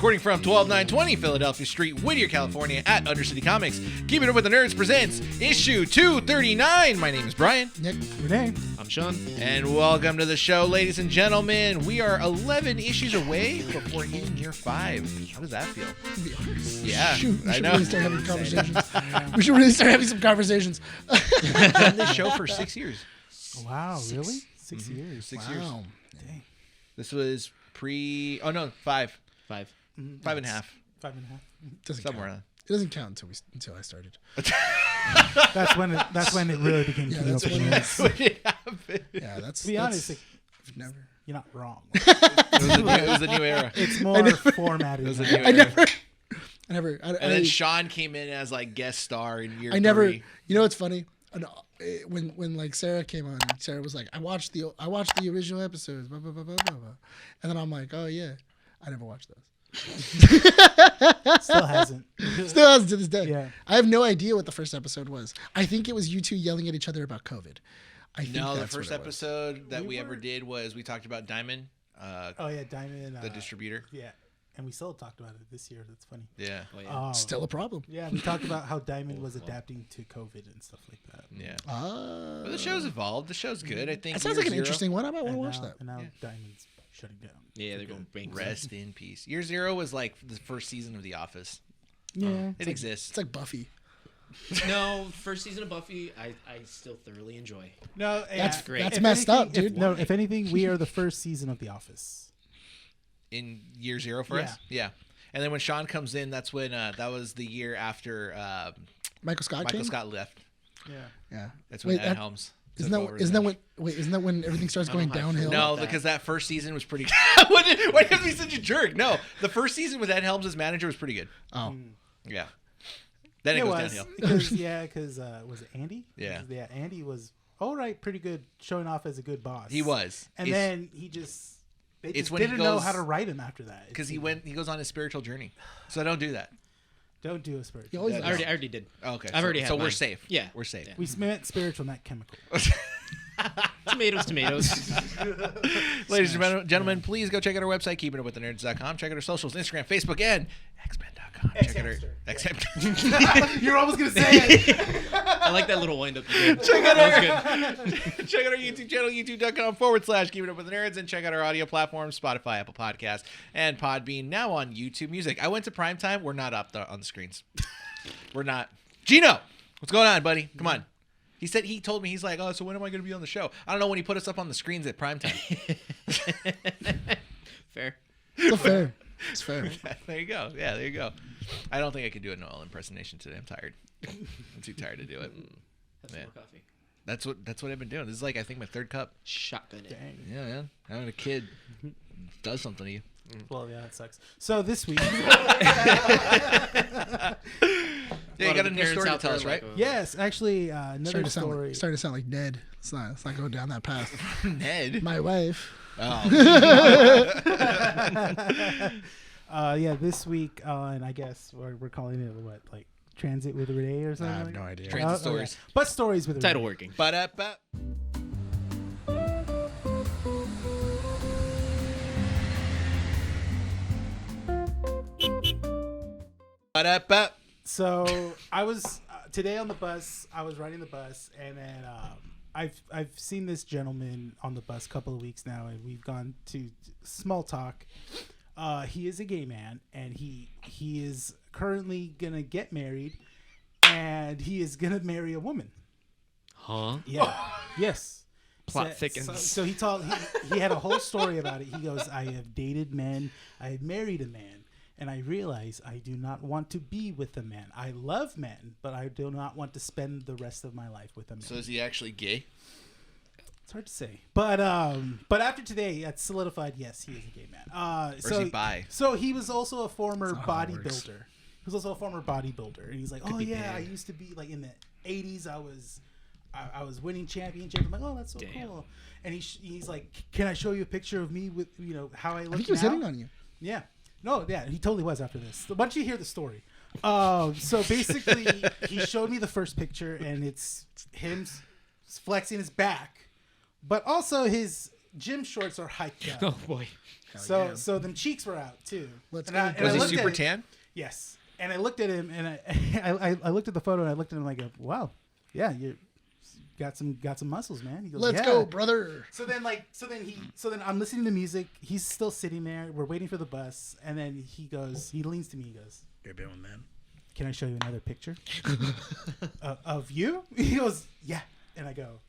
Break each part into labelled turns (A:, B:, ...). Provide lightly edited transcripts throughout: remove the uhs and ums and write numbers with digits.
A: Recording from 12920 Philadelphia Street, Whittier, California at Undercity Comics. Keeping It With the Nerds presents issue 239. My name is Bryan.
B: Nick. Rene.
C: I'm Sean.
A: And welcome to the show, ladies and gentlemen. We are 11 issues away before hitting year 5. How does that feel? Yeah,
B: Shoot, we
A: I
B: should
A: know.
B: really start having conversations. We should really start having some conversations.
A: I've done this show for 6 years.
D: Wow, really? 6 years.
A: 6 years.
B: Wow.
D: Dang.
A: This was Oh no, 5.
C: 5.
A: 5 and a half.
D: 5.5.
B: Doesn't
A: Somewhere
B: count.
A: around.
B: It doesn't count until I started.
D: That's when it really became
B: Yeah,
D: Thio
B: that's
D: for
B: when
D: me.
A: That's what it happened.
B: Yeah, that's.
D: To be honest, like,
B: I've never.
D: you're not wrong.
A: It was a new era.
D: It's more formatted.
A: It was a
D: now.
A: new
B: I
A: era.
B: never.
A: And then Sean came in as like guest star in year 3.
B: I never. You know what's funny? When like Sarah came on, Sarah was like, I watched the original episodes, blah, blah, blah, blah, blah, blah. And then I'm like, oh yeah, I never watched those.
D: Still hasn't.
B: Still hasn't to this day.
D: Yeah.
B: I have no idea what the first episode was. I think it was you two yelling at each other about COVID. I think
A: No, the
B: that's
A: first
B: what it was.
A: episode that we ever did was we talked about Diamond,
D: Oh yeah, Diamond.
A: the distributor.
D: Yeah, and we still talked about it this year. That's funny.
A: Yeah.
C: Oh, yeah.
B: Still a problem.
D: Yeah, we talked about how Diamond was adapting to COVID and stuff like that.
A: Yeah.
B: Ah.
A: But the show's evolved. The show's good. I think
B: That sounds
A: Year
B: like an
A: Zero-
B: interesting one. I might want to
D: And
B: watch
D: now,
B: that.
D: and now Diamond's shutting down.
C: Yeah, they're going bankrupt.
A: Rest in peace. Year 0 was like the first season of The Office.
D: Yeah.
A: It exists.
B: It's like Buffy.
C: No, first season of Buffy, I still thoroughly enjoy.
D: No,
B: That's
C: great.
B: That's
D: if
B: messed
D: anything-
B: up, dude.
D: If anything, we are the first season of The Office.
A: In year 0 for us? Yeah. And then when Sean comes in, that's when that was the year after
B: Michael Scott
A: Michael
B: came?
A: Scott left.
D: Yeah.
B: Yeah.
A: That's when
B: Wait,
A: Ed Helms.
B: Isn't
A: took
B: that
A: over
B: isn't
A: the-
B: that when isn't that when everything starts going
C: don't know how I feel
B: downhill?
A: No,
C: about that.
A: because that first season was pretty Why do you have to be such a jerk? No, the first season with Ed Helms as manager was pretty good.
B: Oh.
A: Yeah. Then it goes downhill.
D: Because was it Andy?
A: Yeah.
D: Yeah, Andy was all right, pretty good, showing off as a good boss.
A: He was.
D: and then he just they
A: it's
D: just
A: when he
D: didn't know
A: goes-
D: how to write him after that.
A: Because he goes on his spiritual journey. So don't do that.
D: Don't do a spiritual.
B: He always
A: Yeah,
B: does.
C: I already did.
A: Okay.
C: I've already had
A: So we're
C: mine.
A: safe.
C: Yeah.
A: We're safe.
C: Yeah.
D: We meant spiritual, not chemical.
C: Tomatoes.
A: Ladies and gentlemen, please go check out our website, keepingitwiththenerds.com. Check out our socials, Instagram, Facebook, and xmen.com. Check out our XM.
D: You're always gonna say it.
C: I like that little wind up you did.
A: Check out
C: That was good.
A: Check out our YouTube channel, youtube.com/keepingitwiththenerds, and check out our audio platforms, Spotify, Apple Podcasts, and Podbean, now on YouTube Music. I went to primetime. We're not up on the screens. We're not. Gino, what's going on, buddy? Come on. He told me, he's like, oh, so when am I going to be on the show? I don't know when he put us up on the screens at primetime.
C: Fair.
B: It's fair. It's fair.
A: There you go. Yeah, there you go. I don't think I could do a Noel impersonation today. I'm tired. I'm too tired to do it.
C: Have some
A: Man.
C: more coffee.
A: That's what I've been doing. This is like, I think, my 3rd cup.
C: Shotgun it.
D: Dang.
A: Yeah, man. Having a kid does something to you.
D: Well, yeah, that sucks. So this week,
A: Yeah, you got a new
C: parents
A: story to
C: out
A: tell
C: there
A: us, right?
C: like,
D: yes, actually, another story.
B: Starting to sound like Ned. Let's not go down that path.
A: Ned.
B: My wife.
A: Oh.
D: Yeah, this week, and I guess we're calling it what, like Transit with Rene or
B: I
D: something.
B: have
D: like
B: no
D: that?
B: idea.
A: Transit stories.
D: But stories with
C: Title
D: Rene.
C: working.
A: Ba-da-ba. Ba-da-ba.
D: So I was today on the bus. I was riding the bus, and then I've seen this gentleman on the bus a couple of weeks now, and we've gone to small talk. He is a gay man, and he is currently gonna get married, and he is gonna marry a woman.
C: Huh?
D: Yeah. Yes.
C: Plot thickens.
D: So he had a whole story about it. He goes, I have dated men. I have married a man. And I realize I do not want to be with a man. I love men, but I do not want to spend the rest of my life with a man.
A: So is he actually gay?
D: It's hard to say. But after today, it's solidified, yes, he is a gay man.
A: Or is he bi?
D: So he was also a former
B: That's not how it works.
D: bodybuilder. He was also a former bodybuilder. And he's like,
C: Could
D: oh,
C: be
D: yeah, I
C: big.
D: used to be, like, in the 80s, I was winning championships. I'm like, oh, that's so
C: Damn.
D: cool. And he's like, can I show you a picture of me with, how I look
B: I think he was
D: now?
B: hitting on you.
D: Yeah. No, yeah, he totally was after this. Why don't you hear the story? So basically, he showed me the first picture, and it's him flexing his back, but also his gym shorts are hiked up.
C: Oh boy.
D: So them cheeks were out too.
B: Let's
D: And
B: go.
D: and
A: Was he
D: looked at
A: super
D: it-
A: tan?
D: Yes. And I looked at him, and I looked at the photo, and I looked at him like, wow, yeah, you got some muscles, man. He goes,
B: Let's
D: yeah.
B: go, brother.
D: So then I'm listening to music. He's still sitting there. We're waiting for the bus, and then he leans to me. He goes,
B: You're doing, man.
D: "Can I show you another picture of you?" He goes, "Yeah," and I go.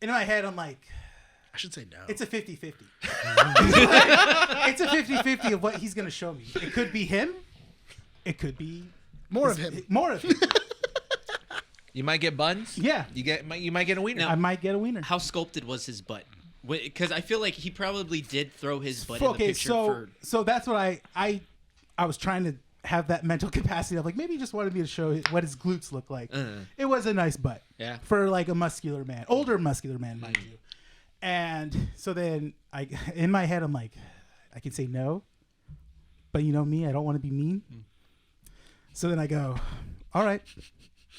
D: In my head, I'm like,
B: I should say no.
D: it's a 50-50. It's a 50-50 of what he's gonna show me. It could be him. It could be
B: more of him.
D: More of him.
A: You might get buns.
D: Yeah.
A: You might get a wiener.
D: I might get a wiener.
C: How sculpted was his butt? Because I feel like he probably did throw his butt in the picture.
D: So that's what I was trying to have that mental capacity of like maybe he just wanted me to show what his glutes look like. It was a nice butt.
C: Yeah.
D: For like a muscular man, older muscular man, mind you. And so then in my head I'm like, I can say no, but you know me, I don't want to be mean. So then I go, all right,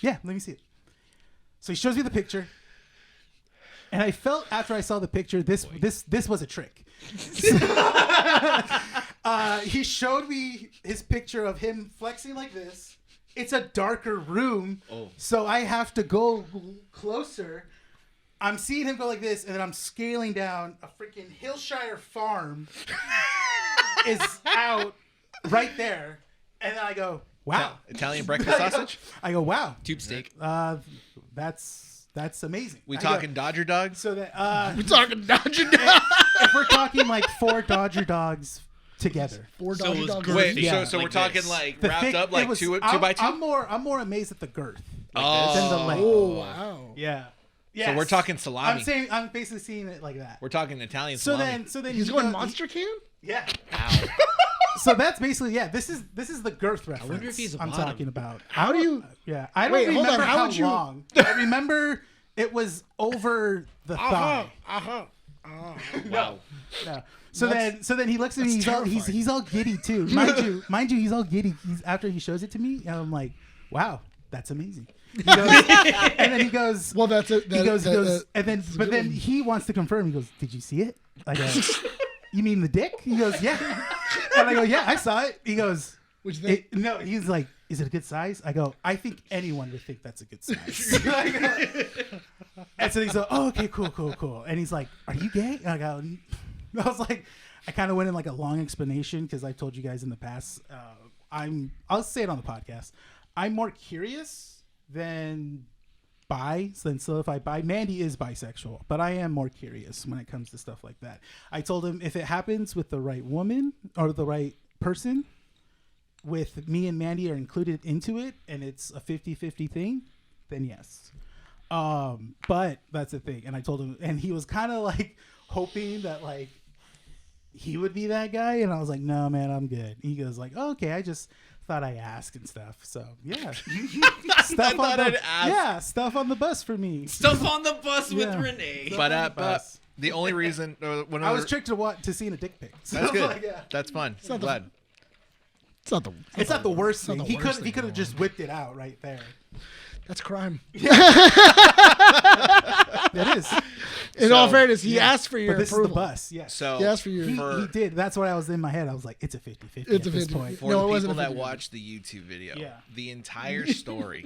D: yeah, let me see it. So he shows me the picture. And I felt after I saw the picture, this was a trick. He showed me his picture of him flexing like this. It's a darker room, so I have to go closer. I'm seeing him go like this, and then I'm scaling down. A freaking Hillshire farm is out right there, and then I go, wow.
A: Italian breakfast sausage?
D: I go, wow.
C: Tube steak.
D: That's amazing.
A: We talking Dodger dogs?
D: So that
B: We're talking Dodger Dog.
D: if we're talking like 4 Dodger dogs together.
B: 4
C: So
B: Dodger
C: it was
B: Dogs.
C: girthy.
A: Wait,
D: Yeah.
A: so we're
C: Like
A: talking
C: this.
A: like
D: The
A: wrapped
D: thick-
A: up
D: it
A: like
D: was-
A: two
D: I'm-
A: by two?
D: I'm more amazed at the girth
A: Oh.
D: than the length.
B: Oh, wow.
D: Yeah.
A: So we're talking salami.
D: I'm basically seeing it like that.
A: We're talking Italian
D: So
A: salami.
D: then
B: He's
D: he
B: going
D: goes-
B: Monster Can?
D: Yeah.
A: Ow.
D: So that's basically This is the girth reference.
C: wonder if he's a
D: I'm
C: bottom.
D: talking about.
B: How do you...
D: Yeah. I don't
B: Wait, hold
D: remember
B: on, how
D: how
B: would you-
D: long. I remember it was over the thigh.
C: Wow.
D: No. So then he looks at me.
B: That's
D: He's all giddy too. Mind you, he's all giddy. After he shows it to me, and I'm like, wow, that's amazing. He goes, and then he goes.
B: Well, that's it.
D: He goes, and then but then he wants to confirm. He goes, did you see it? I go, you mean the dick? He goes, yeah. And I go, yeah, I saw it. He goes,
B: Which thing?
D: no. He's like, is it a good size? I go, I think anyone would think that's a good size. And so he's like, oh, okay, cool. And he's like, are you gay? And I was like, I kind of went in like a long explanation because I've told you guys in the past. I'll say it on the podcast. I'm more curious than bi. So if I bi, Mandy is bisexual, but I am more curious when it comes to stuff like that. I told him if it happens with the right woman or the right person, with me and Mandy are included into it, and it's a 50-50 thing, then yes. But that's the thing. And I told him, and he was kind of like hoping that like he would be that guy, and I was like, no, man, I'm good. He goes like, oh, okay, I just thought I asked and stuff. So yeah, stuff
A: thought I'd ask.
D: Yeah, stuff on the bus for me.
C: Stuff on the bus with
D: Yeah.
C: Renee.
A: But
D: bus.
A: the only reason when
D: I was tricked to seeing a dick pic. So
A: That's
D: I was
A: good.
D: like, yeah.
A: That's fun. I'm
B: not the-
A: glad.
B: It's not the...
D: It's not the worst
B: not
D: thing.
B: the
D: He
B: worst
D: could
B: thing
D: have
B: in the
D: just
B: world.
D: whipped it out right there.
B: That's crime.
D: That is.
B: In all fairness, he asked for your
D: But this
B: approval.
D: is the bus. Yeah.
A: So
B: He asked for your...
D: He did. That's what I was in my head. I was like, it's a 50-50
B: It's
D: at
B: a
D: this
B: 50-50.
D: point.
A: for
B: No, it
A: the
B: wasn't
A: people
B: a
A: that
B: 50-50.
A: watch the YouTube video,
D: Yeah.
A: the entire story,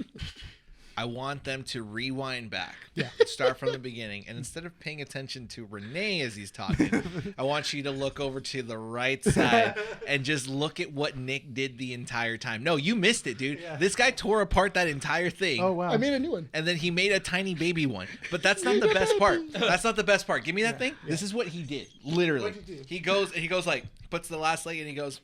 A: I want them to rewind back.
D: Yeah.
A: Start from the beginning. And instead of paying attention to Rene as he's talking, I want you to look over to the right side and just look at what Nick did the entire time. No, you missed it, dude.
D: Yeah.
A: This guy tore apart that entire thing.
D: Oh, wow.
B: I made a new one.
A: And then he made a tiny baby one. But that's not the best part. That's not the best part. Give me that thing. This is what he did. Literally.
D: What'd you do?
A: He goes like, puts the last leg and he goes.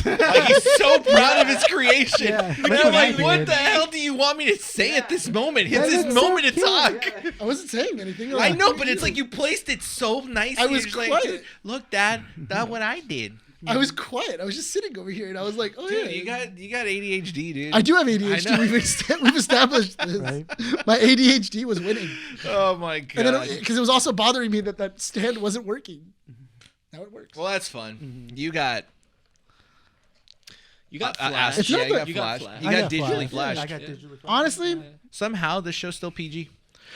A: Like he's so proud of his creation.
D: Yeah.
A: And
D: Look
A: I'm
D: what I
A: like, what
D: did.
A: the hell do you want me to say at this moment? It's
D: That
A: his
D: is so
A: moment to
D: cute.
A: talk.
D: Yeah.
B: I wasn't saying anything.
A: I know, but it's like you placed it so nicely.
B: I was
A: You're just
B: quiet.
A: like, look, Dad, that's what I did.
B: I was quiet. I was just sitting over here, and I was like, "Oh
A: Dude,
B: yeah."
A: you got ADHD, dude.
B: I do have
A: I
B: ADHD.
A: know.
B: We've established this.
D: Right.
B: My ADHD was winning,
A: Oh my god.
B: and then because it was also bothering me that stand wasn't working. Now it works.
A: Well, that's fun. You got
C: You got
A: Ask-
C: flash.
B: It's
A: yeah,
B: not
A: you
B: that-
A: got
C: You got
A: flash.
C: Flash.
A: You
D: I
A: got digitally
D: Flash.
A: flashed.
D: I got digitally flashed.
B: Honestly,
A: Somehow this show's still PG.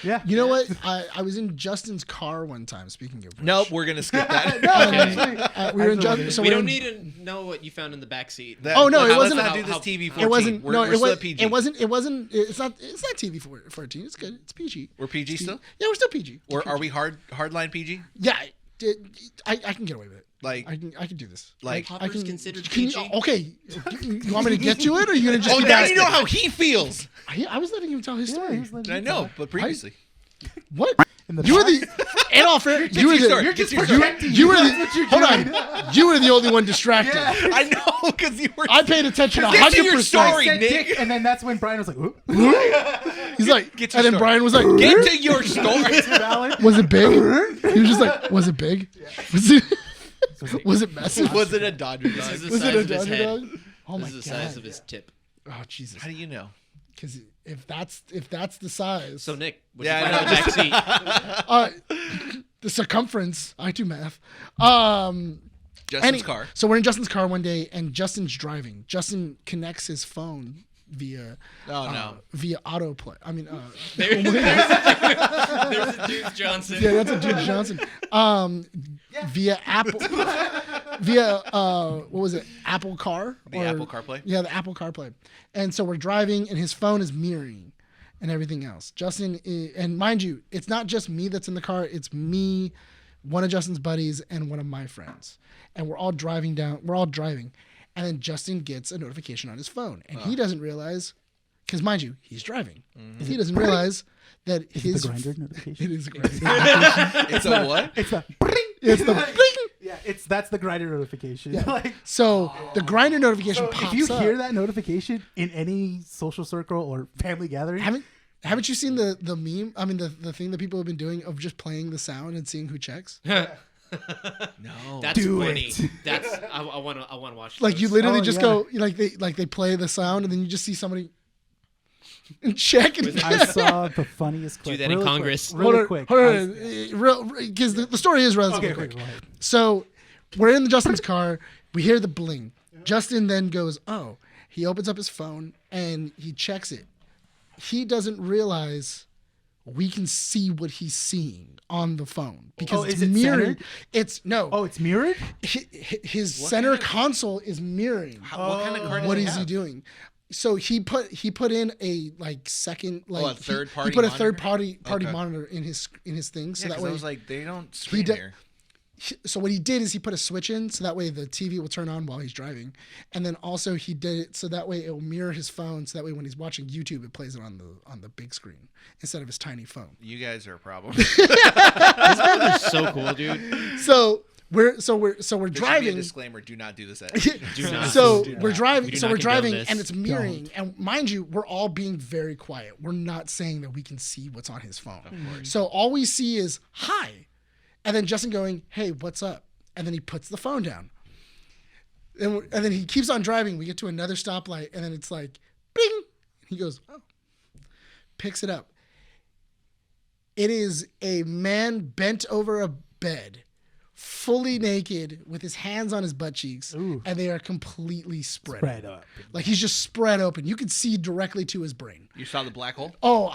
D: Yeah.
B: You know what? I was in Justin's car one time. Speaking of which.
A: Nope, we're gonna skip that.
B: We were in Justin. So
C: We
B: we're
C: don't
B: in-
C: need to know what you found in the back seat.
B: Oh, no, it wasn't-
A: Let's not do this TV 14.
B: It wasn't.
A: We're
B: it
A: still
B: was.
A: at PG.
B: It wasn't. It wasn't. It's not. It's not TV 14. It's good. It's PG.
A: We're PG still.
B: Yeah, we're still PG.
A: Or are we hardline PG?
B: Yeah, I can get away with it.
A: Like,
B: I can do this.
A: like.
B: I
C: Poppers
B: can
C: considered
B: can you-
C: PG?
B: okay, you want me to get to it, or are you gonna just?
A: Oh,
B: keep
A: now
B: asking?
A: you know how he feels.
B: I was letting him tell his story.
A: I know, but previously.
B: What?
D: In the
B: You were
D: back?
B: the. In all fairness, you were
A: your story.
B: the.
A: Get your story.
B: You were
D: That's what
B: the.
D: you're
B: Hold
D: doing.
B: on. You were the only one distracted.
A: I know, because you were.
B: I paid attention
A: Get to your
B: 100%.
A: story,
D: Said
A: Nick.
D: dick, and then that's when Brian was like, "Ooh."
B: He's like,
A: Get your
B: and then
A: story.
B: Brian was like,
A: Get to your story.
D: Valid.
B: was it big? He was just like, was it big? Was it? Was it massive?
A: Was it a Dodger dog?
C: This is the
B: Was
C: size
B: it a
C: of his
B: Dodger
C: head.
B: dog? Oh my
C: This is the
B: god!
C: size of his tip.
B: Oh Jesus!
A: How do you know?
B: Because if that's the size,
C: So Nick, what
A: Yeah,
C: you
A: I
C: find in the back seat?
B: the circumference. I do math.
A: Justin's car.
B: So we're in Justin's car one day, and Justin's driving. Justin connects his phone via
A: Oh no.
B: via autoplay. I mean,
C: There's a Deuce Johnson.
B: yeah, that's a dude Johnson. Via Apple, via what was it? Apple Car.
A: The Apple CarPlay?
B: Yeah, the Apple CarPlay. And so we're driving, and his phone is mirroring, and everything else. Justin, and mind you, it's not just me that's in the car. It's me, one of Justin's buddies, and one of my friends. And we're all driving down. We're all driving, and then Justin gets a notification on his phone, and he doesn't realize, because mind you, he's driving. He doesn't realize that his
D: the Grindr notification?
B: It is a Grindr notification.
A: It's a what?
D: It's the.
B: It's the bling.
D: Yeah, that's the Grindr notification.
B: Yeah.
D: Like,
B: So the Grindr notification
D: so
B: pops
D: if you
B: up.
D: hear that notification in any social circle or family gathering,
B: Haven't you seen the meme? I mean, the thing that people have been doing of just playing the sound and seeing who checks.
A: No.
C: That's
D: Do
C: funny.
D: it.
C: That's I want to watch.
B: Like you
C: those.
B: literally
D: Oh,
B: just
D: yeah.
B: go they play the sound and then you just see somebody and check and
D: I saw the funniest clip.
C: Do that in
D: really
C: Congress.
D: Quick, really quick.
B: because the story is relatively
D: Okay,
B: quick.
D: go ahead.
B: So we're in Justin's car. We hear the bling. Justin then goes, "Oh." He opens up his phone and he checks it. He doesn't realize we can see what he's seeing on the phone because
D: Oh,
B: it's
D: is it
B: mirrored.
D: centered?
B: It's no.
D: Oh, it's mirrored?
B: His center console is mirroring.
A: What kind of car does
B: What
A: he
B: is he
A: have?
B: doing? So he put in a second
A: a third-party
B: He put a
A: monitor?
B: third party
A: Okay.
B: monitor in his thing so
A: Yeah,
B: that
A: 'cause
B: way
A: I was like, they don't screen
B: do-
A: here.
B: so what he did is he put a switch in so that way the TV will turn on while he's driving, and then also he did it so that way it will mirror his phone so that way when he's watching YouTube it plays it on the big screen instead of his tiny phone.
A: You guys are a problem.
C: That's so cool, dude.
B: So we're
A: There should be a
B: driving.
A: disclaimer: do not do this. At
C: Do not.
B: So
D: Do
B: we're
D: not.
B: driving.
C: We do
B: So
C: not
B: we're
C: condone
B: driving,
C: this.
B: and it's mirroring. And mind you, we're all being very quiet. We're not saying that we can see what's on his phone. So all we see is hi, and then Justin going, "Hey, what's up?" And then he puts the phone down. And then he keeps on driving. We get to another stoplight, and then it's like, bing. He goes, "Oh," picks it up. It is a man bent over a bed, fully naked, with his hands on his butt cheeks,
D: Ooh.
B: and they are completely spread.
D: Spread up.
B: Like he's just spread open. You can see directly to his brain.
A: You saw the black hole.
B: Oh,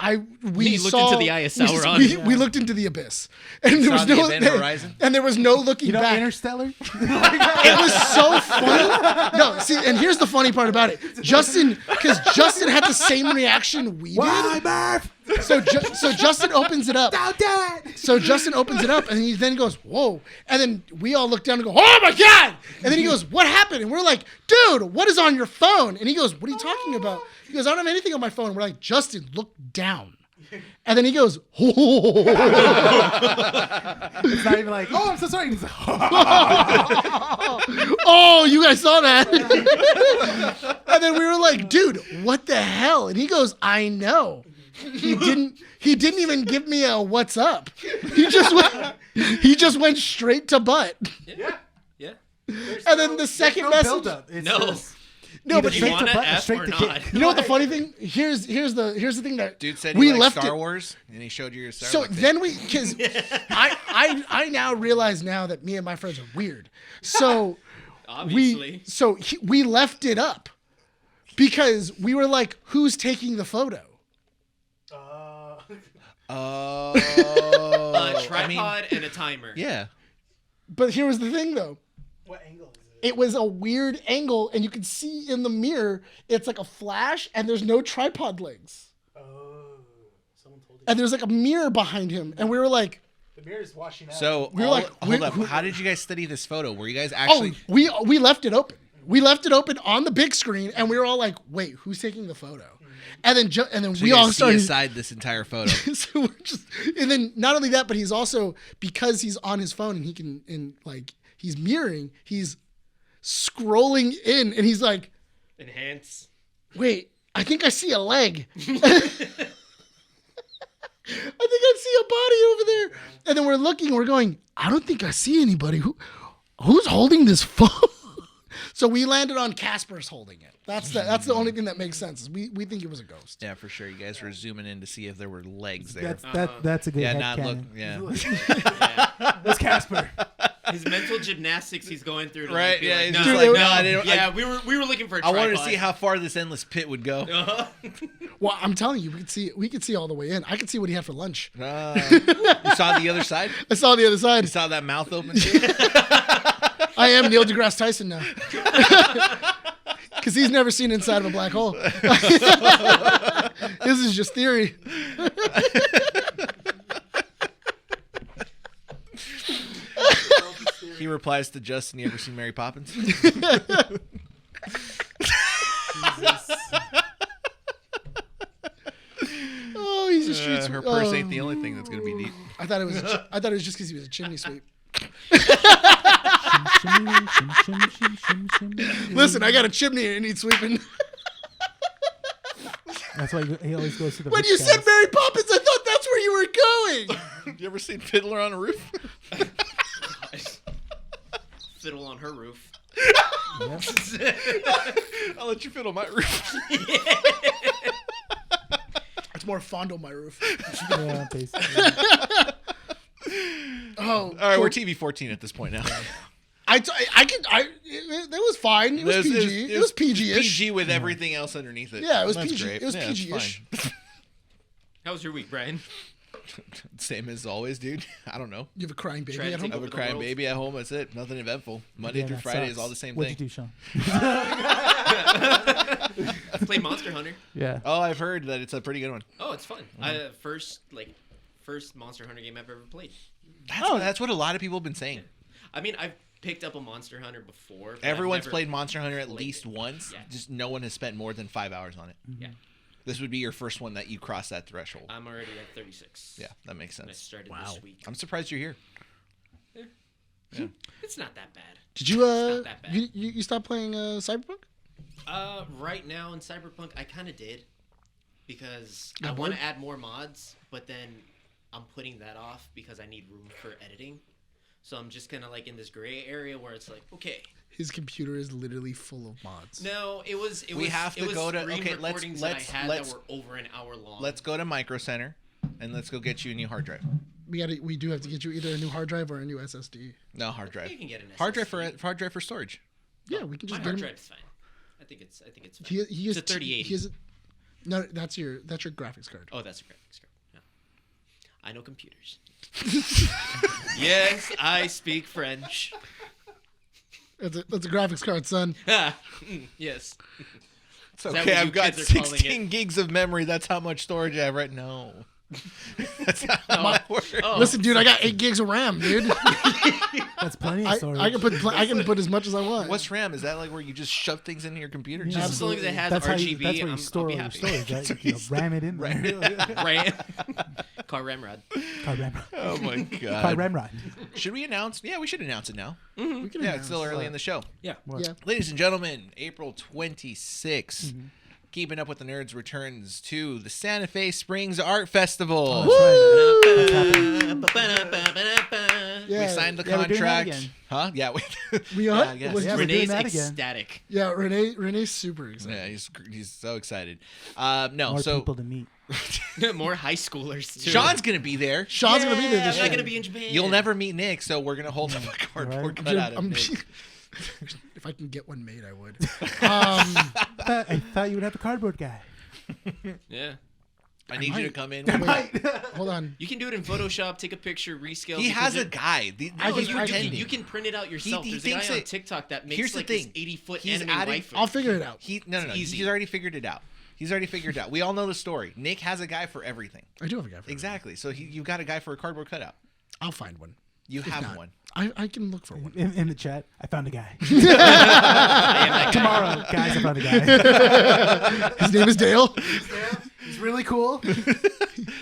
B: we
C: He looked
B: saw,
C: into the eye of Sauron.
B: We looked into the abyss, and there
A: saw
B: was
A: the
B: no
A: event horizon?
B: and there was no looking
D: You know
B: back.
D: Interstellar?
B: It was so funny. No, see, and here's the funny part about it. Justin had the same reaction we did.
D: Murph?
B: So Justin opens it up.
D: Don't do it!
B: So Justin opens it up, and he then goes, "Whoa!" And then we all look down and go, "Oh my god!" And then he goes, "What happened?" And we're like, "Dude, what is on your phone?" And he goes, "What are you talking about?" He goes, "I don't have anything on my phone." We're like, "Justin, look down." And then he goes, "Oh."
D: It's not even like, oh, I'm so sorry. He's like,
B: "Oh, you guys saw that?" And then we were like, "Dude, what the hell?" And he goes, "I know." He didn't even give me a what's up. He just went straight to butt.
C: Yeah.
B: And then the second
D: no
B: message.
D: buildup. It's
C: No.
D: just
B: No, but
C: You
D: straight
C: want
D: to
C: to
D: butt,
C: F
D: straight
C: or
D: to
C: not?
D: kick.
B: you know what the funny thing? Here's the thing that
A: Dude said
B: we
A: he liked
B: left
A: Star
B: it.
A: Wars, and he showed you your Star
B: So
A: Wars.
B: then because I now realize now that me and my friends are weird. So
C: Obviously.
B: we left it up because we were like, who's taking the photo?
A: Oh.
C: A tripod and a timer.
A: Yeah.
B: But here was the thing, though.
D: What angle is it?
B: It was a weird angle, and you could see in the mirror, it's like a flash, and there's no tripod legs.
D: Oh, someone told you.
B: And there's like a mirror behind him, and we were like,
D: The mirror's washing out.
A: So,
B: We were like,
A: hold up.
B: who-
A: How did you guys study this photo? Were you guys
B: oh,
A: actually...
B: we left it open. We left it open on the big screen, and we were all like, wait, who's taking the photo? And then
A: So
B: we
A: you
B: all
A: guys see
B: started.
A: aside this entire photo.
B: So we're just, and then not only that, but he's also, because he's on his phone and he can, and like he's mirroring, he's scrolling in, and he's like,
C: Enhance.
B: wait, I think I see a leg. I think I see a body over there. And then we're looking, we're going, I don't think I see anybody. Who's holding this phone? So we landed on Casper's holding it. That's the only thing that makes sense. Is we think it was a ghost.
A: Yeah, for sure. You guys were zooming in to see if there were legs there.
D: That's a good
A: Yeah,
D: head
A: not look.
D: cannon.
A: Yeah.
D: That's Casper.
C: His mental gymnastics he's going through. To
A: Right,
C: Like, be
A: yeah,
C: like,
A: he's
C: no,
A: just
C: like,
A: like,
C: no,
A: no, I didn't-
C: yeah, we were looking for a
A: I
C: tripod.
A: wanted to see how far this endless pit would go.
B: Well, I'm telling you, we could see all the way in. I could see what he had for lunch.
A: You saw the other side?
B: I saw the other
A: You
B: side.
A: saw that mouth open too?
B: I am Neil deGrasse Tyson now. Because he's never seen inside of a black hole. This is just theory.
A: He replies to Justin, you ever seen Mary Poppins?
B: Oh, he's a street
A: Her
B: sweep.
A: purse ain't the only thing that's going to be deep.
B: I thought it was just because he was a chimney sweep. Listen, I got a chimney and it needs sweeping.
D: That's why he always goes to the.
B: When
D: rich
B: you said
D: guys.
B: Mary Poppins, I thought that's where you were going.
A: You ever seen Fiddler on a Roof?
C: Fiddle on her roof.
A: I'll let you fiddle my roof.
B: It's more fondle my roof.
D: Yeah, basically.
B: Oh,
A: All right, we're TV 14 at this point now.
B: it was fine. It was PG. It was PG-ish.
A: PG with everything else underneath it.
B: Yeah, it was
A: That's
B: PG.
A: great.
B: It was
A: Yeah, it's
B: PG-ish.
A: fine.
C: How was your week, Brian?
A: Same as always, dude. I don't know.
B: You have a crying baby
C: Trying to
B: at
C: think
B: home.
A: I have a
C: Over the
A: crying
C: world.
A: baby at home. That's it. Nothing eventful. Monday
D: Yeah,
A: through
D: that
A: Friday
D: sucks.
A: is all the same
D: What'd
A: thing.
D: you do, Sean?
C: Play Monster Hunter.
D: Yeah.
A: Oh, I've heard that it's a pretty good one.
C: Oh, it's fun. First Monster Hunter game I've ever played.
A: That's what a lot of people have been saying.
C: I mean, I've picked up a Monster Hunter before. but I've
A: Everyone's
C: never
A: played Monster Hunter at
C: played
A: least
C: it.
A: once.
C: Yeah.
A: Just no one has spent more than 5 hours on it.
C: Yeah,
A: This would be your first one that you cross that threshold.
C: I'm already at 36.
A: Yeah, that makes
C: And I
A: sense.
C: started
B: Wow.
C: this week.
A: I'm surprised you're here.
C: It's not that bad.
B: Did you
C: not that bad.
B: you stopped playing Cyberpunk?
C: Right now in Cyberpunk, I kind of did because
B: Got
C: I want
B: bored?
C: to add more mods, but then I'm putting that off because I need room for editing. So I'm just kind of like in this gray area where it's like, okay,
B: His computer is literally full of mods.
C: no, it was.
A: We have to go to-
C: screen
A: okay, let's-
C: recordings
A: let's-
C: that I had
A: let's-
C: that were over an hour long.
A: Let's go to Micro Center and let's go get you a new hard drive.
B: We do have to get you either a new hard drive or a new SSD.
A: No, hard drive.
C: You can get an
A: Hard drive
C: SSD.
A: for storage.
B: Yeah, we can
C: My
B: just
C: hard
B: get him.
C: drive's fine. I think it's fine.
B: He has
C: It's a 3080.
B: He has no, that's your graphics card.
C: Oh, that's a graphics card. Yeah. I know computers. Yes, I speak French.
B: That's a graphics card, son.
C: Yes.
A: It's
C: that
A: okay,
C: what you
A: I've got
C: kids are calling
A: 16
C: it?
A: gigs of memory. That's how much storage I have right now. That's not how it works.
C: Oh.
B: Listen, dude, I got 8 gigs of RAM, dude.
D: That's plenty of storage.
B: I can put as much as I want.
A: What's RAM? Is that like where you just shove things into your computer?
D: Yeah.
C: Just as long as it has
D: That's how
C: RGB,
D: you, that's where you
C: I'll
D: store
C: be
D: all your
C: happy.
D: storage, right? You ram it in there.
C: Ram. Car ramrod.
D: Car ramrod.
A: Oh my
D: Car
A: god.
D: ramrod.
A: Should we announce? Yeah, we should announce it now.
B: We can
A: Yeah, it's still
B: announce.
A: early in the show.
C: Yeah.
D: What?
B: Yeah.
A: Ladies and gentlemen, April 26th. Keeping Up with the Nerds returns to the Santa Fe Springs Art Festival.
D: That's right.
B: Yeah.
A: We signed the
D: Yeah, we're doing that
A: contract.
D: again.
A: Huh? Yeah.
B: We are?
A: Yeah, I guess.
B: Was-
D: Yeah, we're doing
C: Renee's
D: that again.
C: ecstatic.
B: Yeah, Renee's super excited.
A: Yeah, he's so excited. No,
D: More
A: so
D: people to meet.
C: More high schoolers too.
A: Sean's gonna be there.
B: Sean's gonna be there this
C: I'm not
B: year.
C: gonna be in Japan.
A: You'll never meet Nick, so we're gonna hold up a cardboard
D: Right.
A: cutout of
B: I'm-
A: Nick.
B: if I can get one made, I would.
D: I thought you would have the cardboard guy.
C: Yeah.
A: I need you to come in.
B: Hold on.
C: You can do it in Photoshop. Take a picture, rescale.
A: He has a guy.
C: You can print it out yourself. There's a guy on TikTok that makes like this 80-foot anime waifu.
B: I'll figure it out.
A: No. He's already figured it out. We all know the story. Nick has a guy for everything.
B: I do have a guy for
A: Exactly. So you've got a guy for a cardboard cutout.
B: I'll find one.
A: You have one.
B: I can look for one.
D: In the chat, I found a guy.
C: I am that guy.
D: Tomorrow, guys, I found a guy.
B: His name is Dale.
D: He's really cool.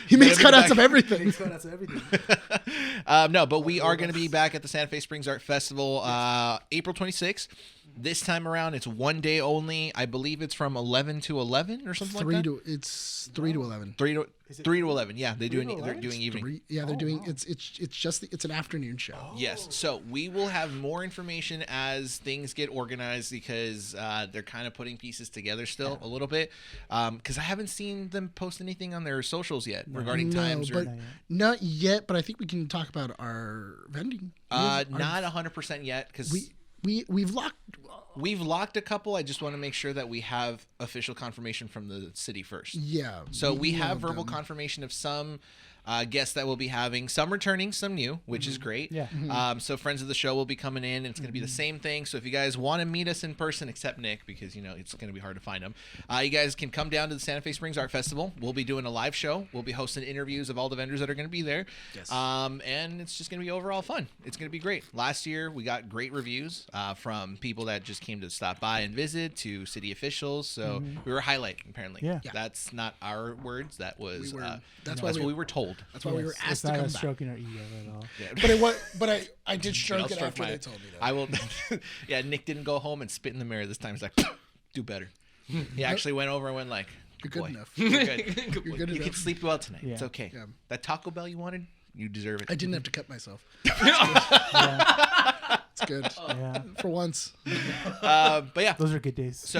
B: He makes cutouts of everything.
D: Makes cutouts of everything.
A: No, but we are going to be back at the Santa Fe Springs Art Festival April 26th. This time around, it's one day only. I believe it's from 11 to 11 or something like that.
B: It's 3 to 11.
A: 3 to 11. Yeah, they're doing evening.
B: They're doing it's an afternoon show.
A: Yes. So we will have more information as things get organized because they're kind of putting pieces together still a little bit. Because I haven't seen them post anything on their socials yet regarding times.
B: Not yet. But I think we can talk about our vending.
A: Not 100% yet because we've locked a couple. I just want to make sure that we have official confirmation from the city first.
B: Yeah.
A: So we have verbal confirmation of some guests that we'll be having, some returning, some new, which is great.
D: Yeah.
A: So friends of the show will be coming in, and it's going to be the same thing. So if you guys want to meet us in person, except Nick, because it's going to be hard to find him, you guys can come down to the Santa Fe Springs Art Festival. We'll be doing a live show. We'll be hosting interviews of all the vendors that are going to be there.
B: Yes.
A: And it's just going to be overall fun. It's going to be great. Last year we got great reviews from people that just came to stop by and visit, to city officials. So we were a highlight, apparently.
D: Yeah.
A: That's not our words. That was
B: that's
A: what we were told.
B: That's why we were asked
D: It's
B: to
D: not
B: come
D: us
B: back.
D: stroking our ego at all.
A: Yeah.
B: But I did stroke it
A: stroke
B: after they told me that.
A: I will. Yeah, Nick didn't go home and spit in the mirror this time. He's like, do better. He actually went over and went like,
B: You're good
A: boy,
B: enough.
A: You're good.
B: You're good
A: You
B: enough.
A: can sleep well tonight.
D: Yeah.
A: It's okay.
B: Yeah.
A: That Taco Bell you wanted, you deserve it.
B: I didn't have to cut myself.
D: Yeah.
B: It's good.
D: Yeah.
B: For once.
A: But yeah.
D: Those are good days.
A: So,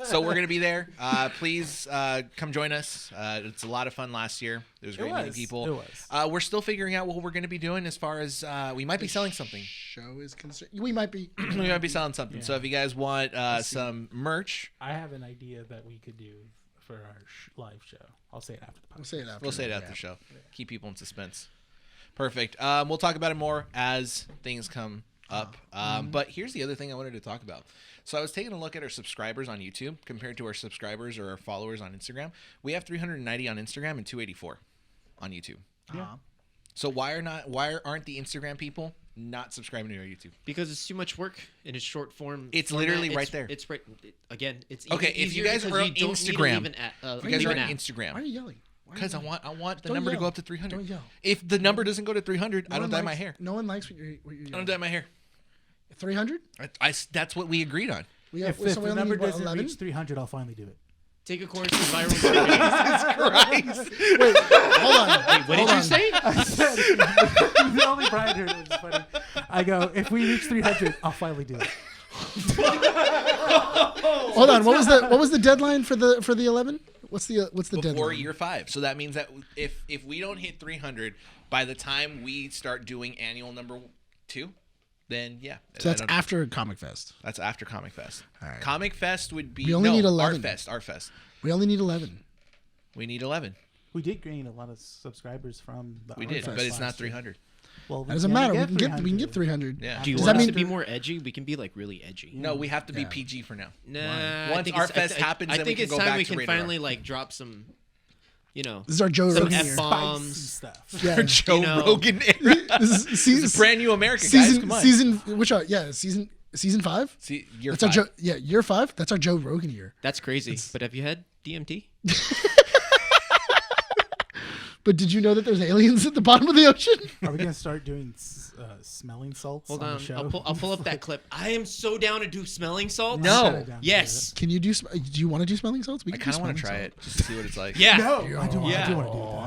A: so we're gonna be there. Please come join us. It's a lot of fun. Last year, it was great meeting people.
D: It was.
A: We're still figuring out what we're gonna be doing as far as we might be selling something.
B: Show is concerned. We might be.
A: We might be selling something.
D: Yeah.
A: So if you guys want some merch,
D: I have an idea that we could do for our live show. I'll say it after the podcast.
B: We'll say it after.
A: we'll say it after the show. Keep people in suspense. Perfect. We'll talk about it more as things come up. But here's the other thing I wanted to talk about. So I was taking a look at our subscribers on YouTube compared to our subscribers or our followers on Instagram. We have 390 on Instagram and 284 on YouTube.
D: Yeah.
A: So why aren't the Instagram people not subscribing to our YouTube?
C: Because it's too much work in its short form.
A: It's
C: format.
A: literally right there.
C: It's right. Again, it's
A: Okay, if you guys are on Instagram,
C: if
A: you guys are on
B: Why are
A: Instagram,
B: you yelling?
A: because I want the
B: Don't
A: number to
B: yell.
A: go up to 300.
B: Don't yell.
A: If the number doesn't go to 300, I
B: No
A: don't
B: one
A: dye my
B: likes-
A: hair.
B: No one likes what you're
A: I don't
B: yelling.
A: dye my hair.
B: 300?
A: That's what we agreed on.
B: We have,
D: If
B: so we
D: the
B: only
D: number
B: need, what,
D: doesn't
B: 11?
D: reach 300, I'll finally do it.
C: Take a course in viral marketing.
A: Christ.
B: Wait, hold on.
C: What did
B: Hold
C: you
B: on.
C: say?
D: I said, only Bryan heard it. It was funny. I go, if we reach 300, I'll finally do it.
B: Hold on. What was the deadline for the 11? What's the
A: Before
B: deadline?
A: year 5. So that means that if we don't hit 300 by the time we start doing annual number 2, then yeah.
B: So that's after Comic Fest.
A: That's after Comic Fest.
B: All right.
A: Comic Fest would be
B: We only need 11.
A: Art Fest.
B: We only need 11.
A: We need 11.
D: We did gain a lot of subscribers from the
A: We
D: Art
A: did,
D: Fest
A: but it's not
D: last year.
A: 300.
D: Well,
B: That doesn't matter. We can get 300.
A: Yeah.
C: Do you
B: Does
C: want
B: that
C: us
B: mean-
C: to be more edgy? We can be like really edgy.
A: No, we have to be
B: Yeah.
A: PG for now.
C: Nah.
A: Once Art Fest happens,
C: I
A: then we
C: think
A: can
C: it's
A: go
C: time
A: back
C: we
A: to
C: can
A: rated R.
C: finally like drop some,
B: This is our Joe
C: some
B: Rogan year.
C: F-bombs.
D: Spicy stuff.
B: Yeah.
A: Joe
C: You know-
A: Rogan era.
B: This is
A: This is brand new America, guys.
B: season
A: Come on.
B: season 5.
A: See, year
B: That's
A: 5.
B: year 5. That's our Joe Rogan year.
C: That's crazy. But have you had DMT?
B: But did you know that there's aliens at the bottom of the ocean?
D: Are we gonna start doing smelling salts
C: Hold
D: on
C: on,
D: the show?
C: I'll pull up that clip. I am so down to do smelling salts.
A: No.
D: I'm kinda down to
C: Yes.
B: Can you do? Do you want to do smelling salts? We
A: I
B: can
A: kind of
B: do
A: want to
B: smelling
A: try
B: salts.
A: it just to see what it's like.
C: Yeah.
D: No, I do want
C: Yeah.
D: to do it.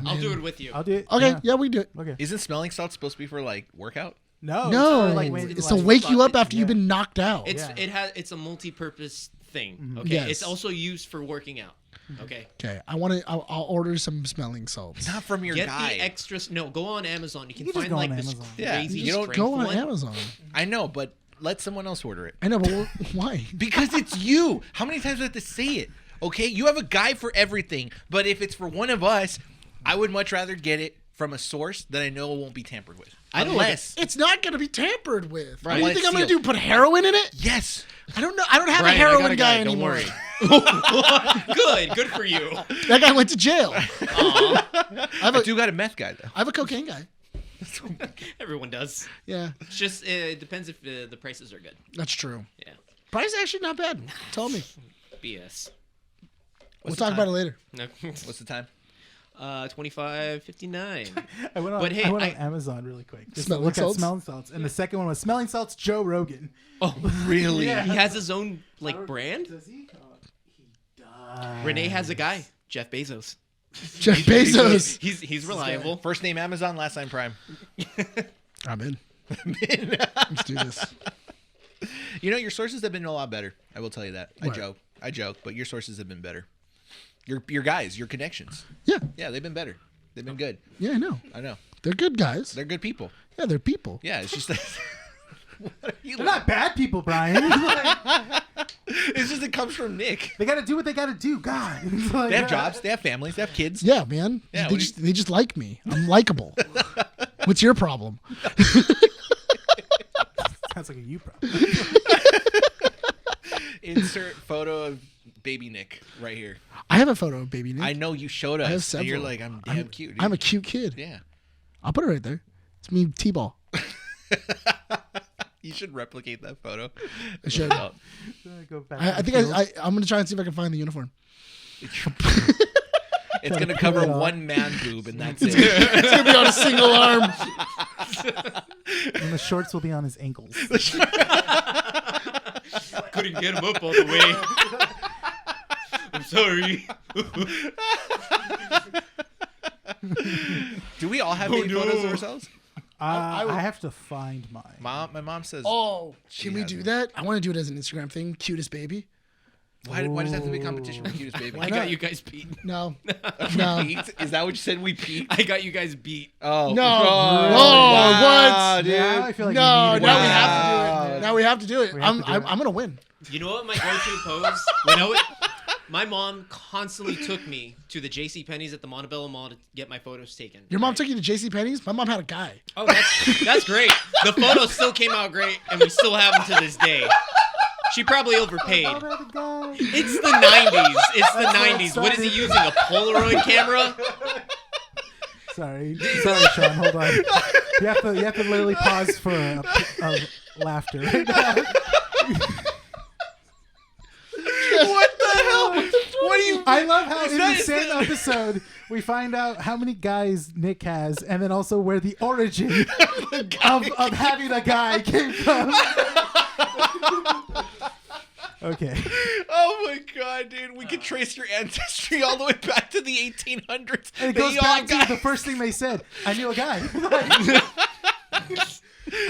C: I'll do it with you.
D: I'll do it.
B: Okay,
D: Yeah.
B: yeah, we do it.
D: Okay.
A: Isn't smelling salt supposed to be for like workout?
D: No.
B: No,
D: it's for, like,
B: it's to wake you up after you've been knocked out.
C: It's a multi-purpose thing. Okay.
B: Yes.
C: It's also used for working out. Okay.
B: Okay, I'll order some smelling salts.
A: Not from your
C: Get
A: guy.
C: the extras. No, go on Amazon. You can
D: You just
C: find
D: go
C: like
D: on
C: this
D: Amazon.
A: Yeah,
C: crazy.
A: you don't
C: strength
B: Go on
C: one.
B: Amazon.
A: I know, but let someone else order it.
B: I know, but why?
A: Because it's you. How many times do I have to say it? Okay, you have a guy for everything, but if it's for one of us, I would much rather get it from a source that I know won't be tampered with.
C: I don't
A: Unless,
B: It's not going to be tampered with.
A: Right.
B: What do you
A: Unless
B: think I'm going to
A: sealed.
B: do? Put heroin in it?
A: yes.
B: I don't know. I don't have
C: Bryan,
B: a heroin
C: I got a
B: guy
C: don't
B: anymore.
C: worry. Good for you.
B: That guy went to jail.
C: Aw,
A: I do got a meth guy though.
B: I have a cocaine guy.
C: everyone does.
B: Yeah,
C: It's just it depends if the prices are good.
B: that's true.
C: Yeah,
B: Price actually not bad. Tell me.
C: BS.
B: We'll
A: the
B: talk
A: time?
B: about it later.
C: No.
A: What's the time?
C: 25.59.
D: I went on,
C: But hey,
D: I went on
C: I-
D: Amazon really quick. Just
B: Smelling
D: to look
B: salts?
D: at smelling salts. And the second one was smelling salts Joe Rogan.
C: Oh,
A: Really?
D: Yeah.
C: he has his own brand.
D: Does he? He does.
C: Renee has a guy, Jeff Bezos.
B: Jeff Bezos.
C: He's reliable.
A: First name Amazon, last name Prime.
B: I'm in. Let's do this.
A: You know, your sources have been a lot better. I will tell you that.
B: What?
A: I joke, but your sources have been better. Your guys, your connections.
B: Yeah.
A: Yeah, they've been better. They've been good.
B: Yeah, I know.
A: I know.
B: They're good guys.
A: They're good people.
B: Yeah, they're people.
A: Yeah, it's just that. What are you
D: They're not bad people, Brian.
A: It's just it comes from Nick.
D: They got to do what they got to do. God. It's like,
A: They have jobs. They have families. They have kids.
B: Yeah, man.
A: Yeah,
B: they just like me. I'm likable. What's your problem?
D: Sounds like a you problem.
A: Insert photo of baby Nick right here.
B: I have a photo of baby Nick.
A: I know you showed
B: I have
A: us. And you're
B: several.
A: like, I'm damn cute. Dude.
B: I'm a cute kid.
A: Yeah.
B: I'll put it right there. It's me, T-ball.
A: You should replicate that photo.
B: I should.
D: Go back
B: I
D: to
B: think
D: the field.
B: I'm gonna try and see if I can find the uniform.
A: It's gonna cover one man boob, and that's it.
B: It's gonna be on a single arm.
D: And the shorts will be on his ankles.
C: Couldn't get him up all the way. I'm sorry.
A: Do we all have baby photos of ourselves?
D: I have to find mine.
A: My mom says.
B: Oh, can we
A: has
B: do
A: it.
B: that? I want to do it as an Instagram thing. Cutest baby.
A: Why does that have to be a competition for cutest baby?
C: I got you guys beat.
B: No, no,
A: Peaked? Is that what you said? We peaked?
C: I got you guys beat.
A: Oh
B: no.
A: wow,
B: What?
A: dude.
D: Yeah, I feel like
B: No,
D: you need
B: now we
D: it.
B: have to do
A: Wow.
B: it. Now we have to do it.
D: We have to do it.
B: I'm gonna win.
C: You know what my go-to pose? You know what? My mom constantly took me to the J.C. Penney's at the Montebello Mall to get my photos taken.
B: Your mom took you to J.C. Penney's. My mom had a guy.
C: Oh, that's great. The photos still came out great, and we still have them to this day. She probably overpaid.
D: Oh, the guy.
C: It's the 90s. It's the
D: That's what
C: 90s. What is he
D: started.
C: using? A Polaroid camera?
D: Sorry, Sean. Hold on. You have to literally pause for a laughter right now.
A: What the hell? What do you?
D: I love how in
A: that-
D: the same episode we find out how many guys Nick has, and then also where the origin of having a guy came from. Okay.
A: Oh my god, dude! We could trace your ancestry all the way back to the 1800s.
D: And it goes back to the first thing they said. I knew a guy. How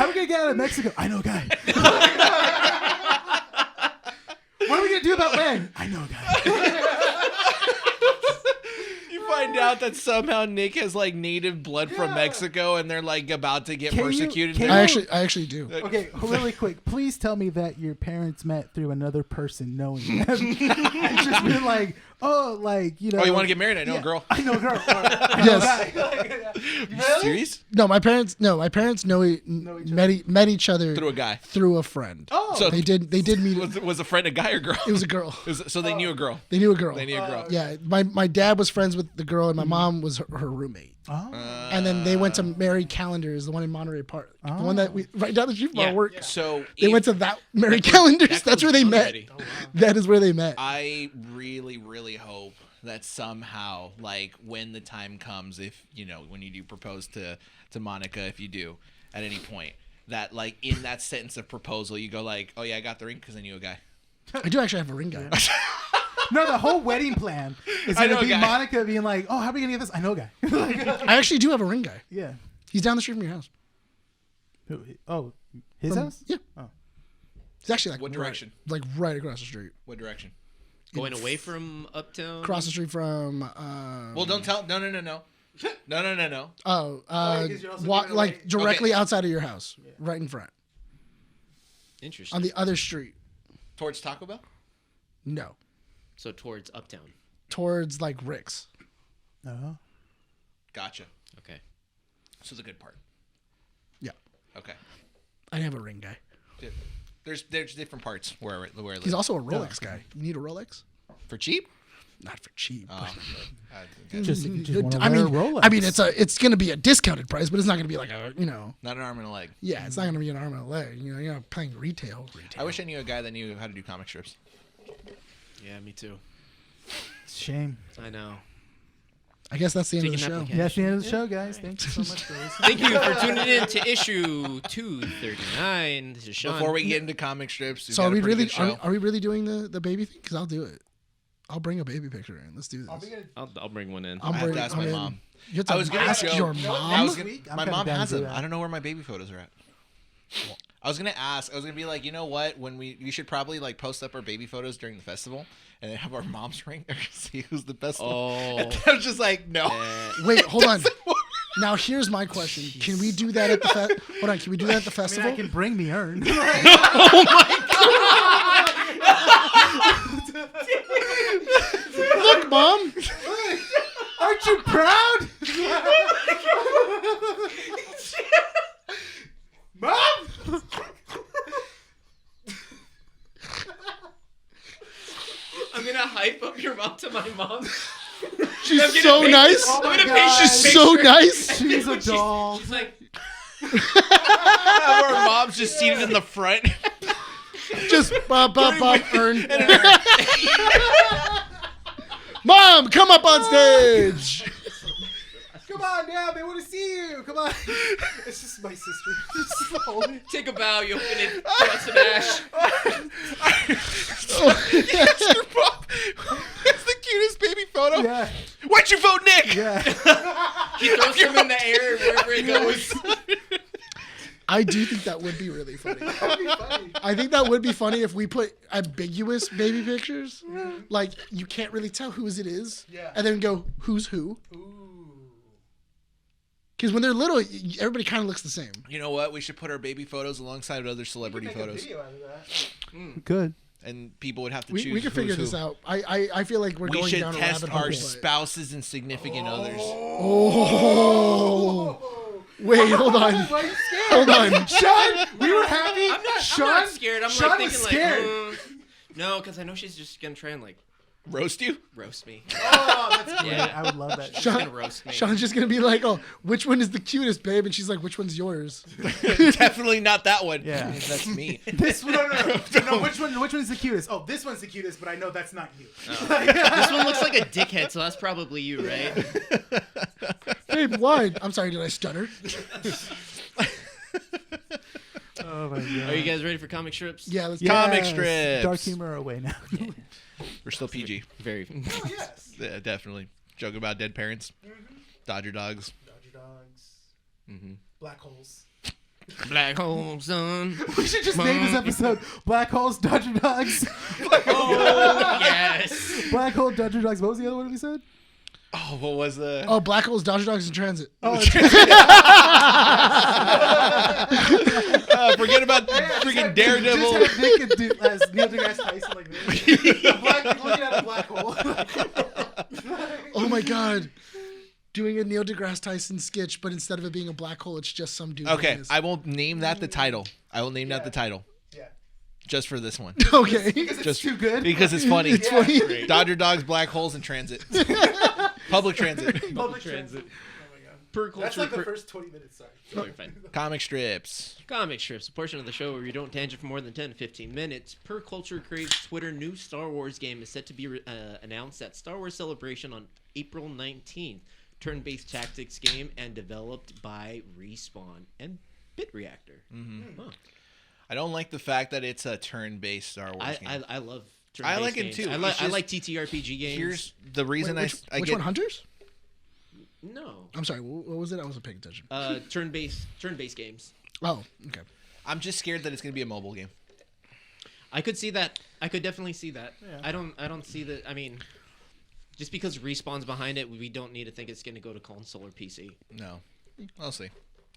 D: are we gonna get out of Mexico? I know a guy. What are we gonna do about land? I know a guy.
A: You find out that somehow Nick has like native blood from Mexico, and they're like about to get
D: Can you-
A: persecuted.
D: can
A: there.
D: you-
B: I actually do.
D: Okay, really quick. Please tell me that your parents met through another person knowing them. And just been like, oh, like, you know.
A: Oh, you want to get married? I know
D: yeah,
A: a girl.
D: I know a girl. Or, I know a
B: Yes.
D: guy.
A: You serious?
B: No, my parents met each other
A: Through a guy.
B: through a friend.
D: Oh.
A: So
B: They did meet.
A: was a friend a guy or girl?
B: It was a girl.
A: So they knew a girl.
B: They knew a girl.
A: They knew a girl.
B: Yeah, my dad was friends with the girl, and my mom was her roommate.
D: Oh.
B: And then they went to Mary Callender's, the one in Monterey Park, the one that we right down the street from
C: Yeah.
B: our work.
A: So
B: They went to that Mary Callender's.
C: That
B: That's where they
C: closed
B: met.
C: already.
B: That is where they met.
A: I really, really hope that somehow, like, when the time comes, if when you do propose to Monica, if you do at any point, that like in that sentence of proposal, you go like, "Oh yeah, I got the ring because I knew a guy."
B: I do actually have a ring guy.
D: No, the whole wedding plan is
A: I
D: going
A: know
D: to
A: a
D: be
A: guy.
D: Monica being like, oh, how are we going to get this? I know a guy.
B: I actually do have a ring guy.
D: Yeah.
B: He's down the street from your house.
D: Oh, his house?
B: Yeah.
D: Oh.
B: He's actually like
A: What direction?
B: right across the street.
A: What direction?
C: Going away from Uptown?
B: Across the street from.
A: Well, don't tell. No.
B: Oh,
D: because you're also giving away-
B: like directly
A: Okay.
B: outside of your house, right in front,
C: Interesting.
B: on the other street.
A: Towards Taco Bell.
B: No,
C: So towards Uptown.
B: towards like Rick's.
D: Oh.
A: Gotcha.
C: Okay.
A: So the good part.
B: Yeah.
A: Okay.
B: I have a ring guy.
A: There's different parts where I live.
B: He's also a Rolex guy. You need a Rolex?
A: For cheap?
B: Not for cheap.
A: Oh.
D: Just want to
B: I
D: wear
B: mean,
D: a Rolex.
B: I mean, it's gonna be a discounted price, but it's not gonna be like a
A: Not an arm and a leg.
B: Yeah, it's not gonna be an arm and a leg. You're not paying retail.
A: I wish I knew a guy that knew how to do comic strips.
C: Yeah, me too.
D: Shame.
C: I know.
B: I guess that's the end of the
C: Take an
B: show.
C: application.
D: Yeah, that's the end of the show, guys. Thank you so much for listening.
C: Thank you for tuning in to issue 239. This is Sean.
A: Before we get into comic strips, we've
B: So
A: got
B: are
A: a
B: we
A: pretty
B: really
A: good show.
B: are we really doing the baby thing? Because I'll do it. I'll bring a baby picture in. Let's do this.
C: I'll bring one in.
B: I'll
A: I have
B: bring,
A: to ask
B: I'm
A: my
B: in.
A: mom.
B: You have to
A: I was gonna
B: ask
A: show-
B: your
A: I
B: mom.
A: was gonna,
D: Week, I'm
A: my
D: kinda
A: mom
D: down
A: has
D: to do
A: them.
D: that.
A: I don't know where my baby photos are at. I was gonna ask. I was gonna be like, you know what? When we should probably like post up our baby photos during the festival, and then have our moms ring or see who's the best. One. And I was just like, no.
B: Wait, hold on. Now here's my question: can we do that at the hold on? Can we do that at the
D: I mean,
B: festival?
D: I can bring the urn.
B: Look, mom.
D: Aren't you proud? Mom?
C: I'm gonna hype up your mom to my mom.
B: She's so nice.
D: Oh my
C: I'm gonna
D: God.
C: paint this
B: She's so
C: picture.
B: nice.
D: She's a doll.
C: She's like,
A: Have our moms just seated in the front.
B: Just earn. Mom, come up on stage.
D: Come on now, they want to see you. Come on. It's just my sister. Just hold it.
C: take a bow, you open it, throw out some ash.
A: Yes, your mom. It's the cutest baby photo.
D: Yeah.
A: Why'd you vote Nick?
D: Yeah.
C: He throws them in the air wherever it goes.
B: I do think that would be really funny.
D: That'd be funny.
B: I think that would be funny if we put ambiguous baby pictures. Like, you can't really tell whose it is.
D: Yeah.
B: And then go, who's who?
D: Ooh.
B: Because when they're little, everybody kind of looks the same.
A: You know what? We should put our baby photos alongside other celebrity
D: Make a
A: photos,
D: video out of that.
E: Good.
A: and people would have to
B: We
A: choose.
B: can figure
A: who's
B: this
A: who.
B: out. I feel like we're
A: We
B: going
A: should
B: down a
A: test
B: rabbit
A: our
B: hole. but-
A: spouses and significant others.
B: Oh. Wait, hold on.
D: Why are you scared?
B: Hold on.
D: Sean, we were happy.
C: I'm not
D: Sean,
C: scared. I'm
D: Sean
C: like
D: was
C: thinking
D: scared.
C: like, no, because I know she's just gonna try and like
A: Roast you?
C: roast me.
D: Oh, that's great.
C: Yeah.
D: I would love that.
C: She's
B: Sean-
C: gonna roast me.
B: Sean's just going to be like, oh, which one is the cutest, babe? And she's like, which one's yours?
A: Definitely not that one.
E: Yeah.
A: That's me.
D: This one, no, which one's the cutest? Oh, this one's the cutest, but I know that's not you.
C: This one looks like a dickhead, so that's probably you, right?
B: Babe, why? I'm sorry, did I stutter?
E: Oh my god.
C: Are you guys ready for comic strips?
B: Yeah, let's
A: Comic
E: Yes.
A: strips.
E: Dark humor away now.
A: We're still PG.
C: Very.
D: Oh, yes.
A: Yeah, definitely. Joke about dead parents. Dodger dogs.
D: Dodger dogs.
A: Mm-hmm.
D: Black holes.
C: Black hole sun.
D: We should just name this episode Black Holes, Dodger Dogs.
C: Oh yes.
D: Black Hole, Dodger Dogs. What was the other one we said?
A: Oh, what was the?
B: Oh, black holes, Dodger dogs in transit.
D: Oh,
A: Forget about freaking Daredevil.
D: Just have Nick and as Neil deGrasse Tyson like this. Looking at a black hole.
B: Oh my God. Doing a Neil deGrasse Tyson sketch, but instead of it being a black hole, it's just some dude.
A: Okay,
B: doing this.
A: I will name that the title. I will name that the title.
D: Yeah.
A: Just for this one.
B: Okay.
D: Because it's
A: Just
D: too good.
A: Because it's funny.
B: It's funny.
A: Dodger dogs, black holes, and transit. Public transit.
D: Public transit. Oh my god.
C: Per culture.
D: That's like the first 20 minutes. Sorry.
C: Oh, you're fine.
A: Comic strips.
C: Comic strips, a portion of the show where you don't tangent for more than 10 to 15 minutes. Per Culture Crave's Twitter new Star Wars game is set to be announced at Star Wars Celebration on April 19th. Turn-based tactics game and developed by Respawn and BitReactor. Huh.
A: I don't like the fact that it's a turn-based Star Wars game.
C: I love
A: I
C: turn-based
A: like it
C: games.
A: too.
C: I
A: It's
C: like
A: just-
C: TTRPG games.
A: Here's the reason
B: Wait,
A: I
B: which
A: get.
B: one, Hunters?
C: No.
B: I'm sorry, what was it? I wasn't paying attention.
C: Turn-based games.
B: Oh, okay.
A: I'm just scared that it's gonna be a mobile game.
C: I could see that. I could definitely see that.
D: Yeah.
C: I don't see that. I mean, just because Respawn's behind it, we don't need to think it's going to go to console or PC.
A: No, I'll see.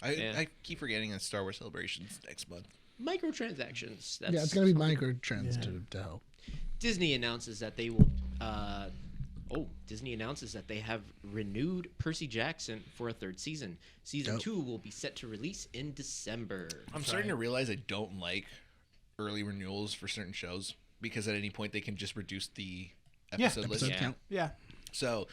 C: Yeah.
A: I keep forgetting that Star Wars Celebration's next month.
C: Microtransactions. That's
B: Yeah, it's going to be microtrans to help.
C: Disney announces that they will Disney announces that they have renewed Percy Jackson for a third season. Season
B: Dope.
C: 2 will be set to release in December.
A: I'm starting to realize I don't like early renewals for certain shows because at any point they can just reduce the episode list.
B: Episode
C: Yeah.
B: count.
D: Yeah.
A: So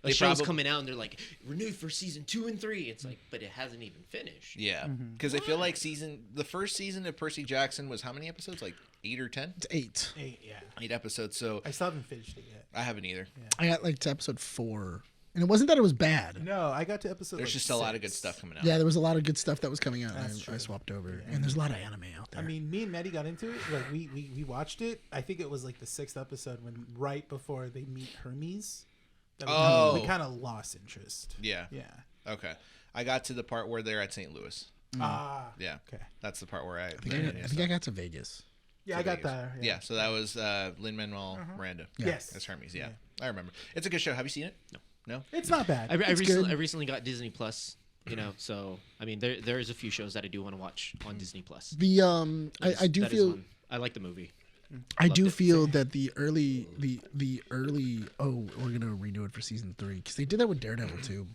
C: The show's coming out and they're like, renewed for season 2 and 3. It's like, but it hasn't even finished.
A: Yeah, because I feel like the first season of Percy Jackson was how many episodes? Like 8 or 10?
B: It's 8.
D: 8, yeah.
A: 8 episodes. So
D: I still haven't finished it yet.
A: I haven't either.
B: I got like to episode 4, and it wasn't that it was bad.
D: No, I got to episode.
A: There's
D: like,
A: just a lot of
D: 6.
A: good stuff coming out.
B: Yeah, there was a lot of good stuff that was coming out.
D: That's
B: I
D: true.
B: swapped over, and there's a lot of anime out there.
D: I mean, me and Maddie got into it. Like we watched it. I think it was like the 6th episode when right before they meet Hermes. That we kind of lost interest.
A: Yeah.
D: Yeah.
A: Okay. I got to the part where they're at St. Louis.
D: Ah.
A: Yeah.
D: Okay.
A: That's the part where I
B: I got to Vegas.
D: Yeah, I got that.
A: Yeah. So that was Lin-Manuel Miranda.
D: Yes.
A: As Hermes. Yeah. I remember. It's a good show. Have you seen it? No.
D: It's not bad.
C: I
B: It's good.
C: recently got Disney Plus, so I mean there is a few shows that I do want to watch on Disney Plus.
B: The I do
C: That is
B: feel
C: one. I like the movie.
B: I do
C: it.
B: feel that the early we're gonna renew it for season 3 because they did that with Daredevil too.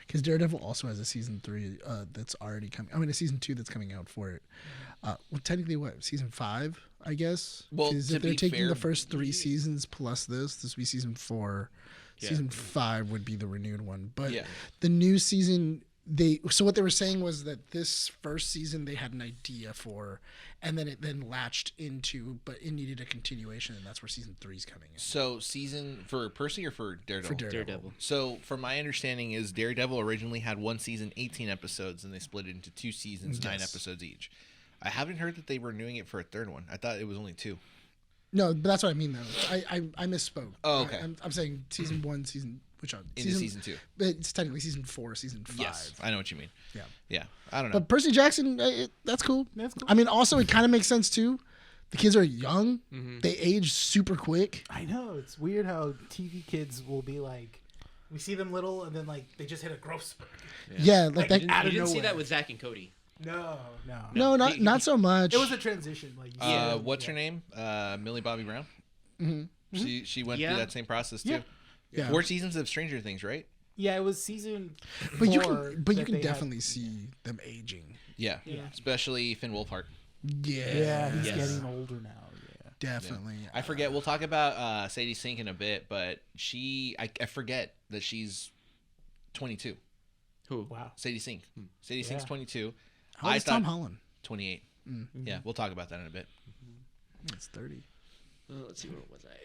B: Because Daredevil also has a season 3 that's already coming. I mean, a season 2 that's coming out for it. Well, technically, what season 5? I guess.
A: Well,
B: because
A: to
B: if they're
A: be
B: taking
A: fair,
B: the first 3 seasons plus this would be season 4.
C: Yeah.
B: Season 5 would be the renewed one. But
A: Yeah.
B: the new season, so what they were saying was that this first season they had an idea for, and then it latched into, but it needed a continuation, and that's where season 3 is coming in.
A: So season for Percy or for Daredevil?
B: For Daredevil.
C: Daredevil.
A: So from my understanding is Daredevil originally had one season, 18 episodes, and they split it into 2 seasons, 9
B: Yes.
A: episodes each. I haven't heard that they were renewing it for a third one. I thought it was only 2.
B: No, but that's what I mean though. I misspoke.
A: Oh, okay.
B: I'm saying season 1, which one?
A: Into season 2.
B: But it's technically season 4, season 5.
A: Yes, I know what you mean.
B: Yeah.
A: Yeah, I don't know.
B: But Percy Jackson, that's cool.
D: That's cool.
B: I mean, also it kind of makes sense too. The kids are young.
A: Mm-hmm.
B: They age super quick.
D: I know it's weird how TV kids will be like, we see them little and then like they just hit a growth spurt.
B: Yeah, like
D: Like,
B: that.
D: you out
C: You
D: of
C: didn't see
D: nowhere.
C: that with Zach and Cody.
D: No.
B: No, not so much.
D: It was a transition. Like you see them-
A: What's her
D: yeah.
A: name? Millie Bobby Brown. She went
C: Yeah.
A: through that same process too.
D: Yeah.
B: Yeah.
A: 4 seasons of Stranger Things, right?
D: Yeah, it was season.
B: but you
D: 4
B: can
D: that they had-
B: definitely see them aging.
A: Yeah.
D: Yeah.
A: Especially Finn Wolfhard.
B: Yeah.
D: Yeah, he's
C: Yes.
D: getting older now. Yeah.
B: Definitely.
A: I forget. We'll talk about Sadie Sink in a bit, but I forget that she's 22.
C: Who?
D: Wow.
A: Sadie Sink. Sadie Sink's
D: Yeah.
A: 22.
B: How old is Tom Holland?
A: 28. Yeah, we'll talk about that in a bit.
B: It's 30.
C: Let's see, what was I?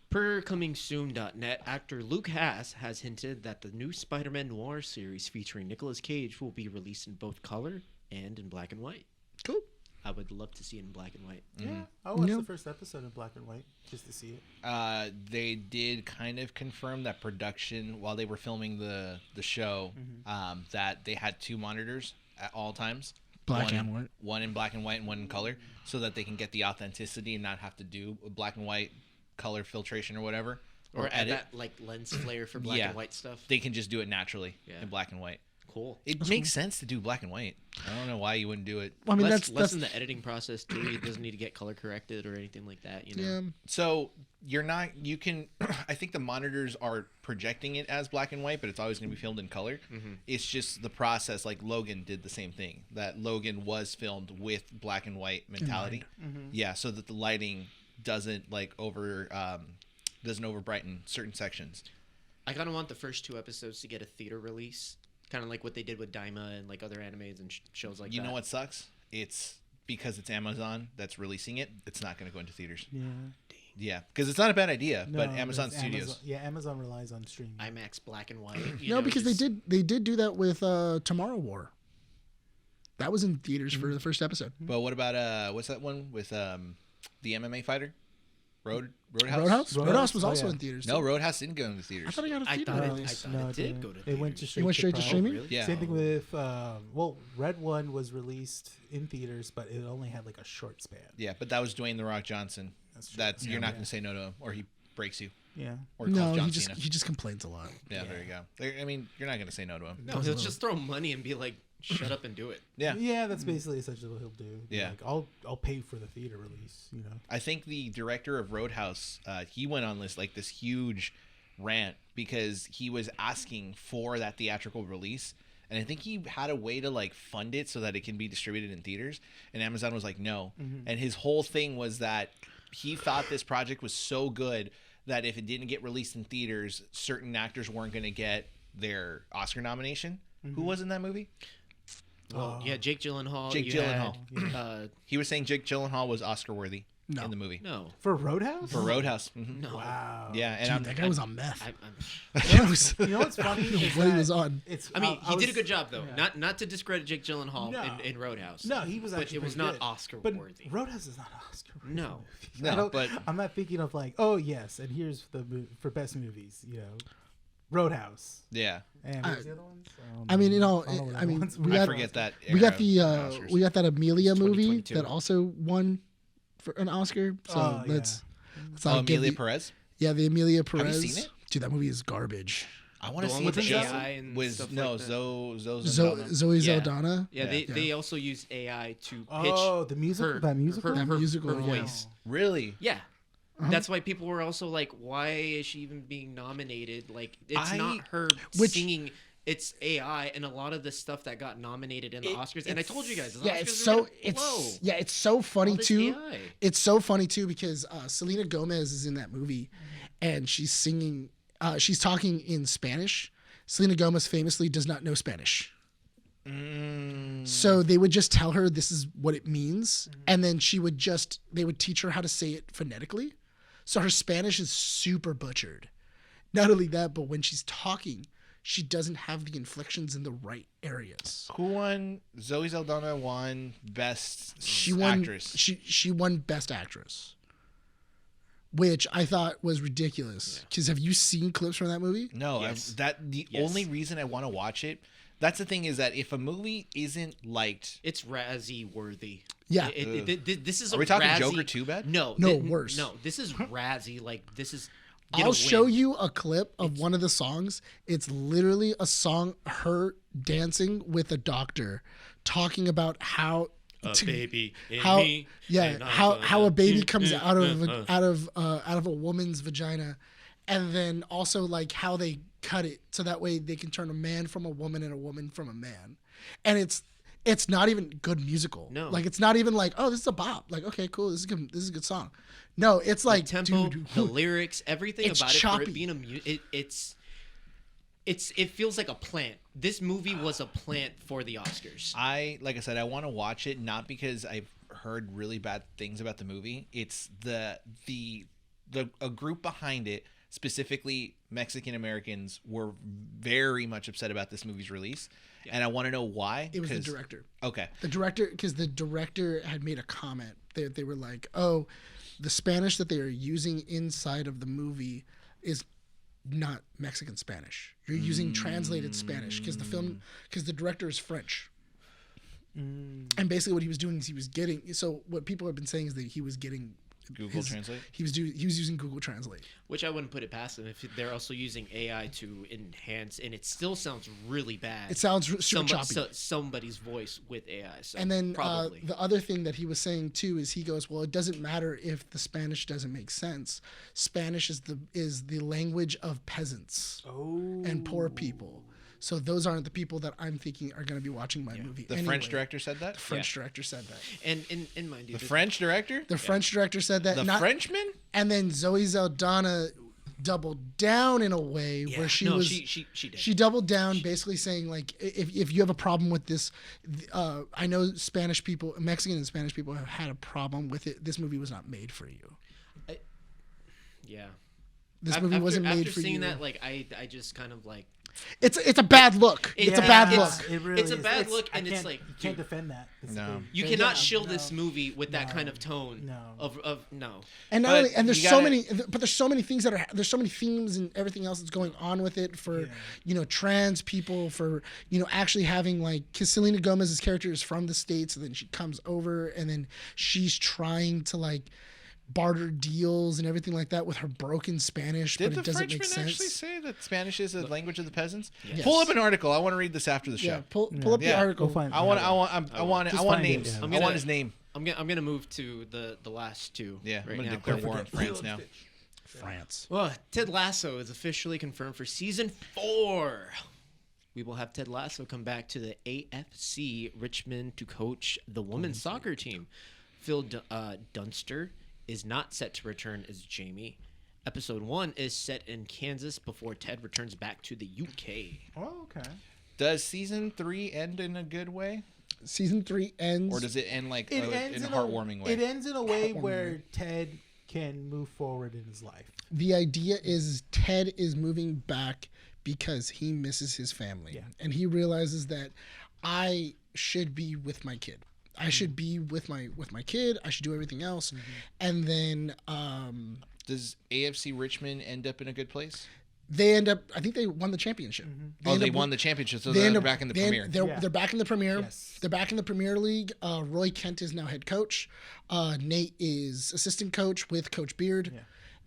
C: Per comingsoon.net, actor Luke Haas has hinted that the new Spider-Man Noir series featuring Nicolas Cage will be released in both color and in black and white.
B: Cool.
C: I would love to see it in black and white.
D: Yeah. I watched
B: Yeah.
D: the first episode in black and white just to see it.
A: They did kind of confirm that production while they were filming the show, that they had 2 monitors at all times.
B: Black
A: one,
B: and white.
A: One in black and white and one in color, so that they can get the authenticity and not have to do a black and white color filtration or whatever.
C: Or add
A: edit.
C: that like lens flare for black
A: Yeah.
C: and white stuff.
A: They can just do it naturally
C: Yeah.
A: in black and white.
C: Cool.
A: It makes sense to do black and white. I don't know why you wouldn't do it.
B: Well, I mean,
C: less
B: that's
C: in the editing process too. It doesn't need to get color corrected or anything like that. You know.
B: yeah.
A: So you can, I think the monitors are projecting it as black and white, but it's always going to be filmed in color. It's just the process. Like Logan did the same thing. That Logan was filmed with black and white mentality. Yeah, so that the lighting doesn't doesn't over brighten certain sections.
C: I kind of want the first 2 episodes to get a theater release, kind of like what they did with Daima and like other animes and shows like that.
A: You know what sucks? It's because it's Amazon that's releasing it. It's not going to go into theaters.
D: Yeah.
A: Yeah, because it's not a bad idea,
D: No,
A: but Amazon
D: it's
A: Studios.
D: Amazon relies on streaming.
C: IMAX black and white. You
B: No,
C: know,
B: because
C: just-
B: they did do that with Tomorrow War. That was in theaters for the first episode.
A: But what about what's that one with the MMA fighter? Roadhouse?
B: Roadhouse? Roadhouse was
D: Oh,
B: also
D: yeah.
B: in theaters.
A: No,
B: too.
A: Roadhouse didn't go into
B: I
A: theaters.
B: thought I got a
C: I
B: theater.
C: thought it,
B: release.
C: I thought it did go to
D: It went to
C: theaters.
D: straight,
B: It went straight to
D: Prime.
B: streaming?
C: Really?
A: Yeah.
D: Same thing with Red One was released in theaters, but it only had like a short span.
A: Yeah, but that was Dwayne the Rock Johnson.
D: That's true.
A: You're not going to say no to him, or he breaks you,
D: Yeah.
A: or
B: No,
A: calls John
B: he
A: Cena.
B: just complains a lot.
A: Yeah, there you go. I mean, you're not going to say no to him.
C: No, he'll just throw money and be like, shut up and do it.
A: Yeah.
D: Yeah, that's basically essentially what he'll do.
A: Yeah.
D: Like, I'll pay for the theater release, you know.
A: I think the director of Roadhouse, he went on this huge rant because he was asking for that theatrical release, and I think he had a way to like fund it so that it can be distributed in theaters, and Amazon was like no. And his whole thing was that he thought this project was so good that if it didn't get released in theaters, certain actors weren't going to get their Oscar nomination. Who was in that movie?
C: Well, yeah, Jake Gyllenhaal.
A: Jake
C: you
A: Gyllenhaal.
C: had,
A: He was saying Jake Gyllenhaal was Oscar worthy in the movie.
C: no.
D: For Roadhouse?
A: For Roadhouse. Mhm.
C: No.
D: Wow.
A: Yeah, and
B: Dude, that guy was on meth.
C: I'm,
D: You know what's funny? Is
B: What he
D: that
B: was on.
D: It's,
C: I mean, he did a
D: was-
C: good job though.
D: yeah.
C: Not to discredit Jake Gyllenhaal
D: No.
C: in Roadhouse.
D: No, he was
C: but
D: actually
C: it was
D: pretty
C: not
D: good.
C: Oscar
D: But
C: worthy.
D: Roadhouse is not Oscar worthy.
C: No.
A: No, but
D: I'm not thinking of like, oh yes, and here's for best movies, you know, Roadhouse.
A: yeah,
D: And what's the other ones?
B: I mean, you know,
D: I don't know what
B: I
D: other
B: mean,
D: ones
B: we
A: I
B: got
A: forget that.
B: we got
A: era
B: the
A: of Oscars.
B: we got that Amelia
C: It's
B: movie
C: 2022.
B: that also won for an Oscar. So
D: Oh, yeah.
B: let's
A: Oh,
B: not give
A: Amelia
B: the-
A: Perez.
B: Yeah, the Amelia
A: you
B: Perez.
A: seen it?
B: Dude, that movie is garbage.
A: I want to
C: The one
A: see
C: with
A: it
C: the
A: just
C: AI and
A: with
C: stuff
A: no
C: like that.
A: Zoe
B: Zoe
C: Yeah.
B: Saldana.
C: Yeah,
A: Yeah.
C: they also use AI to pitch.
D: Oh, the musical,
C: her-
D: that musical.
B: That musical,
C: her
B: yeah.
C: voice.
A: Really?
C: Yeah. That's why people were also like, why is she even being nominated? Like, it's not her
B: Which-
C: singing. It's AI, and a lot of the stuff that got nominated in the Oscars. And I told you guys, the
B: Yeah,
C: Oscars
B: it's
C: are
B: so
C: gonna blow.
B: it's so funny
C: All this
B: too.
C: AI.
B: It's so funny too because Selena Gomez is in that movie, and she's singing. She's talking in Spanish. Selena Gomez famously does not know Spanish. So they would just tell her this is what it means, and then they would teach her how to say it phonetically. So her Spanish is super butchered. Not only that, but when she's talking, she doesn't have the inflections in the right areas.
A: Who won? Zoe Saldana won Best
B: She won.
A: Actress.
B: She won Best Actress, which I thought was ridiculous. Because have you seen clips from that movie?
A: No,
C: Yes.
A: the
C: Yes.
A: only reason I want to watch it. That's the thing is that if a movie isn't liked,
C: It's Razzie worthy.
B: Yeah.
C: This is.
A: are we
C: a
A: talking
C: Razzie,
A: Joker too bad?
C: No,
B: No, worse.
C: No, this is Razzie. Like this is. Get
B: I'll
C: a
B: show
C: win.
B: you a clip of one of the songs. It's literally a song, her dancing with a doctor, talking about how
C: Baby. In
B: how
C: me, and I'm
B: how a baby
C: gonna-
B: comes out of a woman's vagina, and then also like how they cut it so that way they can turn a man from a woman and a woman from a man, and it's not even good musical.
C: No.
B: Like it's not even like, oh, this is a bop. Like, okay, cool, this is a good song. No, it's like
C: tempo,
B: dude,
C: the lyrics, everything
B: It's
C: about it. For
B: choppy.
C: it being it feels like a plant. This movie was a plant for the Oscars.
A: Like I said, I want to watch it not because I've heard really bad things about the movie. It's a group behind it, specifically Mexican Americans, were very much upset about this movie's release, and I want to know why.
B: it was the
A: 'cause-
B: director.
A: Okay.
B: The director, because the director had made a comment. They were like, "Oh, the Spanish that they are using inside of the movie is not Mexican Spanish. You're using translated Spanish because the director is French." And basically, what he was doing is he was getting. So what people have been saying is that he was getting
A: Google Translate?
B: He was using Google Translate.
C: Which I wouldn't put it past them if they're also using AI to enhance, and it still sounds really bad.
B: It sounds super choppy.
C: Somebody's voice with AI. So
B: And then
C: probably.
B: the other thing that he was saying too is he goes, well, it doesn't matter if the Spanish doesn't make sense. Spanish is the language of peasants and poor people. So those aren't the people that I'm thinking are going to be watching my movie.
A: The
B: anyway.
A: French director said that?
B: The French director said that.
C: and mind you,
A: The French director?
B: The French director said that.
A: The Frenchman?
B: And then Zoe Saldana doubled down in a way where she
C: did.
B: she doubled down, basically saying like, if you have a problem with this, I know Spanish people, Mexican and Spanish people have had a problem with it. This movie was not made for you.
C: Yeah.
B: This movie wasn't made for
C: After seeing
B: you.
C: that, like I just kind of like.
B: It's a bad look. It's a bad look.
D: It really
C: It's a
D: is.
C: bad look, and
D: I
C: it's
D: can't-
C: like,
D: you can't
C: dude,
D: defend that. It's
A: No.
D: the thing.
C: You
D: But
C: cannot
D: yeah,
C: shill
D: no.
C: this movie with that kind of tone.
D: No.
C: Of no.
B: And not
A: But
B: only, and there's
A: you
B: so
A: gotta-
B: many, but there's so many things there's so many themes and everything else that's going on with it for, trans people, for, actually having like, cause Selena Gomez's character is from the States, and then she comes over and then she's trying to like barter deals and everything like that with her broken Spanish,
A: Did
B: but
A: the
B: it doesn't
A: Frenchman
B: make sense.
A: actually say that Spanish is a language of the peasants?
C: Yes.
A: Pull up an article. I want to read this after the show.
B: Yeah, pull up the
A: Yeah.
B: article.
E: We'll find-
A: I want
E: Just find it,
A: names.
E: yeah.
C: I'm
A: I want
C: gonna-
A: his name.
C: I'm gonna move to the last two.
A: Yeah,
C: right
A: I'm gonna
C: now.
A: declare war on France now.
B: France.
C: Well, Ted Lasso is officially confirmed for season 4. We will have Ted Lasso come back to the AFC Richmond to coach the women's soccer team. Phil Dunster is not set to return as Jamie. Episode 1 is set in Kansas before Ted returns back to the UK.
E: Oh, okay.
A: Does season 3 end in a good way,
B: Season 3 ends.
A: or does it end like
E: It
A: in
E: ends
A: a
E: in
A: heartwarming way?
E: It ends in a way
B: Heartwarming
E: where
B: way.
E: Ted can move forward in his life.
B: The idea is Ted is moving back because he misses his family.
E: Yeah.
B: And he realizes that I should be with my kid. I should be with my kid. I should do everything else. And then
A: Does AFC Richmond end up in a good place?
B: they end up, I think they won the championship.
A: They won the championship, so
B: They
A: they're
B: end up
A: back in the
B: they-
A: Premier.
B: They're back in the Premier.
E: Yes.
B: They're back in the Premier League. Roy Kent is now head coach. Nate is assistant coach with Coach Beard.
E: Yeah.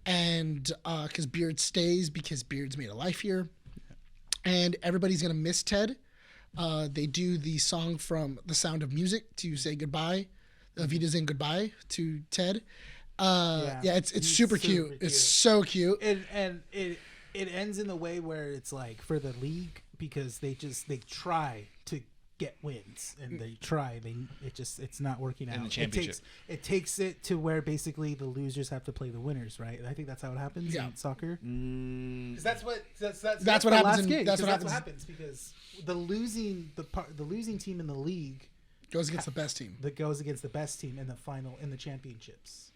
B: And because Beard stays because Beard's made a life here. And everybody's going to miss Ted. They do the song from The Sound of Music to say goodbye. Vita's in goodbye to Ted. Yeah, it's
E: He's
B: super cute. It's so cute.
E: And it ends in a way where it's like for the league because they try to get wins and it's not working out.
A: In the championship.
E: It takes it to where basically the losers have to play the winners, right? I think that's how it happens in soccer. Because that's what
B: That's
E: the
B: what
E: last
B: happens in-
E: game,
B: that's
E: 'cause
B: what happens.
E: because the losing team in the league
B: Goes against the best team.
E: that goes against the best team in the championships.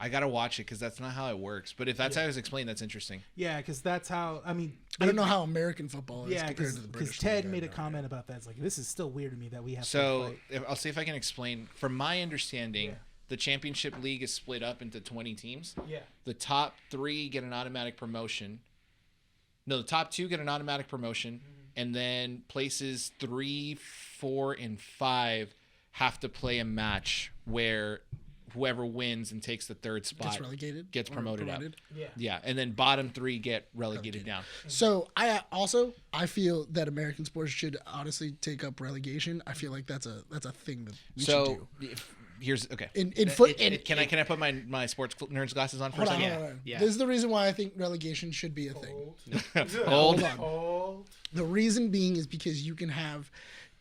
A: I gotta watch it because that's not how it works. But if that's how it was explained, that's interesting.
E: Yeah, because that's how I
B: don't know how American football is
E: Yeah,
B: compared to the
E: because
B: British.
E: Ted
B: league.
E: made a comment about that. It's like this is still weird to me that we have.
A: So
E: to fight.
A: I'll see if I can explain. From my understanding,
E: Yeah.
A: the championship league is split up into 20 teams.
E: Yeah.
A: The top 3 get an automatic promotion. No, the top 2 get an automatic promotion, and then places 3, 4, and 5 have to play a match where whoever wins and takes the third spot
B: Gets relegated.
A: gets
B: or
A: promoted up.
E: Yeah.
A: Yeah, and then bottom 3 get relegated down.
B: So I feel that American sports should honestly take up relegation. I feel like that's a thing that we should
A: So
B: do.
A: here's okay.
B: In foot,
A: Can I put my sports nerds glasses on for a
B: hold on,
A: second?
B: hold on.
C: Yeah.
B: This is the reason why I think relegation should be a thing.
A: Hold
B: on.
E: Oh,
B: The reason being is because you can have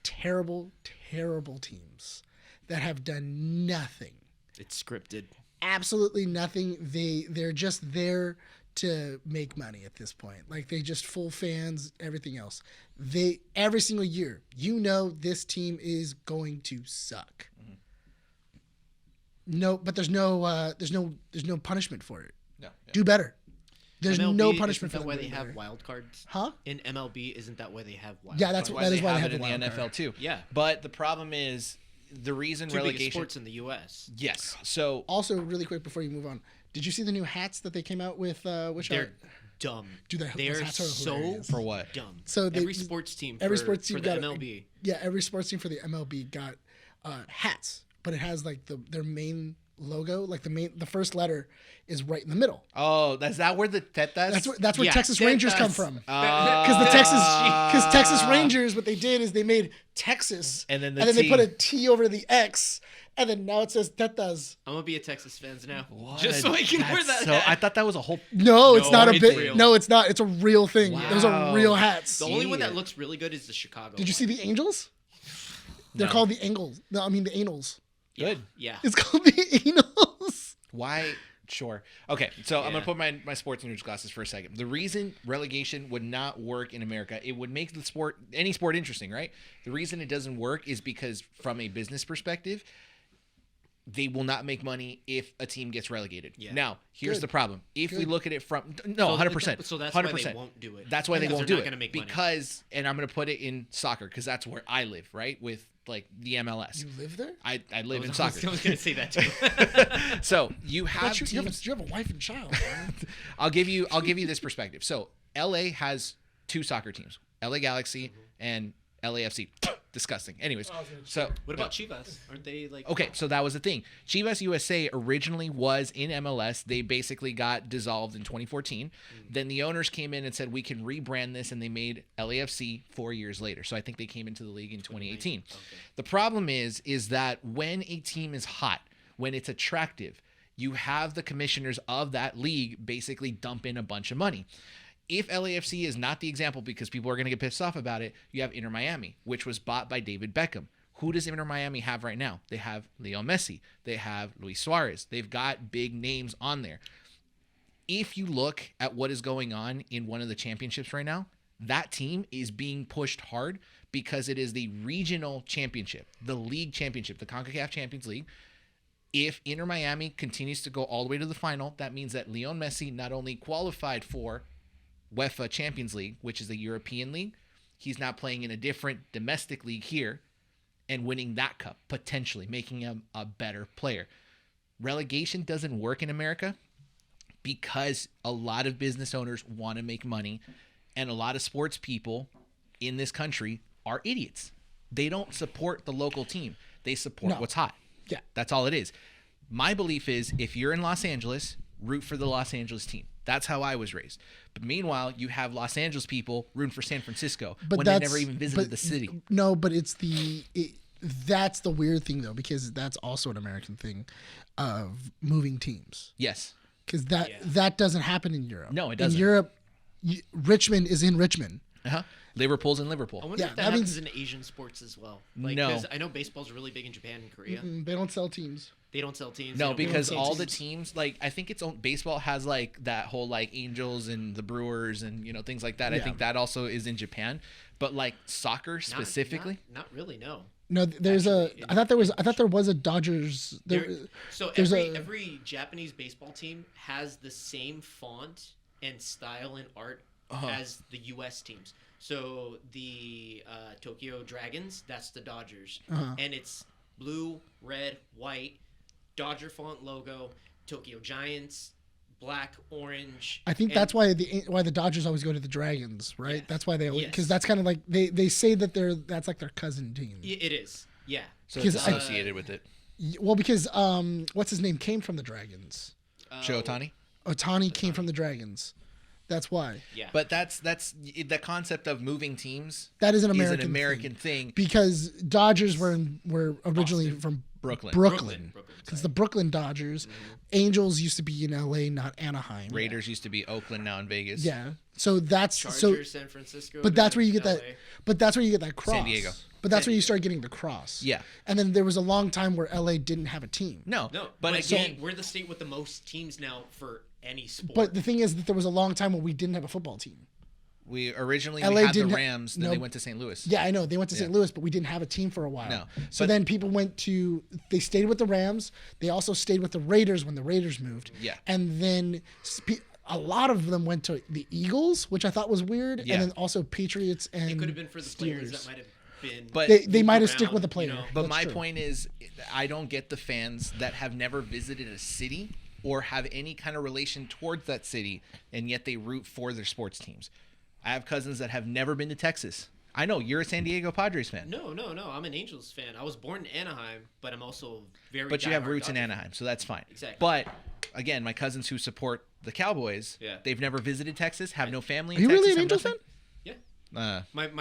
B: terrible, terrible teams that have done nothing.
C: It's scripted.
B: Absolutely nothing. They're just there to make money at this point. Like they just full fans, everything else. They every single year, this team is going to suck. No, but there's no punishment for it.
A: No. yeah.
B: Do better. There's
C: MLB,
B: no punishment for
C: isn't
B: them.
C: that why
B: doing
C: they have
B: better.
C: wild cards?
B: Huh?
C: In MLB, isn't that why they have wild
B: Yeah,
C: cards?
B: that's
A: Why
B: that
A: they
B: is why they
A: have
B: have
A: it
B: the
A: in the
B: wild
A: NFL
B: card.
A: too.
C: Yeah.
A: But the problem is the reason
C: Two biggest
A: relegation.
C: sports in the U.S.
A: Yes. So
B: Also, really quick before you move on, did you see the new hats that they came out with? Which
C: They're
B: are
C: dumb.
B: Dude, those
C: They're
B: hats are
C: so
B: hilarious.
A: for what?
C: dumb.
B: So they-
C: every sports team.
B: every
C: for,
B: sports team
C: for
B: got
C: the MLB.
B: every sports team for the MLB got hats, but it has like their main logo, like the first letter is right in the middle.
A: Oh, is that where the tetas?
B: That's where
C: Yeah,
B: Texas Rangers come
C: Tetas.
B: from.
A: Because
B: Because Texas Rangers, what they did is they made Texas,
A: And then the
B: they
A: T.
B: put a T over the X, and then now it says Tetas.
C: I'm gonna be a Texas fans now, just so I can wear that.
A: So
C: hat.
A: I thought that was a whole.
B: No, it's
C: No,
B: not a
C: it's
B: bit.
C: real.
B: No, it's not. It's a real thing. Those are
A: Wow.
B: real hats.
C: The only one
A: See
C: that
A: it.
C: looks really good is the Chicago.
B: Did you see
C: one.
B: the Angels? They're
A: No.
B: called the Angles. No, I mean the Anals.
A: Good.
C: Yeah.
B: It's called the Anals.
A: Why? Sure. Okay, so I'm
C: Yeah.
A: gonna put my sports nerds glasses for a second. The reason relegation would not work in America, it would make the sport, any sport, interesting, right? The reason it doesn't work is because from a business perspective, they will not make money if a team gets relegated.
C: Yeah.
A: Now, here's
B: Good.
A: the problem. If we
B: Good.
A: look at it from no,
C: So
A: 100%.
C: So that's why
A: 100%.
C: they won't do it.
A: That's why they
C: Because
A: won't
C: they're
A: do
C: not
A: it
C: gonna make money.
A: because, and I'm gonna put it in soccer because that's where I live, right? With like the MLS.
B: You live there?
A: I live in
C: I
A: soccer.
C: was gonna say that too.
A: So you have
B: But you
A: teams.
B: have a wife and child. Man.
A: I'll give you this perspective. So LA has 2 soccer teams, LA Galaxy and LAFC. disgusting. Anyways, so
C: What about Chivas? Aren't they like?
A: okay, so that was the thing. Chivas USA originally was in MLS. They basically got dissolved in 2014. Then the owners came in and said, we can rebrand this, and they made LAFC 4 years later. So I think they came into the league in 2018.
C: Okay.
A: The problem is that when a team is hot, when it's attractive, you have the commissioners of that league basically dump in a bunch of money. If LAFC is not the example, because people are going to get pissed off about it, you have Inter Miami, which was bought by David Beckham. Who does Inter Miami have right now? They have Leo Messi. They have Luis Suarez. They've got big names on there. If you look at what is going on in one of the championships right now, that team is being pushed hard because it is the regional championship, the league championship, the CONCACAF Champions League. If Inter Miami continues to go all the way to the final, that means that Leo Messi not only qualified for UEFA Champions League, which is the European league, he's now playing in a different domestic league here and winning that cup, potentially making him a better player. Relegation doesn't work in America because a lot of business owners want to make money, and a lot of sports people in this country are idiots. They don't support the local team. They support what's hot.
B: Yeah.
A: That's all it is. My belief is if you're in Los Angeles, root for the Los Angeles team. That's how I was raised. But meanwhile, you have Los Angeles people rooting for San Francisco when they never even visited the city.
B: No, but that's the weird thing, though, because that's also an American thing of moving teams.
A: Yes.
B: Because that doesn't happen in Europe.
A: No, it doesn't.
B: In Europe, Richmond is in Richmond.
A: Uh-huh. Liverpool's in Liverpool.
C: I wonder if that happens in Asian sports as well. Like,
A: No.
C: Because I know baseball's really big in Japan and Korea.
B: They don't sell teams.
C: They don't sell teams.
A: No, because
B: sell
A: all the
B: teams.
A: teams, like, I think it's baseball has like that whole like Angels and the Brewers and things like that. I
B: Yeah.
A: think that also is in Japan, but like soccer specifically.
C: Not really. No.
B: No, there's
C: Actually,
B: I thought there was a Dodgers.
C: So
B: there's
C: every Japanese baseball team has the same font and style and art as the U.S. teams. So the Tokyo Dragons, that's the Dodgers, and it's blue, red, white, Dodger font logo. Tokyo Giants, black, orange.
B: I think that's why the Dodgers always go to the Dragons, right?
C: Yes.
B: That's why they always,
C: Yes.
B: because that's kind of like they say that that's like their cousin team.
C: It is. Yeah.
A: So it's
B: 'Cause I-
A: associated with it.
B: Well, because what's his name came from the Dragons.
A: Shohei Ohtani.
B: Otani came from the Dragons. That's why.
C: Yeah.
A: But that's the concept of moving teams.
B: That is an
A: Is
B: American,
A: an American thing.
B: because Dodgers were originally from
A: Brooklyn.
B: Brooklyn. Because
C: sorry.
B: the Brooklyn Dodgers, Angels used to be in LA, not Anaheim.
A: Raiders used to be Oakland, now in Vegas.
B: Yeah. So that's
C: Chargers, San Francisco.
B: but that's where you get
C: LA.
B: that. But that's where you get that cross.
A: San Diego.
B: But that's
C: San
B: where you
C: Diego.
B: start getting the cross.
A: Yeah.
B: And then there was a long time where LA didn't have a team.
A: No,
C: No,
A: but
C: like,
A: again,
C: we're the state with the most teams now for any sport.
B: But the thing is that there was a long time where we didn't have a football team.
A: we originally
B: LA
A: had the
B: didn't
A: Rams, then
B: no.
A: they went to St. Louis.
B: Yeah, I know. They went to St. Louis, but we didn't have a team for a while.
A: No,
B: So
A: but-
B: then people they stayed with the Rams. They also stayed with the Raiders when the Raiders moved.
A: Yeah.
B: And then a lot of them went to the Eagles, which I thought was weird.
A: Yeah.
B: And then also Patriots and
C: it could have been for the players
B: Steelers.
C: that might have been.
A: But
B: They
C: moved
B: might have
C: around,
B: stick with the
C: you
B: player.
C: know.
A: But
B: That's
A: my
B: true.
A: point is, I don't get the fans that have never visited a city or have any kind of relation towards that city, and yet they root for their sports teams. I have cousins that have never been to Texas. I know you're a San Diego Padres fan,
C: No. I'm an Angels fan. I was born in Anaheim, but I'm also very.
A: but you have
C: diehard
A: roots in
C: Dodger fan.
A: Anaheim, so that's fine.
C: Exactly.
A: But again, my cousins who support the Cowboys,
C: Yeah.
A: they've never visited Texas, have no family
B: Are
A: in
B: you
A: Texas.
B: really an
A: have
B: Angels fan?
C: Yeah.
A: nothing.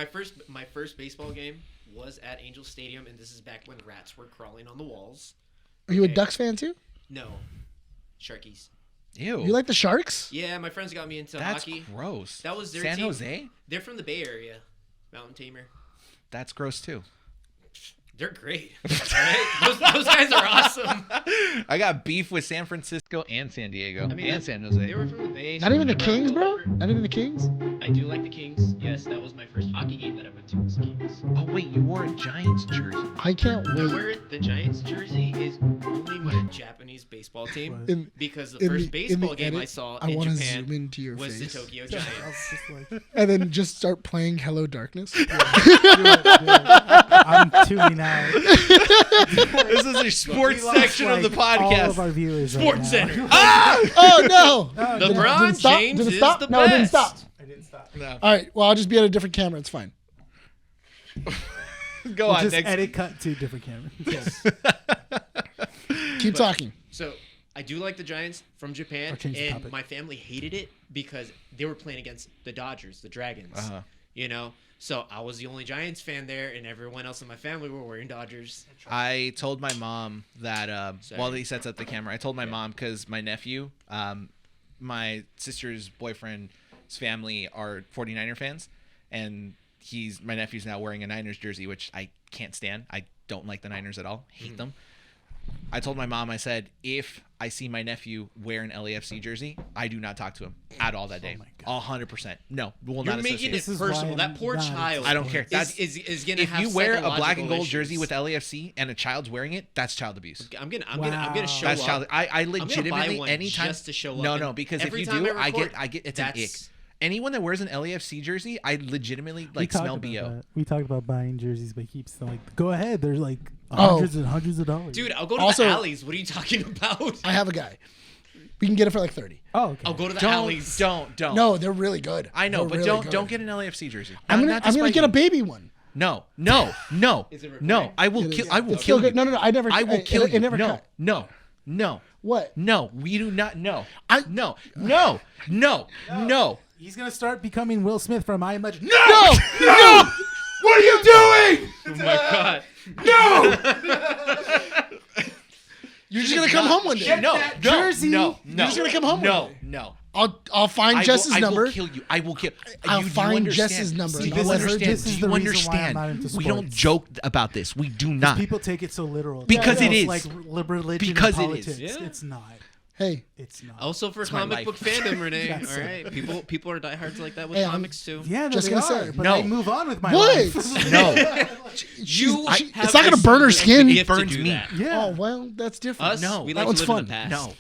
C: My first baseball game was at Angel Stadium, and this is back when rats were crawling on the walls.
B: Are you a
C: Okay.
B: Ducks fan too?
C: No, Sharkies.
A: Ew.
B: You like the Sharks?
C: Yeah, my friends got me into
A: That's
C: hockey.
A: gross.
C: That was their
A: San
C: team.
A: Jose?
C: They're from the Bay Area, Mountain Tamer.
A: That's gross too.
C: They're great. Right? Those guys are awesome.
A: I got beef with San Francisco and San Diego
F: I mean,
A: and San Jose.
F: They were from the Bay.
B: Not
F: so
B: even the
F: whenever I
B: Kings,
F: go
B: bro?
F: over-
B: Not even the Kings?
F: I do like the Kings. Yes, that was my first hockey game that I went to was Kings.
A: Oh wait, you wore a Giants jersey.
B: I can't
F: I
B: wait.
F: wear the Giants jersey is
C: Only my Japanese baseball team,
B: In-
C: because the
B: in
C: first
B: the- in
C: baseball
B: the
C: game I
B: edit,
C: saw
B: I
C: in
B: want to
C: Japan
B: zoom into your
C: was
B: face.
C: the Tokyo
E: I
C: Giants.
E: was just like,
B: And then just start playing Hello Darkness.
E: I'm tuning out.
A: This is a sports
E: We lost,
A: section of the
E: like, all
A: podcast.
E: of our viewers right
C: Sports
E: now.
C: Center.
B: Oh, no.
C: LeBron
B: Did it stop?
C: James
B: Did it
C: is
B: stop?
C: the
B: No, it didn't
C: best.
B: stop.
E: I didn't stop.
A: No.
B: All right. Well, I'll just be at a different camera. It's fine.
A: Go
E: We'll
A: on,
E: just
A: next.
E: edit cut to different cameras.
B: Keep talking.
C: So I do like the Giants from Japan,
E: Or change the
C: and
E: topic.
C: my family hated it because they were playing against the Dodgers, the Dragons.
A: Uh-huh.
C: You know, so I was the only Giants fan there, and everyone else in my family were wearing Dodgers.
A: I told my mom that
C: Sorry.
A: while he sets up the camera, I told my mom because my nephew, my sister's boyfriend's family are 49er fans, and my nephew's now wearing a Niners jersey, which I can't stand. I don't like the Niners at all. Hate them. I told my mom, I said, if I see my nephew wear an LAFC jersey, I do not talk to him at all that day.
E: my God.
A: 100%. No, will
C: You're
A: not
C: making
A: associate.
C: it
E: This is why
C: personal. That
E: I'm
C: poor
E: not
C: child.
A: I don't care. That's
C: is gonna
A: if
C: have
A: you wear a black and
C: psychological
A: gold jersey
C: issues.
A: with LAFC and a child's wearing it, that's child abuse.
C: I'm gonna
E: Wow.
C: show
A: That's
C: up.
A: child. I
C: I'm gonna buy
A: legitimately
C: one
A: anytime
C: just to show up.
A: No,
C: and
A: because if
C: every
A: you
C: time
A: do,
C: I record,
A: I get it's an ick.
C: that's-
A: Anyone that wears an LAFC jersey, I legitimately
E: We
A: like
E: talked
A: smell
E: about
A: BO.
E: that. We talked about buying jerseys, but he keeps like, go ahead. There's like
B: Oh.
E: hundreds and hundreds of dollars.
C: Dude, I'll go to
B: Also-
C: the alleys. What are you talking about?
B: I have a guy. We can get it for like 30.
E: Oh, okay.
C: I'll go to the
A: Don't
C: alleys.
A: don't.
B: No, they're really good.
A: I know,
B: They're
A: but
B: really
A: don't
B: good.
A: don't get an LAFC jersey.
B: I'm
A: Not
B: gonna
A: to
B: get a
A: spite
B: baby one.
A: you. No.
C: Is it
A: No.
C: recording?
A: I will
B: It
A: kill.
B: is.
A: I will
B: It's
A: kill
B: still
A: you.
B: good. No. I never.
A: I will kill
B: it,
A: you.
B: It never
A: No.
B: cut.
A: No.
B: What?
A: No. We do not. No.
B: I-
A: No. No.
E: He's gonna start becoming Will Smith from I Am Legend.
B: No! No!
A: What are you doing?
C: Oh my god.
B: You're just gonna come home one day.
A: No.
E: that
A: No.
E: jersey.
A: No.
B: You're just gonna come home
A: No.
B: one day.
A: No.
B: I'll find Jess's
A: I
B: number.
A: will kill you. I will kill.
B: I'll
A: you
B: find
A: understand?
B: Jess's number
A: See,
B: and
A: you
B: I'll let her
A: understand?
E: This is
A: Do
E: the
A: you
E: reason why I'm
A: understand?
E: not into
A: We don't
E: sports.
A: joke about this. We do not.
E: People take it so literal.
A: Because
E: It's
A: it is.
E: like religion
A: Because it
E: and
A: is.
E: politics.
C: Yeah.
E: It's not.
B: Hey,
E: It's not.
C: Also for
A: It's my
C: comic
A: life.
C: book fandom, Renee.
E: That's
C: All right, people are diehards like that with
B: Hey, I'm-
C: comics too.
E: Yeah, no,
B: Just
E: they
B: gonna
E: are,
B: say,
E: but
A: no.
E: I move on with my
B: what?
E: life.
A: No.
C: You
B: have
C: have
B: it's not gonna
C: a
B: burn her skin.
C: gift
A: It
C: to
A: burns
C: do
A: me.
C: that.
E: Yeah.
B: Oh well, that's different.
C: Us,
A: No.
C: we
B: That
C: like
B: one's
C: to live
B: fun.
C: in the past.
A: No.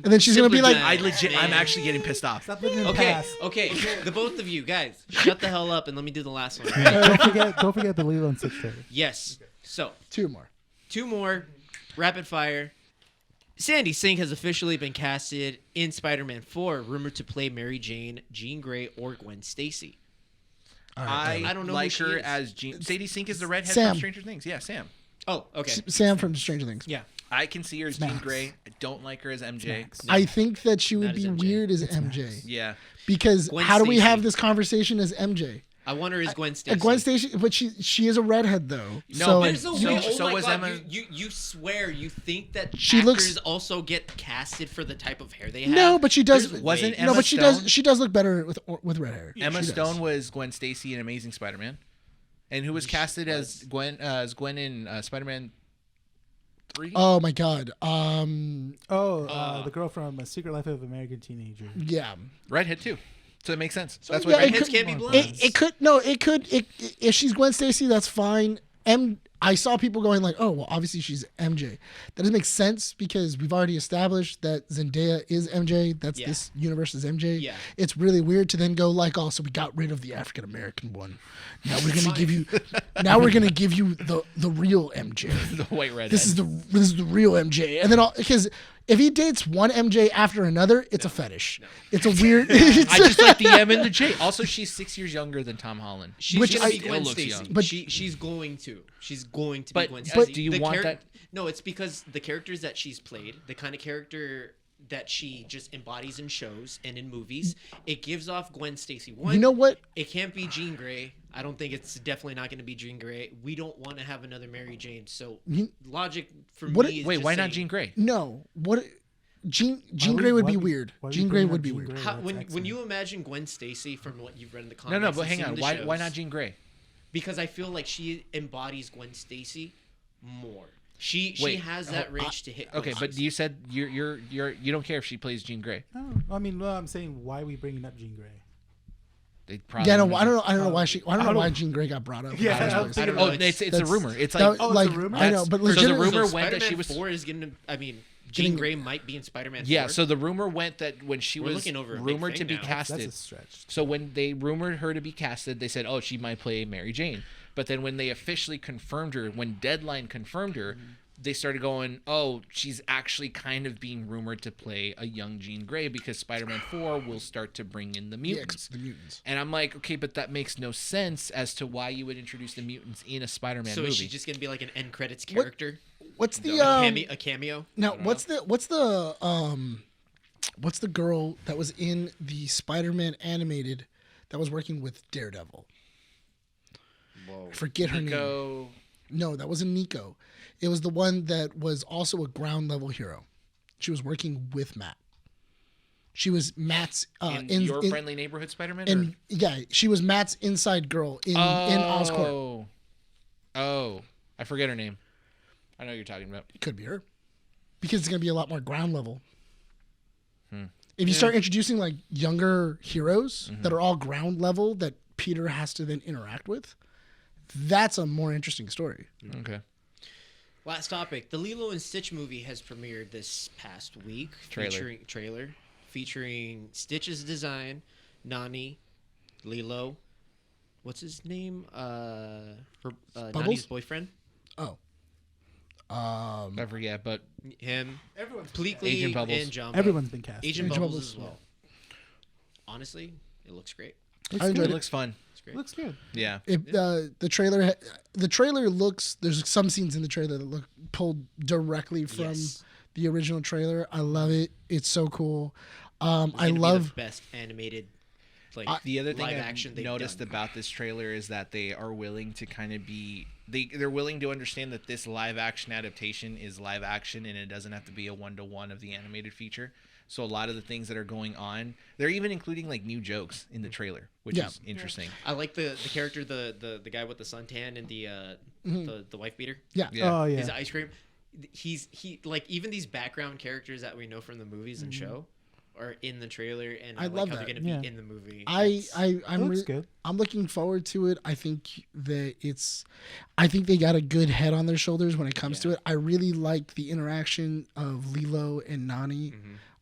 B: And then she's gonna be
C: Simpler
B: like,
C: than-
A: I legit. I'm
C: Man.
A: actually getting pissed off.
E: Stop living in the
C: Okay,
E: past.
C: okay, the both of you guys, shut the hell up and let me do the last one.
E: Don't forget the Lilo and Stitch trailer.
C: Yes. So,
B: 2 more.
C: 2 more, rapid fire. Sandy Sink has officially been casted in Spider-Man 4, rumored to play Mary Jane, Jean Grey, or Gwen Stacy.
A: I
C: don't know
A: like
C: who she
A: her
C: is.
A: as Jean. Sadie Sink is the redhead
B: Sam.
A: from Stranger Things. Yeah, Sam.
C: Oh, okay.
B: Sam from Stranger Things.
C: Yeah.
A: I can see her as Jean
E: Max.
A: Grey. I don't like her as MJ.
E: Max.
B: I think that she would
C: Not as
B: be
C: MJ.
B: weird as MJ
A: Yeah.
B: because
C: Gwen
B: how do we
C: Stacy.
B: have this conversation as MJ?
C: I wonder is Gwen Stacy.
B: Gwen Stacy, but she is a redhead though.
A: No,
B: so
A: but
C: There's no
A: So-
C: way.
A: so
C: Oh my
A: was
C: God,
A: Emma-
C: You swear you think that
B: She
C: actors
B: looks-
C: also get casted for the type of hair they have?
B: no, but she does.
C: There's
A: Wasn't
C: way-
A: Emma
B: no, but she
A: Stone?
B: does. She does look better with red hair.
A: Emma
B: She does.
A: Stone was Gwen Stacy in Amazing Spider-Man, and who was casted as Gwen in Spider-Man 3.
B: Oh my god.
E: The girl from A Secret Life of American Teenager.
B: Yeah.
A: Redhead too. So it makes sense.
B: So,
A: That's
B: yeah,
A: what
B: it
A: redheads
B: could-
A: can't be blonde.
B: It could if she's Gwen Stacy, that's fine. I saw people going like, oh well, obviously she's MJ. That doesn't make sense because we've already established that Zendaya is MJ. That's
C: Yeah.
B: this universe is MJ.
C: Yeah.
B: It's really weird to then go like, oh, so we got rid of the African American one. Now we're gonna give you. Now we're gonna give you the real MJ.
A: the white redhead.
B: This is the real MJ. And then because if he dates one MJ after another, it's a fetish. It's a weird.
A: I just like the M and the J. Also, she's 6 years younger than Tom Holland.
C: She's
B: Which
C: gonna
B: I-
C: be Gwen
A: Still looks
C: Stacy.
A: young.
B: But-
C: She's going to. She's going to
A: But-
C: be Gwen
A: but
C: Stacy.
A: do you want that-
C: No, it's because the characters that she's played, the kind of character that she just embodies in shows and in movies, it gives off Gwen Stacy. One,
B: You know what?
C: It can't be Jean Grey. I don't think it's definitely not going to be Jean Grey. We don't want to have another Mary Jane. So logic for
B: What-
C: me is
A: Wait,
C: just
A: why not
C: saying,
A: Jean Grey?
B: No. What? Jean
E: would-
B: Grey would
E: why
B: be
E: would-
B: weird.
E: why would
B: Jean
E: you
B: Grey
E: bring
B: would
E: up
B: be
E: Jean
B: weird.
E: Grey?
C: How,
E: That's
C: when
E: excellent.
C: you imagine Gwen Stacy from what you've read in the
A: No,
C: comics,
A: no, but
C: and
A: hang
C: seen
A: on.
C: in the
A: Why not
C: shows,
A: Jean Grey?
C: Because I feel like she embodies Gwen Stacy more. She
A: Wait,
C: has that range to hit.
A: Okay,
C: Gwen
A: but
C: Stacy.
A: you said you don't care if she plays Jean Grey.
E: No, I mean, well, I'm saying, why are we bringing up Jean Grey?
A: They probably
B: Yeah, no,
A: wouldn't
B: I don't know why she. I don't know
E: I
B: why
E: don't-
B: Jean Grey got brought up.
E: Yeah,
B: in the
E: I
B: first
E: don't
B: place.
E: think
C: I don't know.
A: Oh, it's a
B: That's-
A: rumor. It's
B: That-
A: like
E: Oh, it's a
B: like
E: rumor?
B: I know, but
A: So the
B: legitimately,
A: rumor
C: So
A: went that she
C: Spider-Man
A: was
C: 4 is gonna. I mean,
B: Getting-
C: Jean Grey might be in Spider-Man.
A: yeah.
C: 4.
A: So the rumor went that when she
C: We're
A: was
C: looking over a big
A: rumored
C: thing
A: to be
C: now.
A: casted,
E: That's a stretch.
A: so when they rumored her to be casted, they said, "Oh, she might play Mary Jane." But then when they officially confirmed her, when Deadline confirmed her, they started going, oh, she's actually kind of being rumored to play a young Jean Grey because Spider-Man 4 will start to bring in the mutants.
B: The mutants.
A: And I'm like, okay, but that makes no sense as to why you would introduce the mutants in a Spider-Man
C: So
A: movie.
C: is she just gonna be like an end credits character?
B: What's the
C: A cameo?
B: now? What's the girl that was in the Spider-Man animated that was working with Daredevil?
C: Whoa.
B: I forget her name.
A: Nico.
B: No, that wasn't Nico. It was the one that was also a ground level hero. She was working with Matt. She was Matt's
A: in Your Friendly Neighborhood Spider-Man?
B: and yeah, she was Matt's inside girl in Oscorp.
A: Oh, I forget her name. I know what you're talking about.
B: It could be her, because it's gonna be a lot more ground level. If you start introducing like younger heroes that are all ground level that Peter has to then interact with, that's a more interesting story.
A: Okay.
C: Last topic. The Lilo and Stitch movie has premiered this past week. Featuring Stitch's design, Nani, Lilo. What's his name? Nani's boyfriend.
B: Oh.
A: I forget, but
C: Him.
E: Everyone's
C: Pleakley
A: Agent Bubbles.
C: and Jumbo.
E: Everyone's been cast.
C: Agent
B: Agent
C: Bubbles
B: Bubbles,
C: as well. Honestly, it looks great.
B: I enjoyed
A: it
B: it.
A: looks fun.
C: It's great.
E: Looks good.
A: Yeah.
B: The trailer looks. There's some scenes in the trailer that look pulled directly from
C: Yes.
B: the original trailer. I love it. It's so cool. I
C: It's gonna be
B: love.
C: the best animated
A: The other thing
C: live
A: I've
C: action they've
A: noticed
C: done.
A: about this trailer is that they are willing to kind of be they're willing to understand that this live action adaptation is live action and it doesn't have to be a 1-to-1 of the animated feature. So a lot of the things that are going on, they're even including like new jokes in the trailer, which is interesting.
C: I like the character, the guy with the suntan and the wife beater.
B: Yeah.
E: Oh yeah.
C: His ice cream. He like even these background characters that we know from the movies and show are in the trailer, and
B: I
C: like
B: love
C: how
B: that.
C: they're gonna
E: Yeah.
C: be in the movie.
B: I'm
E: looks good.
B: I'm looking forward to it. I think they got a good head on their shoulders when it comes to it. I really like the interaction of Lilo and Nani.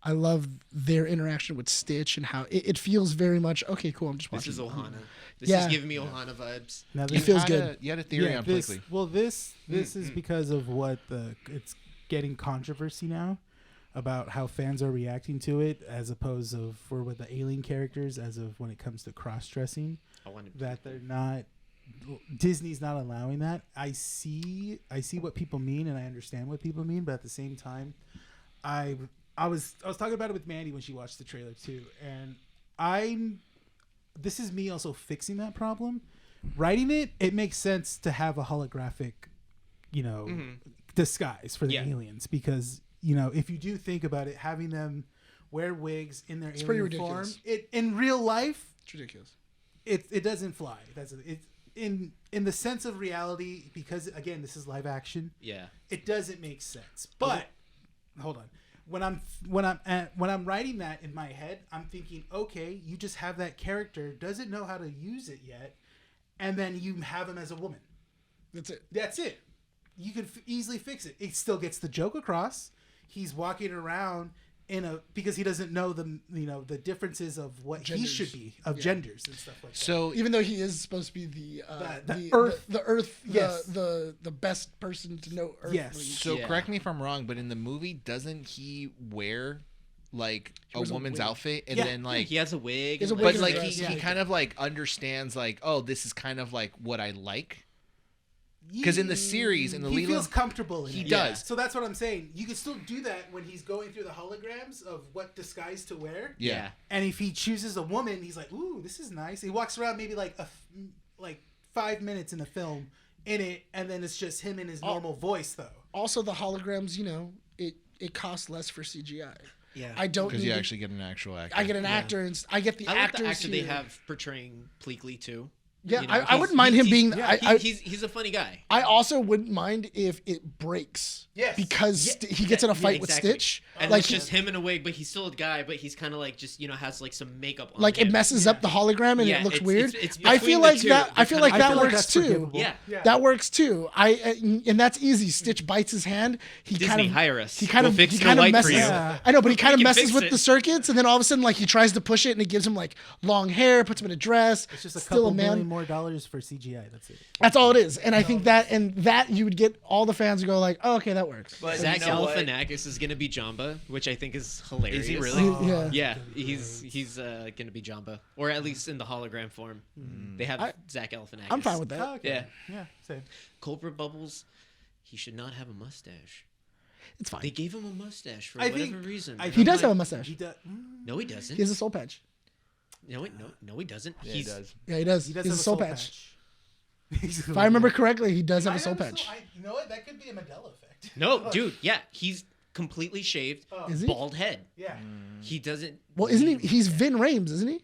B: I love their interaction with Stitch and how it feels very much okay. Cool. I'm just watching.
C: This is Ohana. This
B: Yeah.
C: is giving me Ohana vibes.
E: Now
B: It
E: this,
B: feels good.
A: You had a theory on
E: this,
A: Pleakley.
E: well, this is because of what it's getting controversy now about how fans are reacting to it, as opposed of with the alien characters, as of when it comes to cross dressing,
C: I want to.
E: that they're not. Disney's not allowing that. I see what people mean, and I understand what people mean, but at the same time, I was talking about it with Mandy when she watched the trailer too, and this is me also fixing that problem. Writing it makes sense to have a holographic, disguise for the aliens, because if you do think about it, having them wear wigs in their
B: pretty
E: alien form,
B: ridiculous.
E: in real life,
B: It's ridiculous.
E: it doesn't fly. It's in the sense of reality, because again, this is live action.
C: Yeah.
E: It doesn't make sense. But hold on. When I'm writing that in my head, I'm thinking, okay, you just have that character doesn't know how to use it yet, and then you have him as a woman.
B: That's it.
E: That's it. You could easily fix it. It still gets the joke across. He's walking around because he doesn't know the differences of what
B: Genders.
E: he should be of genders and stuff like that.
A: So
B: Even though he is supposed to be the
E: Earth-
B: the Earth,
E: Yes.
B: the best person to know Earth.
E: Yes.
A: So
C: Yeah.
A: correct me if I'm wrong, but in the movie, doesn't he wear like a
B: wears a
A: woman's
B: wig.
A: outfit and
E: Yeah.
A: then like?
C: He has a wig.
B: He has a
C: and,
B: wig
A: But
B: and
A: like
B: dress,
A: he
B: yeah.
A: kind of like understands like, oh, this is kind of like what I like. Because in the series, in the
E: he
A: Lilo,
E: feels comfortable in
A: he
E: it.
A: does.
E: So that's what I'm saying. You can still do that when he's going through the holograms of what disguise to wear.
A: Yeah.
E: And if he chooses a woman, he's like, "Ooh, this is nice." He walks around maybe like 5 minutes in the film in it, and then it's just him in his normal voice though.
B: Also, the holograms, it costs less for CGI.
C: Yeah.
B: I don't
A: Because
B: need
A: you
B: to-
A: actually get an actual actor.
B: I get an actor and I get the
C: I like
B: actors
C: the actor they
B: here.
C: have portraying Pleakley too.
B: Yeah,
C: You know,
B: I
C: he's-
B: wouldn't mind him
C: he's-
B: being.
C: yeah,
B: I
C: he's a funny guy.
B: I also wouldn't mind if it breaks.
E: Yes.
B: Because he gets in a fight with
C: exactly.
B: Stitch.
C: And
B: like
C: it's just him in a wig, but he's still a guy, but he's kind of like just has like some makeup on
B: like
C: him.
B: it messes up the hologram and
C: Yeah,
B: it looks
C: it's-
B: weird.
C: it's
B: I
C: between
B: feel
C: the
B: like
C: two.
B: that. I
C: They're
B: feel
C: kinda-
B: like
C: I
B: that
C: feel
E: like
B: works
E: that's
B: too.
E: forgivable.
C: Yeah.
B: That works too. And that's easy. Stitch bites his hand. He
C: Disney,
B: kind of
C: hire us.
B: He kind
C: We'll
B: of
C: fix
B: he
C: Snow
B: kind of
C: White for
B: messes.
C: you.
E: Yeah.
B: I know, but he kind of
C: can
B: messes
C: fix
B: with
C: it.
B: the circuits, and then all of a sudden, like he tries to push it, and it gives him like long hair, puts him in a dress.
E: It's just a
B: still
E: couple
B: a man.
E: million more dollars for CGI. That's it.
B: That's all it is. And I think that you would get all the fans to go like, oh, okay, that works.
A: But
C: Zach
A: you know what?
C: Galifianakis is gonna be Jamba, which I think is hilarious.
A: Is he really?
B: Yeah.
C: Yeah, he's gonna be Jamba, or at least in the hologram form. They have Zach Galifianakis.
B: I'm fine with that.
E: Oh, okay. Yeah. Same.
C: Culprit Bubbles, he should not have a mustache.
B: It's fine.
C: They gave him a mustache for
E: I
C: whatever
E: think-
C: reason.
E: I
C: And
B: He
C: I'm
B: does
C: like,
B: have a mustache.
E: He does.
C: No, he doesn't.
B: He has a soul patch.
C: No, he doesn't.
A: Yeah, he does.
B: Yeah, he does.
E: He
B: He
E: does
B: has
E: have
B: a soul patch.
E: If
B: If I remember correctly, he does have a soul patch.
E: You know what? That could be a Mandela effect.
C: No, dude. Yeah, he's completely shaved,
B: Is he?
C: bald head.
E: Yeah.
C: He doesn't.
B: Well, isn't he? He's Vin Rames, isn't he?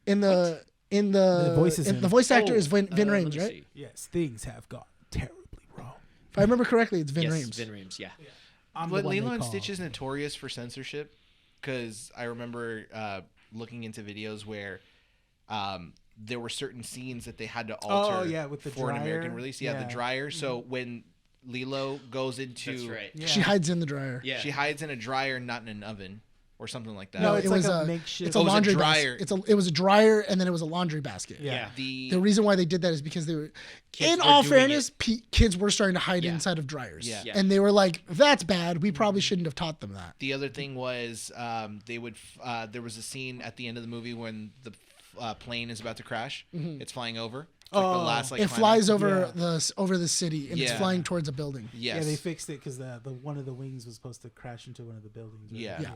B: The
E: voice is him.
B: the voice actor is Vin
C: let me
B: Rames, right?
C: see.
E: Yes, things have gone terribly wrong.
B: If I remember correctly, it's Vin
C: Yes,
B: Rames.
C: Vin Rames. Yeah.
E: I'm
A: But
E: the one they
A: Lilo and
E: call.
A: Stitch is notorious for censorship because I remember looking into videos where there were certain scenes that they had to alter
E: Oh, yeah, with the
A: for an American
E: dryer.
A: release. Yeah, the
E: Yeah.
A: dryer. So when Lilo goes into
C: That's right.
E: Yeah.
B: She hides in the dryer.
C: Yeah.
A: she hides in a dryer, not in an oven or something like that.
E: No,
B: No,
E: it's
B: it
E: like
B: was
E: a
B: a
E: makeshift.
B: It's a
A: Oh, it was a
B: laundry
A: dryer.
B: basket. It was a dryer, and then it was a laundry basket.
E: Yeah.
A: The
B: The reason why they did that is because they were,
C: Kids
B: in
C: were
B: all
C: doing
B: fairness, kids were starting to hide
C: Yeah.
B: inside of dryers.
A: Yeah.
C: Yeah.
B: And they were like, that's bad. We probably shouldn't have taught them that.
A: The other thing was they would. There was a scene at the end of the movie when the plane is about to crash. It's flying over. It's like the
E: Oh.
A: last, like,
B: It
A: climax.
B: flies over
E: Yeah.
B: over the city, and it's
A: Yeah.
B: flying towards a building.
A: Yes.
E: Yeah, they fixed it because the one of the wings was supposed to crash into one of the buildings. Right?
A: Yeah.
B: Yeah.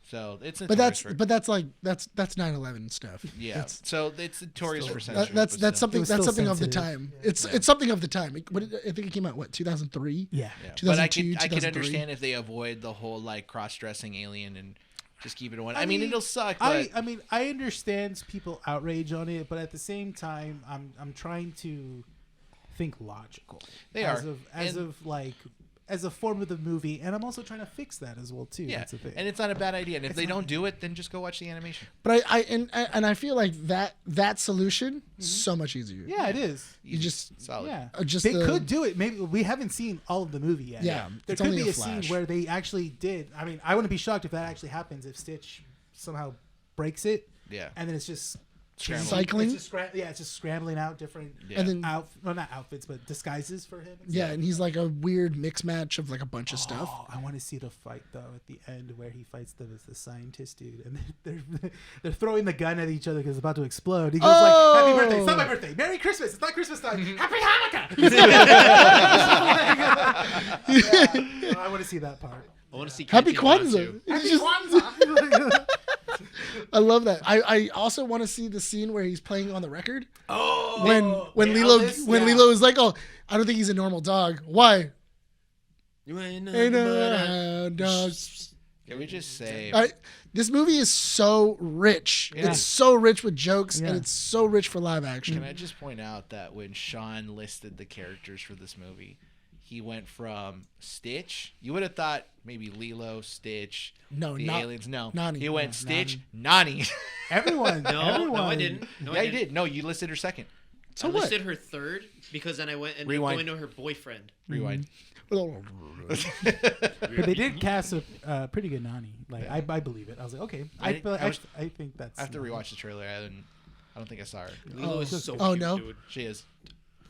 A: So it's
B: But that's
A: notorious for-
B: that's 9/11 stuff.
A: yeah.
B: That's
A: So it's notorious for
B: that-
A: censorship.
B: that's
A: but still.
B: something
E: was
B: that's
E: still
B: something of the
E: sensitive.
B: time. It's something of the time. I think it came out 2003.
E: Yeah.
A: Yeah.
B: 2002,
A: But I can
B: 2003.
A: understand if they avoid the whole like cross-dressing alien and just keep it one. I mean, it'll suck,
E: I
A: but
E: mean, I understand people outrage on it, but at the same time, I'm trying to think logical.
A: They
E: as
A: are.
E: of as a form of the movie, and I'm also trying to fix that as well too.
A: yeah,
E: That's the thing.
A: and it's not a bad idea. And if they don't do it, then just go watch the animation.
B: But I feel like that solution is so much easier.
E: yeah, it is.
B: You just
A: Solid.
E: Yeah,
B: just
E: they
B: the-
E: could do it. Maybe we haven't seen all of the movie yet.
B: Yeah,
E: there
B: it's
E: could
B: only
E: be
B: a
E: a
B: flash.
E: scene where they actually did. I mean, I wouldn't be shocked if that actually happens. If Stitch somehow breaks it,
A: Yeah.
E: and then it's just
A: Scrambling.
B: Cycling?
E: It's just it's just scrambling out different
A: Yeah.
B: And then
E: not outfits, but disguises for him. and
B: yeah,
E: stuff.
B: and he's like a weird mix match of like a bunch of stuff.
E: Oh, I want to see the fight though at the end where he fights the scientist dude, and they're throwing the gun at each other because it's about to explode. He goes like, "Happy birthday! It's not my birthday. Merry Christmas! It's not Christmas time. Happy Hanukkah!" I want to see that part.
C: I want to see
B: Happy
C: Captain
B: Kwanzaa.
C: Bantu.
B: It's just- I love that. I also want to see the scene where he's playing on the record.
E: Oh,
B: When Lilo Lilo is like, oh, I don't think he's a normal dog. Why?
C: You ain't
B: Ain't
C: nothing but
B: a
C: a-
B: hound dog.
A: Can we just say
B: This movie is so rich.
A: Yeah.
B: It's so rich with jokes,
E: Yeah.
B: and it's so rich for live action.
A: Can I just point out that when Sean listed the characters for this movie, he went from Stitch. You would have thought maybe Lilo, Stitch,
B: No,
A: the
B: not
A: aliens. No,
B: Nani.
A: he went
B: Yeah,
A: Stitch, Nani.
E: Everyone,
C: No,
E: everyone.
C: no, I didn't. No,
A: Yeah,
C: I
A: you
C: didn't.
A: did. No, you listed her second.
B: So
C: I
B: what?
C: listed her third because then I went and
A: Rewind.
C: going to her boyfriend.
A: Rewind.
E: But they did cast a pretty good Nani. Like I believe it. I was like, okay, I think that's.
A: I have to rewatch the trailer. I don't think I saw her.
C: Lilo is so
B: Oh,
C: cute,
B: no?
C: dude.
A: She is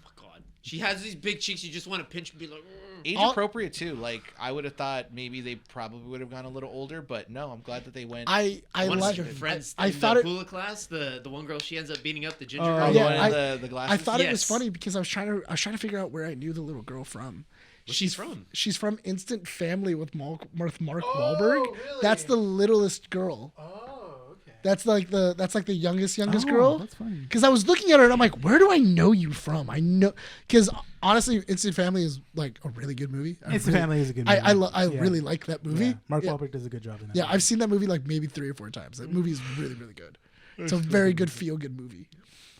C: Oh, God. She has these big cheeks. You just want to pinch and be like,
A: age
B: All-
A: appropriate too. Like I would have thought maybe they probably would have gone a little older, but no, I'm glad that they went.
B: I
C: want to
B: like
C: see her friends.
B: I
C: in
B: thought
C: the
B: it.
C: Bula class, the one girl she ends up beating up, the ginger
E: Oh,
C: girl.
A: the
B: yeah,
A: one in
B: I-
A: the glasses.
B: I thought it was
C: Yes.
B: funny because I was trying to figure out where I knew the little girl from.
C: Where's she from?
B: She's from Instant Family with Mark Wahlberg. That's the littlest girl.
E: Oh, okay.
B: That's like the youngest
E: Oh,
B: girl.
E: that's funny.
B: Because I was looking at her and I'm like, where do I know you from? I know because honestly, Instant Family is like a really good movie.
E: Instant Family is a good movie.
B: I
E: Yeah.
B: really like that movie.
E: Yeah. Mark
B: yeah.
E: Wahlberg does a good job in that.
B: Yeah, I've seen that movie like maybe 3 or 4 times. That movie is really, really good. It's a very good feel good movie.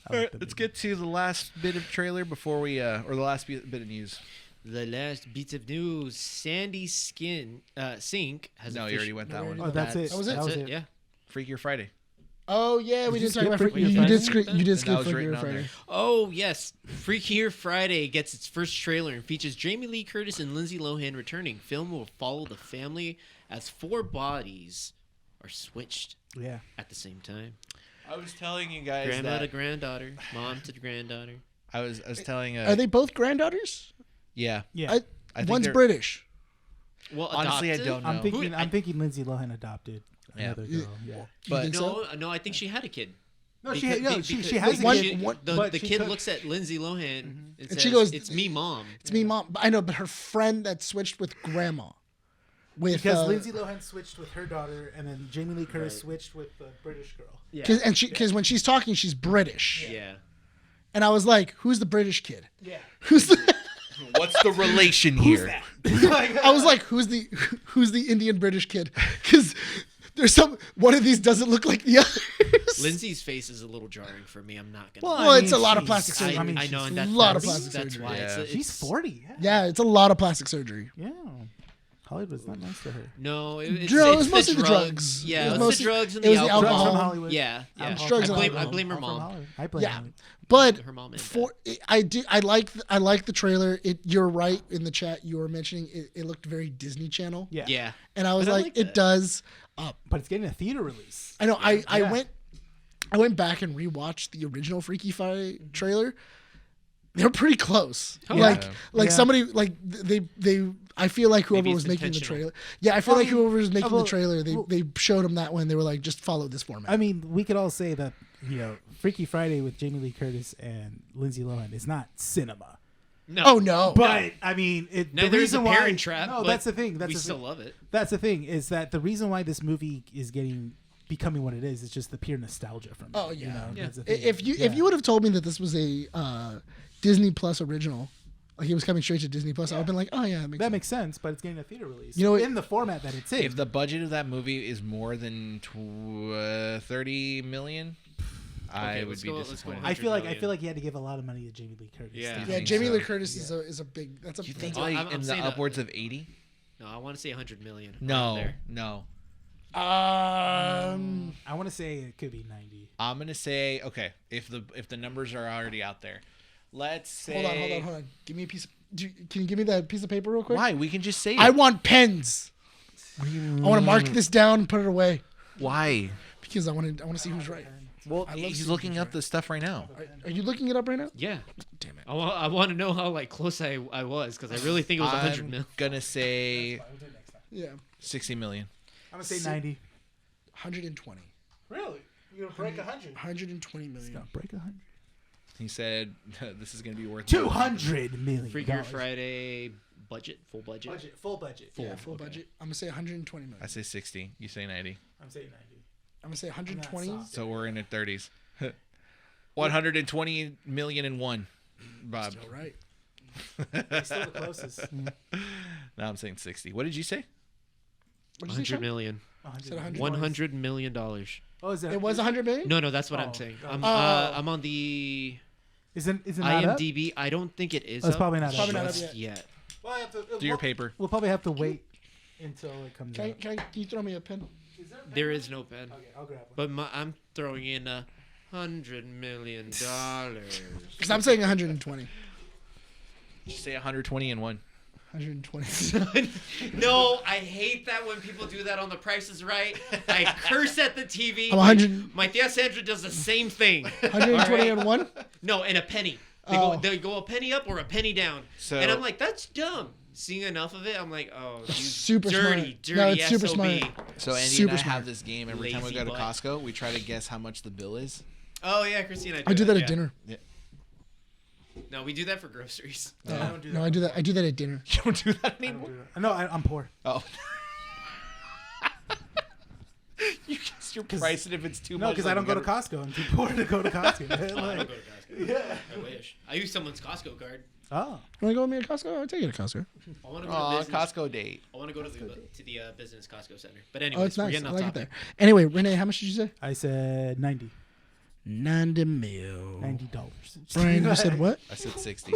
E: I like the
A: Let's
E: movie.
A: get to the last bit of trailer before we or the last bit of news.
C: The last bit of news: Sandy Sink has.
A: No, you already went that one.
E: Oh, that's it.
B: That was it?
E: That was it.
C: Yeah.
A: Freakier Friday.
B: Oh yeah, we
E: Did you
B: did talk about
E: skip
B: Freaky.
E: Freaky
B: You did
E: Friday?
B: skip. You did
A: And that
B: skip
A: was
B: Freaky
A: written on
B: Friday.
A: there.
C: Oh yes, Freakier Friday gets its first trailer and features Jamie Lee Curtis and Lindsay Lohan returning. Film will follow the family as 4 bodies are switched
E: Yeah.
C: at the same time.
A: I was telling you guys
C: Grandma to
A: that.
C: granddaughter, mom to granddaughter.
A: I was telling.
B: Are they both granddaughters?
A: Yeah.
E: Yeah.
A: I think
B: One's
A: they're-
B: British.
C: Well,
A: Honestly, I
C: adopted?
A: don't know.
E: I'm thinking Lindsay Lohan adopted
A: Yeah.
E: another girl. Yeah.
A: But
B: think so?
C: No, I think she had a kid.
E: No,
C: Because-
E: she has a
B: One-
E: kid.
B: one-
C: The
E: but
C: kid
E: took-
C: looks at Lindsay Lohan and says,
B: she goes,
C: "It's me, mom."
B: It's me, mom. I know, but her friend that switched with grandma. With
E: Because Lindsay Lohan switched with her daughter, and then Jamie Lee Curtis
C: Right.
E: switched with the British girl.
C: Yeah.
B: because when she's talking, she's British.
C: Yeah.
B: And I was like, "Who's the British kid?
E: Yeah.
B: Who's the?"
A: what's the relation here?
B: I was like, "Who's the Indian British kid?" Because there's one of these doesn't look like the others.
C: Lindsay's face is a little jarring for me. I'm not gonna.
E: Well,
C: lie.
B: Well,
E: I
B: it's
E: mean,
B: a lot of
E: she's-
B: plastic surgery.
E: I mean,
C: I know,
E: she's
C: and
B: a
C: that's
B: lot of
C: that's,
B: plastic
C: that's
B: surgery.
C: why
A: Yeah.
E: She's 40. Yeah.
B: Yeah, it's a lot of plastic surgery.
E: Yeah. Hollywood's not nice to her.
C: No,
B: No, it was mostly the drugs.
C: Yeah,
B: It
C: it
B: was
C: was
B: mostly-
C: the drugs and
B: it was
C: the
B: the
C: alcohol.
B: alcohol.
E: Drugs from Hollywood.
C: Yeah, yeah.
B: drugs and
C: I
B: alcohol.
C: blame her
E: I'm from
C: mom.
E: Hollywood. I blame
B: Yeah,
E: Hollywood.
B: but
C: Her mom and
B: for I like the trailer. You're right in the chat. You were mentioning it looked very Disney Channel.
E: Yeah.
C: Yeah.
B: And I was
C: But I
B: like,
C: like
B: it
C: that.
B: does.
E: But it's getting a theater release.
B: I know. I
E: Yeah.
B: went back and rewatched the original Freaky Friday trailer. They're pretty close.
C: Oh,
B: like
A: yeah.
B: like
E: Yeah.
B: somebody like they. I feel like whoever
C: Maybe
B: was
C: it's
B: making the
C: intentional.
B: trailer. Yeah, I feel like whoever was making the
E: well,
B: trailer, they showed them that one. They were like, just follow this format.
E: I mean, we could all say that, Freaky Friday with Jamie Lee Curtis and Lindsay Lohan is not cinema.
C: No.
B: oh no,
E: But I mean, the
C: Neither is
E: reason
C: The
E: why.
C: Parent Trap.
E: No,
C: but
E: that's the thing. That's
C: we
E: the
C: still
E: thing.
C: love it.
E: That's the thing is that the reason why this movie is becoming what it is just the pure nostalgia from it.
B: Oh, yeah.
C: Yeah.
E: That's the thing.
B: if you
E: Yeah.
B: would have told me that this was a Disney Plus original, like he was coming straight to Disney Plus, I would have been like, oh yeah,
E: that makes sense, but it's getting a theater release.
B: You know what-
E: in the format that it's in.
A: If the budget of that movie is more than 30 million, I would
C: let's
A: be
C: go- let's go
A: disappointed.
E: I feel like
C: million.
E: he had to give a lot of money to Jamie Lee Curtis.
C: Yeah.
B: yeah.
A: think
B: Jamie
A: so.
B: Lee Curtis is a big. That's a.
A: You think
C: Oh,
A: like
C: I'm
A: in the
C: saying that,
A: upwards
C: like-
A: of 80?
C: No, I want to say 100 million. around
A: No,
C: there.
A: no.
E: I want to say it could be 90.
A: I'm gonna say okay. If the numbers are already out there, let's say.
B: Hold on. Give me a piece. Can you give me that piece of paper real quick?
A: Why? We can just say it.
B: I want pens. I want to mark this down and put it away
A: Why?
B: because I want to see who's right.
A: Well,
B: I love
A: he's
B: seeing
A: looking
B: who's
A: up the stuff right now.
B: Are you looking it up right now?
C: Yeah.
B: Damn it.
C: I want to know how close I was because I really think it was 100
A: I'm
C: mil.
A: gonna say
B: Yeah,
A: 60 million.
E: I'm gonna say 90.
B: 120.
E: Really? You're gonna break 100?
B: 120 million.
E: Break 100.
A: He said this is gonna be worth
E: 200 million.
C: Freaky Friday budget, full budget.
E: Full budget.
B: Yeah, full budget. I'm gonna say 120 million.
A: I say 60. You say 90.
E: I'm saying 90.
B: I'm gonna say 120.
E: soft.
A: So we're in the 30s. 120 million and one. Bob.
B: Still right.
E: He's still the closest.
A: No, I'm saying 60. What did you say?
B: What did you say?
C: 100 million.
B: Said 100.
C: 100 million dollars.
E: Oh, is that?
B: It was 100 million.
C: No, that's what I'm
E: Oh,
C: saying.
E: oh.
C: I'm on the
E: Is it not up?
C: IMDb. I don't think it is.
E: Oh, it's
C: up
E: probably not up.
B: Probably not up
C: just
B: yet.
C: yet.
E: Well, I have to,
A: Do your paper.
E: We'll probably have to wait until it comes out.
B: Can you throw me a pen?
C: There is no pen.
E: Okay, I'll grab one.
C: But I'm throwing in $100 million.
B: Because I'm saying 120.
A: Just say 120 and one.
B: 120.
C: No, I hate that when people do that on The Price is Right. I curse at the TV.
B: I'm 100.
C: My Thea Sandra does the same thing.
B: 120 and one.
C: No, and a penny.
B: Oh.
C: They go a penny up or a penny down.
A: So-
C: and I'm like, that's dumb. Seeing enough of it, I'm like, oh, you
B: Super
C: dirty,
B: smart. No,
C: dirty
B: it's super
C: SOB.
B: smart.
A: So Andy
B: Super
A: and I
B: smart.
A: have this game every time we
C: Lazy
A: go to
C: butt.
A: Costco. We try to guess how much the bill is.
C: Oh yeah, Christina.
B: I do that at
C: yeah.
B: dinner.
C: No, we do that for groceries.
E: I don't do
B: No, I do that. I do that at dinner.
A: You don't do that
E: I don't
A: anymore.
E: do that. No, I'm poor.
A: Oh. You guess your price, and if it's too
E: No,
A: much,
E: because
A: like,
E: I don't
A: you
E: go to
A: gotta-
E: Costco. I'm too poor to go to Costco.
C: I don't
E: Like-
C: go to Costco.
E: Yeah.
C: I wish. I use someone's Costco card.
E: Oh.
B: You want to go with me to Costco? I'll take you to Costco.
C: I want to go to
A: Aw,
C: business.
A: Costco date.
C: I want to go to the business Costco center. But
B: Oh,
C: anyways,
B: it's
C: we're
B: nice.
C: getting
B: I
C: off
B: like it
C: topic.
B: there. Anyway, Rene, how much did you say?
E: I said 90.
B: 90 mil.
E: $90.
B: Brian, you said what?
A: I said 60.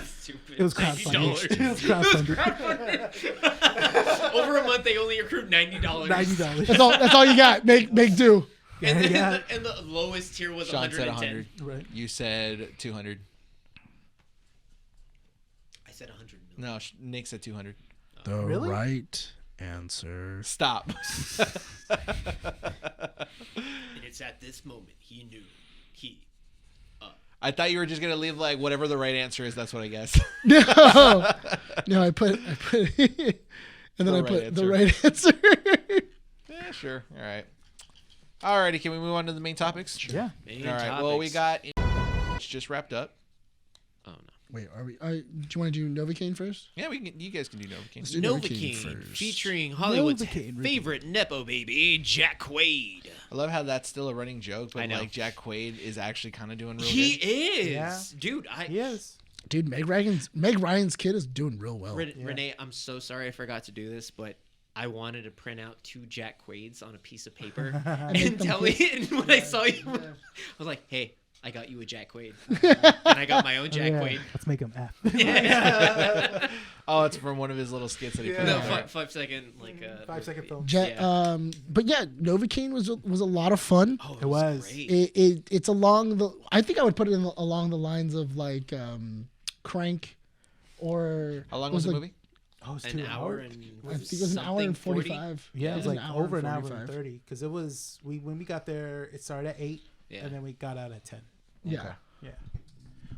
C: Stupid.
E: It was
C: $90.
E: crowdfunding. It was crowdfunding.
C: Over a month, they only accrued $90.
E: $90.
B: That's all you got. Make do.
C: And, then
E: Yeah.
C: and the lowest tier was
A: Sean said
C: 110.
A: 100.
E: Right.
A: You said 200.
C: I said 100 million.
A: No, Nick said 200.
B: The
E: Really?
B: right Answer.
A: Stop.
C: And it's at this moment he knew.
A: I thought you were just gonna leave like whatever the right answer is. That's what I guess.
B: No, I put, and then
A: The
B: I
A: right
B: put the
A: answer.
B: right answer.
A: Yeah, sure. All right. Alrighty, can we move on to the main topics?
E: Yeah.
C: Main
A: All right.
C: topics.
A: Well, we got. It's just wrapped up.
C: Oh no.
B: Wait, are we? Do you want to do Novocaine first?
A: Yeah, we can. You guys can do Novocaine.
B: Let's do Novocaine
C: Novocaine,
B: first.
C: featuring Hollywood's
E: Novocaine,
C: favorite nepo baby, Jack Quaid.
A: I love how that's still a running joke,
C: I
A: but
C: know.
A: like Jack Quaid is actually kind of doing real
C: He
A: good.
C: is,
E: Yeah.
C: dude.
E: Yes.
B: Dude, Meg Ryan's kid is doing real well.
C: Renee, I'm so sorry I forgot to do this, but I wanted to print out 2 Jack Quaids on a piece of paper
B: make
C: and
B: them
C: tell me.
B: kiss?
C: And when I saw you, I was like, "Hey, I got you a Jack Quaid, and I got my own Jack
E: Yeah.
C: Quaid."
E: Let's make him F.
A: Oh, it's from one of his little skits that he put
C: No,
A: out there.
C: 5-second like
E: 5-second film.
C: Yeah.
B: But yeah, Novocaine was a lot of fun.
C: Oh,
E: It was.
C: great.
B: It's along the. I think I would put it along the lines of like Crank, or
A: How long was the
B: like,
A: movie?
E: Oh, it's
C: An
E: 2
C: hour
E: hours.
C: and
B: I think it was an hour and 45.
E: Yeah, it was like over an hour and
B: 45.
E: 30 because it was when we got there. It started at 8,
C: Yeah.
E: and then we got out at 10.
B: Yeah.
A: Okay.
E: Yeah,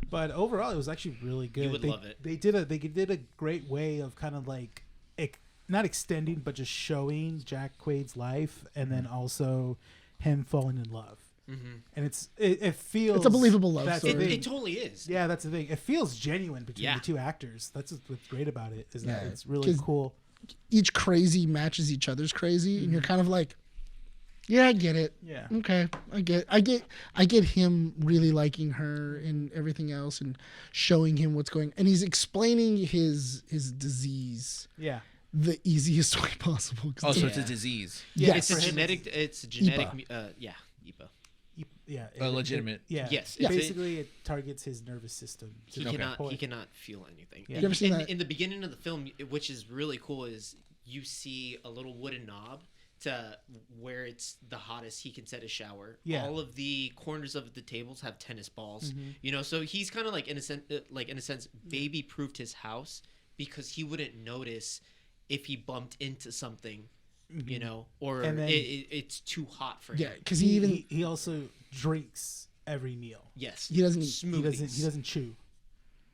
E: but overall, it was actually really good.
C: would
E: they,
C: love it.
E: They did a great way of kind of like not extending, but just showing Jack Quaid's life, and then also him falling in love.
C: Mhm.
E: And it feels
B: It's a believable love
E: that's the
B: story.
E: thing.
C: It totally is.
E: Yeah, that's the thing. It feels genuine between
C: Yeah.
E: the 2 actors. That's what's great about it. Is that
B: Yeah,
E: it's really
B: 'cause-
E: cool.
B: Each crazy matches each other's crazy, and you're kind of like, yeah, I get it.
E: Yeah.
B: Okay, I get him really liking her and everything else, and showing him what's going. And he's explaining his disease
E: Yeah.
B: the easiest way possible. 'cause
A: Oh, so
B: a-
A: it's a disease.
B: yes.
C: It's a genetic. It's a genetic. Yeah, EPA.
E: Yeah.
A: Legitimate.
E: Yeah.
C: Yes,
B: Yeah.
E: Basically, it targets his nervous system.
C: He
E: to the
C: cannot.
E: point.
C: He cannot feel anything.
E: Yeah.
B: You ever seen that?
C: In the beginning of the film, which is really cool, is you see a little wooden knob to where it's the hottest he can set a shower.
E: Yeah.
C: All of the corners of the tables have tennis balls.
E: Mm-hmm.
C: You know, so he's kind of like in a sense, baby proofed his house because he wouldn't notice if he bumped into something. You know, or
E: And then-
C: it's too hot for him.
B: Yeah, because he
E: also drinks every meal.
C: Yes.
B: He doesn't eat.
C: Smoothies.
E: He doesn't chew.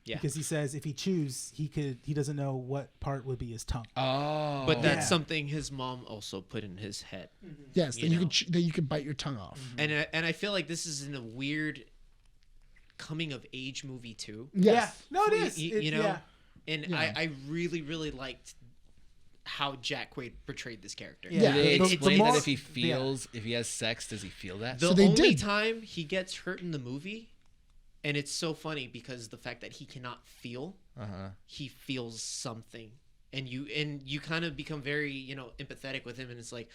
C: Yeah.
E: Because he says if he chews, he doesn't know what part would be his tongue.
A: Oh.
C: But that's
E: Yeah.
C: something his mom also put in his head.
B: yes,
C: you
B: that
C: know.
B: that you could bite your tongue off.
C: And I feel like this is in a weird coming of age movie too.
B: Yes.
E: Yeah. No, it is.
C: You know,
E: Yeah.
C: and
B: Yeah.
C: I really really liked how Jack Quaid portrayed this character.
E: Yeah.
A: Did they
E: The- the
A: explain
E: more-
A: that if he feels, if he has sex, does he feel that?
C: The
B: So they
C: only
B: did.
C: time he gets hurt in the movie, and it's so funny because the fact that he cannot feel, he feels something, and you kind of become very empathetic with him, and it's like,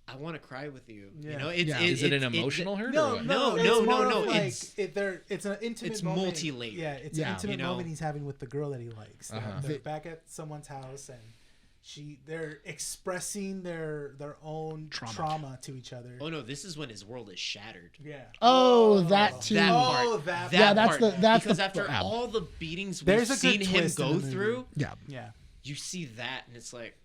C: I want to cry with you.
E: Yeah.
C: You know,
B: Yeah.
A: Is it an emotional hurt? or what?
C: No,
E: it's
C: no,
E: more
C: no,
E: of like,
C: it's-
E: it's an intimate
C: it's
E: moment.
C: multi-layered.
E: Yeah, it's
B: Yeah.
E: an intimate
C: You know?
E: moment he's having with the girl that he likes.
A: Uh-huh.
E: They're back at someone's house and they're expressing their own trauma to each other.
C: Oh no, this is when his world is shattered.
E: Yeah.
B: Oh, that too.
C: That
E: Oh,
C: part.
E: that
B: Yeah, that's
C: part.
B: the- that's
C: because
B: the-
C: after
B: yeah.
C: all the beatings we've
E: There's a good
C: seen him
E: twist in
C: go
E: the movie.
C: through,
B: Yeah.
E: Yeah.
C: you see that, and it's like,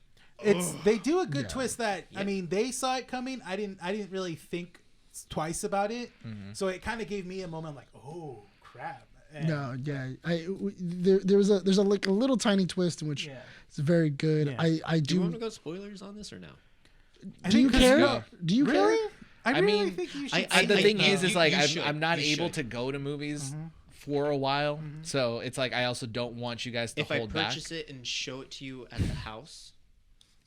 E: They do a good
B: Yeah.
E: twist that
C: Yeah.
E: I mean they saw it coming. I didn't really think twice about it.
A: Mm-hmm.
E: So it kind of gave me a moment like, oh crap. And-
B: No, yeah. There's a like a little tiny twist in which
E: Yeah.
B: it's very good.
E: Yeah.
B: I
C: do you want
B: do.
C: to go spoilers on this or no?
E: I
B: Do you
E: think 'cause-
B: care?
A: go.
B: Do you
E: Really?
B: care?
E: I
A: I
E: really
A: mean,
E: think you should.
C: I-
A: The thing
C: you-
A: is
C: you-
A: like
C: you
A: I'm,
C: should.
A: I'm not
C: You
A: able
C: should.
A: to go to movies
E: Mm-hmm.
A: for a while, so it's like I also don't want you guys to
C: If I
A: hold back.
C: purchase it and show it to you at the house,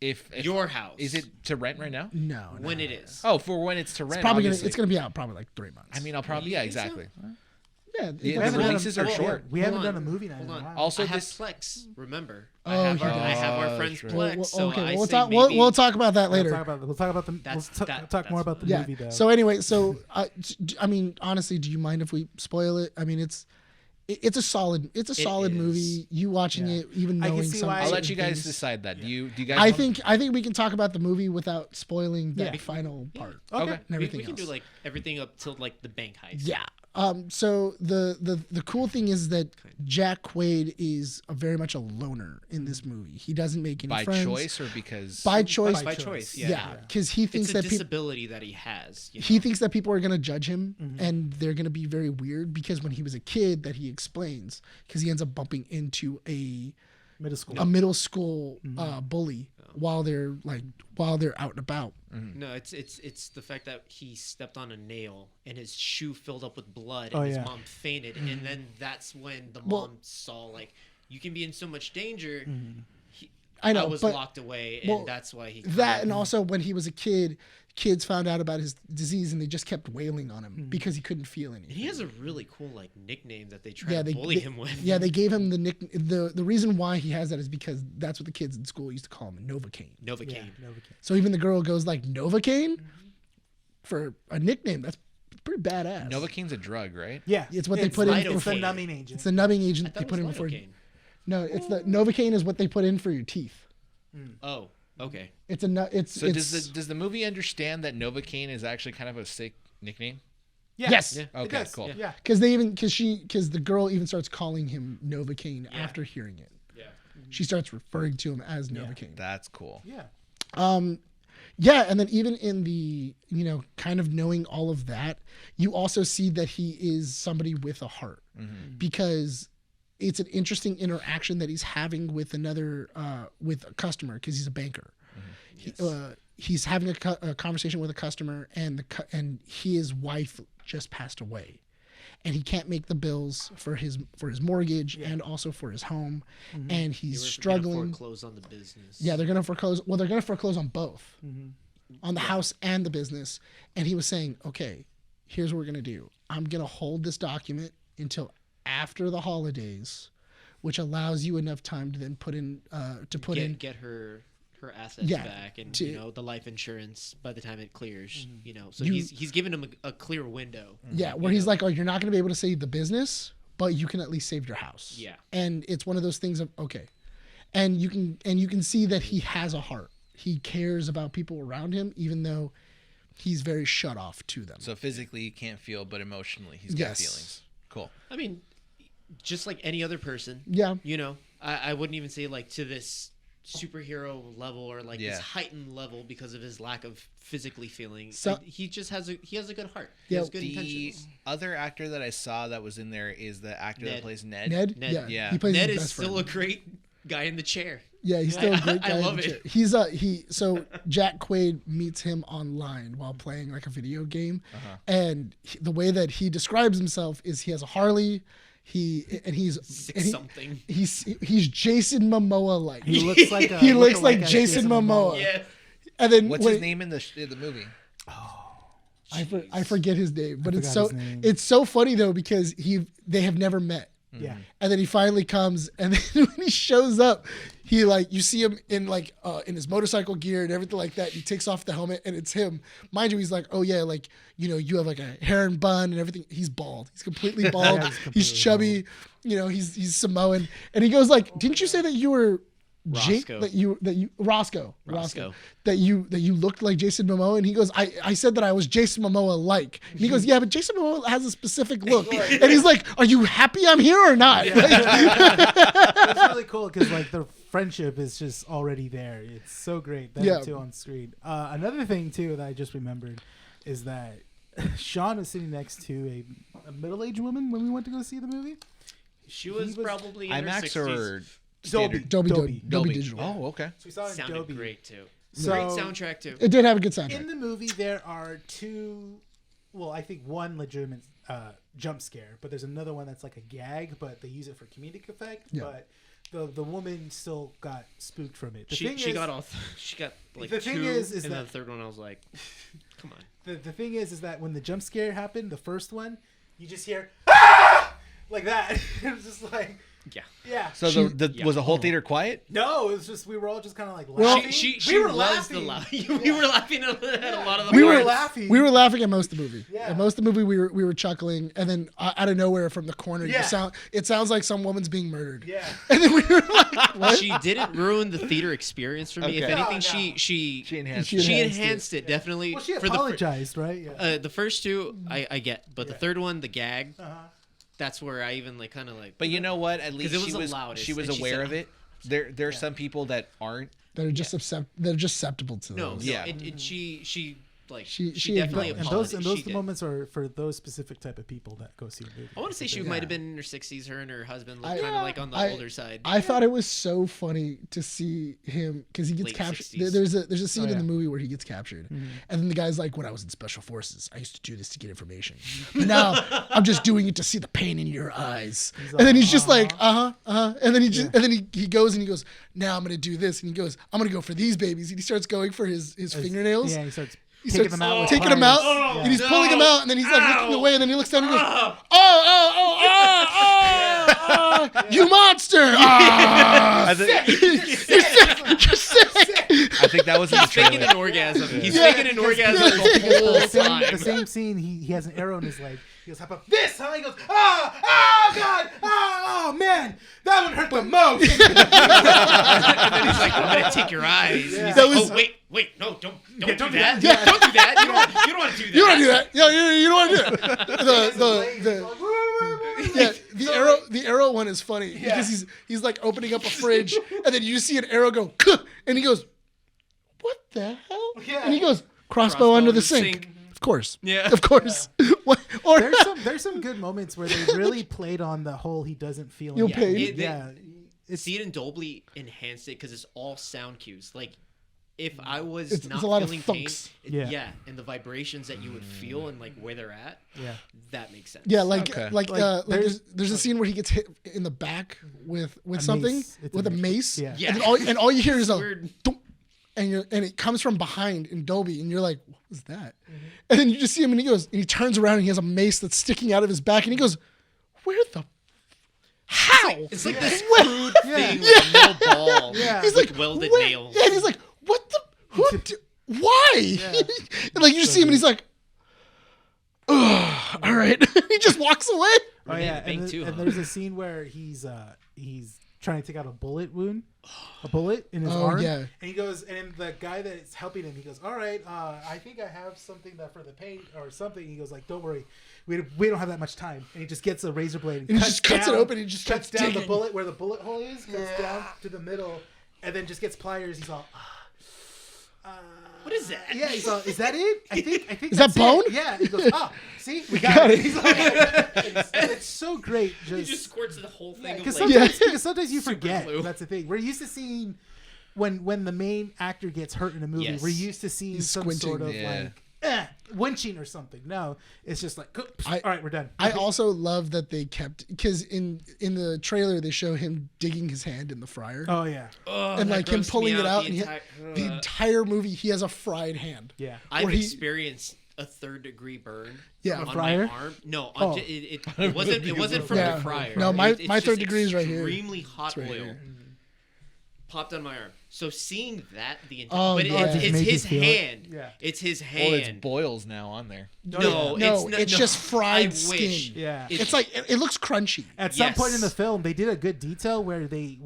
A: If
C: your house,
A: is it to rent right now?
B: No.
C: when it is?
A: Oh, for when it's to rent.
B: It's probably
A: obviously.
B: gonna be out probably like 3 months.
A: I mean, I'll probably
C: You
A: yeah,
C: think so?
A: exactly.
B: yeah.
A: The
B: that's-
A: releases are short.
E: We
C: Hold
E: haven't
C: on.
E: done a movie night
C: Hold
E: in a
C: on.
E: while.
A: Also,
C: I have
A: this-
C: Plex. Remember,
B: Oh,
C: I have
B: yeah.
C: our friends
A: true.
C: Plex. So I
B: we'll
C: say
B: talk.
C: maybe,
B: We'll talk about that
E: We'll
B: later.
E: talk about
C: That's-
E: we'll
C: that-
E: talk more
C: that's
E: about the
B: Yeah.
E: movie though.
B: So anyway, I mean, honestly, do you mind if we spoil it? I mean, it's a solid
C: is.
B: movie. You watching
E: Yeah.
B: it, even
E: I can
B: knowing
E: see
B: some.
E: why-
A: I'll let
B: certain
A: you guys
B: things.
A: decide that. Do you guys?
B: I
A: want-
B: think we can talk about the movie without spoiling that
E: Yeah.
B: final part.
A: Okay.
B: And everything
C: we can
B: else.
C: do like everything up till like the bank heist.
B: Yeah. So the cool thing is that Jack Quaid is very much a loner in this movie. He doesn't make any
A: By
B: friends.
A: choice or because
B: By choice.
C: By choice, yeah.
B: Yeah, because he thinks
C: It's a
B: that people.
C: disability that he has. You know?
B: He thinks that people are going to judge him and they're going to be very weird because when he was a kid, that he explains, because he ends up bumping into a middle school bully while they're out and about.
C: No, it's the fact that he stepped on a nail and his shoe filled up with blood and
E: Oh,
C: his
E: yeah.
C: mom fainted, and then that's when the mom saw like you can be in so much danger.
B: I know,
C: I was
B: but
C: locked away, and that's why he.
B: that and also when he was a kid, kids found out about his disease and they just kept wailing on him because he couldn't feel anything.
C: And he has a really cool like nickname that they try to bully him with.
B: Yeah, they gave him the reason why he has that is because that's what the kids in school used to call him, Novocaine.
C: Novacaine.
B: So even the girl goes like Novocaine for a nickname. That's pretty badass.
A: Novocaine's a drug, right?
E: Yeah,
B: It's what they put in.
C: lidocaine.
E: It's the numbing agent.
B: It's the numbing
C: I
B: agent
C: thought
B: they
C: it
B: put in
C: was
B: before.
C: lidocaine.
B: No, it's the Novocaine is what they put in for your teeth.
C: Oh, okay.
B: It's a it's.
A: So
B: it's,
A: does the movie understand that Novocaine is actually kind of a sick nickname?
E: Yeah.
B: Yes.
C: Yeah.
E: It
A: Okay,
E: does.
A: cool.
E: Yeah.
B: because the girl even starts calling him Novocaine after hearing it.
C: Yeah.
B: She starts referring to him as Novocaine.
A: That's cool.
E: Yeah.
B: Yeah, and then even in the, kind of knowing all of that, you also see that he is somebody with a heart because it's an interesting interaction that he's having with with a customer because he's a banker. He's having a conversation with a customer and his wife just passed away. And he can't make the bills for his mortgage and also for his home, and he's struggling.
C: Foreclose on the business.
B: Yeah, they're gonna foreclose. Well, they're gonna foreclose on both, on the house and the business. And he was saying, "Okay, here's what we're gonna do. I'm gonna hold this document until after the holidays, which allows you enough time to then put in
C: get her assets back and the life insurance by the time it clears. So he's giving him a clear window.
B: Yeah, where he's like, "Oh, you're not gonna be able to save the business, but you can at least save your house."
C: Yeah.
B: And it's one of those things of okay, and you can see that he has a heart. He cares about people around him, even though he's very shut off to them.
A: So physically he can't feel, but emotionally he's got feelings. Cool.
C: I mean, just like any other person.
B: Yeah.
C: I wouldn't even say like to this superhero level or like this
A: Yeah.
C: heightened level because of his lack of physically feeling.
B: So-
C: He just has a good heart.
B: Yeah.
C: He has good
A: The
C: intentions.
A: other actor that I saw that was in there is the actor that
C: Ned.
A: plays Ned.
B: Ned?
C: Ned.
A: Yeah.
B: He plays
C: Ned
B: his
C: is
B: best
C: still
B: friend.
C: a great guy in the chair.
B: Yeah, he's still a great guy.
C: I
B: in
C: love
B: the
C: it.
B: chair. So Jack Quaid meets him online while playing like a video game, and the way that he describes himself is he has a Harley. He's
C: Something.
B: He's Jason Momoa like.
E: He looks like
B: He looks like Jason Momoa.
C: Yeah.
B: And then
A: What's his name in the movie?
B: I forget his name, but
E: forgot his name.
B: it's so funny though because they have never met.
E: Yeah.
B: And then he finally comes, and then when he shows up, he you see him in in his motorcycle gear and everything like that. He takes off the helmet, and it's him. Mind you, he's like, "Oh yeah, you have like a hair and bun and everything." He's bald. He's completely bald.
E: Yeah, he's
B: he's
E: completely
B: chubby. He's Samoan, and he goes like, "Didn't you say that you were?"
C: Roscoe.
B: Roscoe, that you looked like Jason Momoa, and he goes, I said that I was Jason Momoa like, and he goes, yeah, but Jason Momoa has a specific look, and he's like, are you happy I'm here or not?
E: It's really cool because like the friendship is just already there. It's so great. That too on screen. Another thing too that I just remembered is that Sean was sitting next to a middle-aged woman when we went to go see the movie.
C: She was probably in her
A: IMAX
C: 60s.
A: or
E: Dolby.
B: Dolby Digital.
A: Oh, okay.
E: So we saw it in
C: Sounded
E: Dolby.
C: great too.
E: So-
C: Great soundtrack too.
B: It did have a good soundtrack.
E: In the movie, there are two. Well, I think one legitimate jump scare, but there's another one that's like a gag, but they use it for comedic effect.
B: Yeah.
E: But the woman still got spooked from it.
C: She got like
E: The thing
C: two,
E: is
C: and then
E: that-
C: the third one I was like, come on.
E: The thing is that when the jump scare happened, the first one, you just hear "Ah!" like that. It was just like
C: Yeah.
E: Yeah.
A: So was the whole theater quiet?
E: No, it was just we were all just kind of like
B: Well,
E: laughing.
C: She
E: we were
C: was
E: laughing.
C: we were laughing at a lot of the
E: We
C: parts.
E: were laughing.
B: We were laughing at most of the movie.
E: Yeah.
B: At most of the movie, we were chuckling, and then out of nowhere from the corner,
E: Yeah.
B: it sounds like some woman's being murdered.
E: Yeah.
B: And then we were like, what?
C: She didn't ruin the theater experience for me. If
A: Okay.
C: anything,
E: No.
C: she
A: enhanced
B: it.
C: she enhanced it definitely.
E: Well, she
C: for
E: apologized, right? Yeah.
C: the first two, I get, but the
E: Yeah.
C: third one, the gag,
E: Uh-huh.
C: that's where I even like kind of like.
A: But you know what? At least
C: it was
A: she
C: the
A: was
C: loudest,
A: she was
C: and she
A: aware
C: said-
A: of it. There's some people that aren't.
B: They're just they're just susceptible to
C: No,
B: those.
A: Yeah.
C: she like
B: She-
C: she,
B: she
C: definitely
B: acknowledged.
C: apologized.
E: And those
C: She
E: the
C: did.
E: moments are for those specific type of people that go see a movie.
C: I want to say she
E: Yeah.
C: might have been in her 60s. Her and her husband looked
B: I-
C: kind of like on the
B: I-
C: older side.
B: I thought it was so funny to see him because he gets
C: Late
B: captured.
C: 60s.
B: There's a scene
E: Oh,
B: in
E: yeah.
B: the movie where he gets captured,
C: Mm-hmm.
B: and then the guy's like, "When I was in special forces, I used to do this to get information, but now I'm just doing it to see the pain in your eyes." And then he's just like, and then and then he goes and he goes, "Now I'm gonna do this," and he goes, "I'm gonna go for these babies," and he starts going for his fingernails.
E: Yeah, he starts
B: He
E: taking
B: starts
E: them out. with
B: taking them out,
E: pliers.
B: and he's pulling them out, and then he's like looking away, and then he looks down and goes, "Oh, you monster! Ah,
A: I think,
B: you're sick!"
A: I think that was in the
C: He's faking
A: trailer.
C: an orgasm. He's
B: Yeah.
C: faking an orgasm
B: Yeah.
C: the whole
E: the
C: time.
E: same scene. He has an arrow in his leg. He goes, "How about this?" Huh? He goes, "Oh God, oh man, that one hurt the most."
C: And then he's like, "I'm gonna take your eyes." And he's
B: That
C: like,
B: was-
C: "Oh wait, no, don't do
E: don't do
C: that.
E: that.
C: Don't do that. You don't want to do that.
B: You don't do that. Yeah, you don't want to do it. The arrow one is funny because he's like opening up a fridge, and then you see an arrow go, "Kuh," and he goes, "What the hell?"
E: Yeah.
B: And he goes, "Crossbow under the sink." Of course.
C: Yeah.
B: Of course. What? Or
E: There's some good moments where they really played on the whole he doesn't feel
B: You'll
E: anything.
B: pay.
E: Yeah,
C: See it in Dolby enhanced it because it's all sound cues. Like, if I was
B: It's
C: not
B: a lot of
C: feeling pain,
B: thunks.
E: Yeah.
C: and the vibrations that you would feel and like where they're at,
E: yeah.
C: that makes sense.
B: yeah, like
A: Okay.
B: like there's a scene where he gets hit in the back with something
E: mace. It's
B: with
E: a
B: a mace.
E: Yeah.
C: Yeah.
B: And then all you hear is a
C: Weird.
B: thump, and it comes from behind in Dolby, and you're like, "What was that?" And then you just see him, and he turns around, and he has a mace that's sticking out of his back, and he goes, "Where the? How?"
C: It's like this crude thing with a metal ball
E: Yeah.
B: He's
C: with
B: like,
C: welded
B: "Where?"
C: nails.
B: Yeah, and he's like, "What the? Who? Why?" And like you just see him, and he's like, "Ugh, all right." He just walks away.
E: Oh
C: Rene
E: yeah,
C: banged
E: and,
C: too,
E: and
C: huh?
E: there's a scene where he's trying to take out a bullet in his
B: Oh,
E: arm.
B: yeah.
E: And he goes, and the guy that's helping him, he goes, "All right, I think I have something that for the pain or something." He goes like, "Don't worry, we don't have that much time." And he just gets a razor blade and
B: And he just cuts it open. And he just
E: cuts
B: starts
E: down the
B: digging.
E: bullet where the bullet hole is, goes down to the middle, and then just gets pliers. He's all.
C: What is that?
E: Yeah, he's all, "Is that it? I think
B: Is that
E: that's it."
B: bone?
E: Yeah. He goes, see, we got,
B: got
E: it.
B: it.
E: He's like, it's so great.
C: He just squirts the whole thing of
E: Because
C: like,
E: sometimes you
C: super
E: forget.
C: glue.
E: That's the thing. We're used to seeing when the main actor gets hurt in a movie.
C: Yes.
E: We're used to seeing
B: He's
E: some
B: squinting.
E: sort of
A: Yeah.
E: like winching or something. No, it's just like, all right, we're done.
B: I also love that they kept because in the trailer they show him digging his hand in the fryer
E: Oh yeah,
B: and like him pulling it out, and the entire movie he has a fried hand.
E: yeah.
C: I've
B: where he-
C: experienced a 3rd-degree burn.
B: Yeah.
C: on
B: A
E: fryer?
C: my arm. No,
E: Oh.
C: it wasn't from
B: Yeah.
C: the fryer.
B: No, my
C: It's just
B: 3rd degree is right here.
C: Extremely hot
B: right
C: oil
B: here.
C: popped on my arm. So seeing that the
B: Oh,
C: but
B: no, it just
C: it's
E: made you
C: his
E: feel it?
C: hand.
E: Yeah.
C: It's his
A: Well, it's
C: hand.
A: boils now on there.
C: No,
B: No,
C: it's,
B: it's just fried
C: I wish.
B: skin.
E: Yeah.
B: It's like it looks crunchy.
E: At some point in
C: Yes.
E: the film, they did a good detail where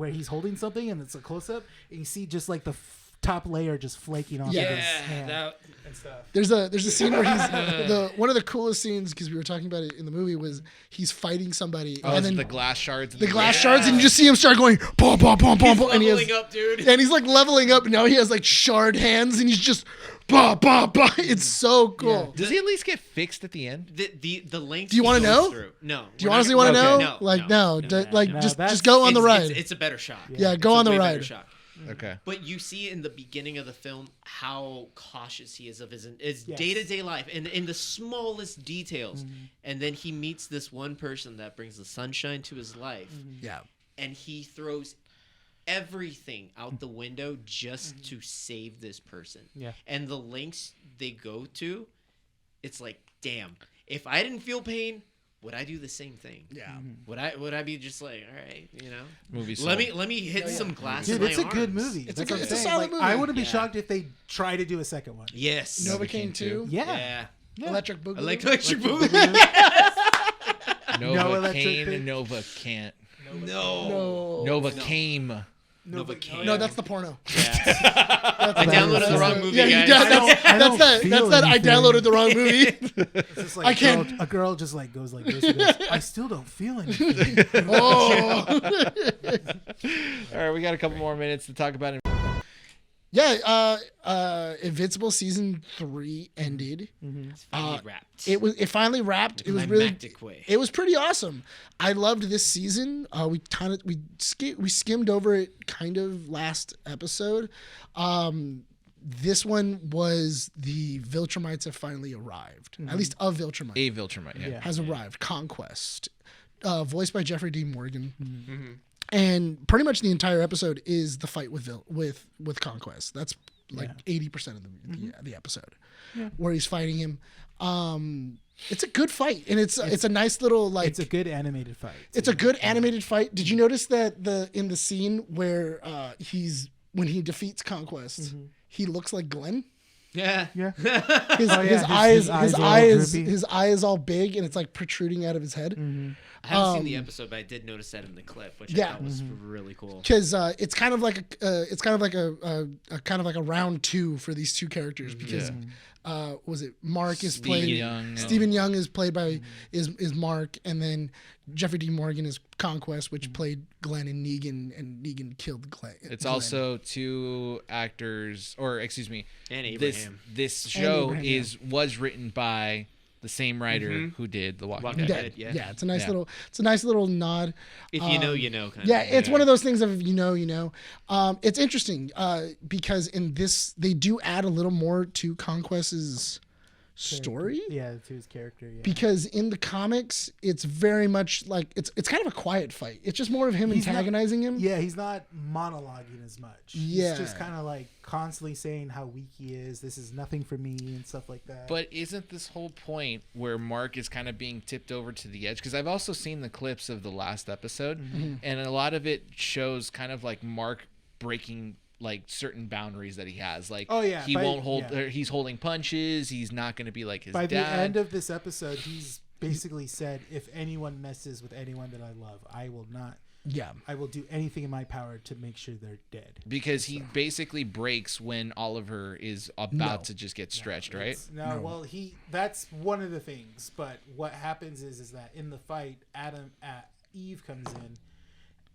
E: he's holding something and it's a close up, and you see just like the top layer just flaking off
B: Yeah.
E: of his hand
C: that,
E: and stuff.
B: There's a scene where he's one of the coolest scenes because we were talking about it in the movie was he's fighting somebody
A: Oh,
B: and then
A: the glass shards.
B: the glass shards and you just see him start going pom pom pom pom pom and he has
C: leveling up, dude.
B: and he's like leveling up and now he has like shard hands and he's just bah bah bah. It's so cool.
A: Does he at least get fixed at the end?
C: The length.
B: Do you
C: want
B: wanna
C: to
B: know?
C: Through. No.
B: Do you
C: we're not
B: honestly
C: gonna-
B: want to know?
C: No,
B: Like
C: no,
B: like
E: no,
B: just
E: that's-
B: go on the ride.
C: It's a better shot.
B: Yeah, go
C: It's
B: on
C: a
B: the
C: way better
B: ride.
C: shot.
A: Okay.
C: But you see in the beginning of the film how cautious he is of his
E: Yes.
C: day-to-day life and in the smallest details. And then he meets this one person that brings the sunshine to his life.
B: Yeah.
C: And he throws everything out the window just to save this person.
E: Yeah.
C: And the lengths they go to, it's like, damn, if I didn't feel pain, would I do the same thing?
B: Yeah.
C: Would I be just like, all right, you know?
A: Movie
C: Let
A: sold.
C: me hit some glass
E: Dude,
C: in my
E: it's a good
C: arms.
E: movie.
B: It's a
E: That's what I'm
B: it's a
E: saying.
B: solid
E: Like,
B: movie.
E: I wouldn't be
C: Yeah.
E: shocked if they try to do a second one.
C: Yes.
B: Novocaine 2.
E: Yeah.
B: Electric Boogaloo.
C: Electric Boogaloo.
E: No electric
A: Novocaine
E: thing.
A: and Nova can't.
C: No.
B: No.
A: Novocaine.
C: Novacaine.
B: No, that's the porno.
C: I downloaded the wrong movie,
B: Yeah, you
C: guys.
B: did. That's that.
E: feel
B: That's that. I
E: anything.
B: downloaded the wrong movie.
E: It's just like
B: I can't-
E: A girl just like goes like this. And goes, I still don't feel anything.
B: Oh.
A: All right, we got a couple more minutes to talk about it.
B: Yeah. Invincible season 3 ended.
C: It's finally wrapped.
B: It finally wrapped. It was really.
C: Climactic way.
B: It was pretty awesome. I loved this season. We skimmed over it kind of last episode. This one was the Viltrumites have finally arrived. At least a Viltrumite
A: A Viltrumite, yeah.
B: has arrived. Conquest, voiced by Jeffrey D. Morgan. And pretty much the entire episode is the fight with Conquest. That's like 80% of the episode, where he's fighting him. It's a good fight, and it's a nice little like.
E: It's a good animated fight.
B: It's a good animated fight. Did you notice that in the scene where when he defeats Conquest, he looks like Glenn?
C: Yeah.
E: Yeah.
B: His eye is all big, and it's like protruding out of his head.
C: I haven't seen the episode, but I did notice that in the clip, which I thought was really cool.
B: Because it's kind of like a round 2 for these two characters because was it Mark is played Stephen Young is played by is Mark, and then Jeffrey D. Morgan is Conquest, which played Glenn and Negan killed Glenn.
A: It's also two actors, or excuse me,
C: And Abraham.
A: This show
B: Abraham,
A: was written by the same writer who did The Walking Dead.
B: Yeah, it's a nice little nod.
C: If you know, you know. Kind
B: Yeah,
C: of.
B: it's one of those things of you know. It's interesting because in this they do add a little more to Conquest's story.
E: Yeah, to his character. Yeah.
B: Because in the comics, it's very much like it's kind of a quiet fight. It's just more of him antagonizing him.
E: Yeah, he's not monologuing as much.
B: Yeah.
E: He's just kind of like constantly saying how weak he is. This is nothing for me and stuff like that.
A: But isn't this whole point where Mark is kind of being tipped over to the edge? Because I've also seen the clips of the last episode, and a lot of it shows kind of like Mark breaking like certain boundaries that he has. Like, he won't hold. He's holding punches. He's not going to be like his
E: By
A: dad.
E: the end of this episode, he's basically said, if anyone messes with anyone that I love, I will not.
B: Yeah.
E: I will do anything in my power to make sure they're dead.
A: Because he basically breaks when Oliver is about to just get stretched, right?
E: Well, that's one of the things. But what happens is that in the fight, Eve comes in,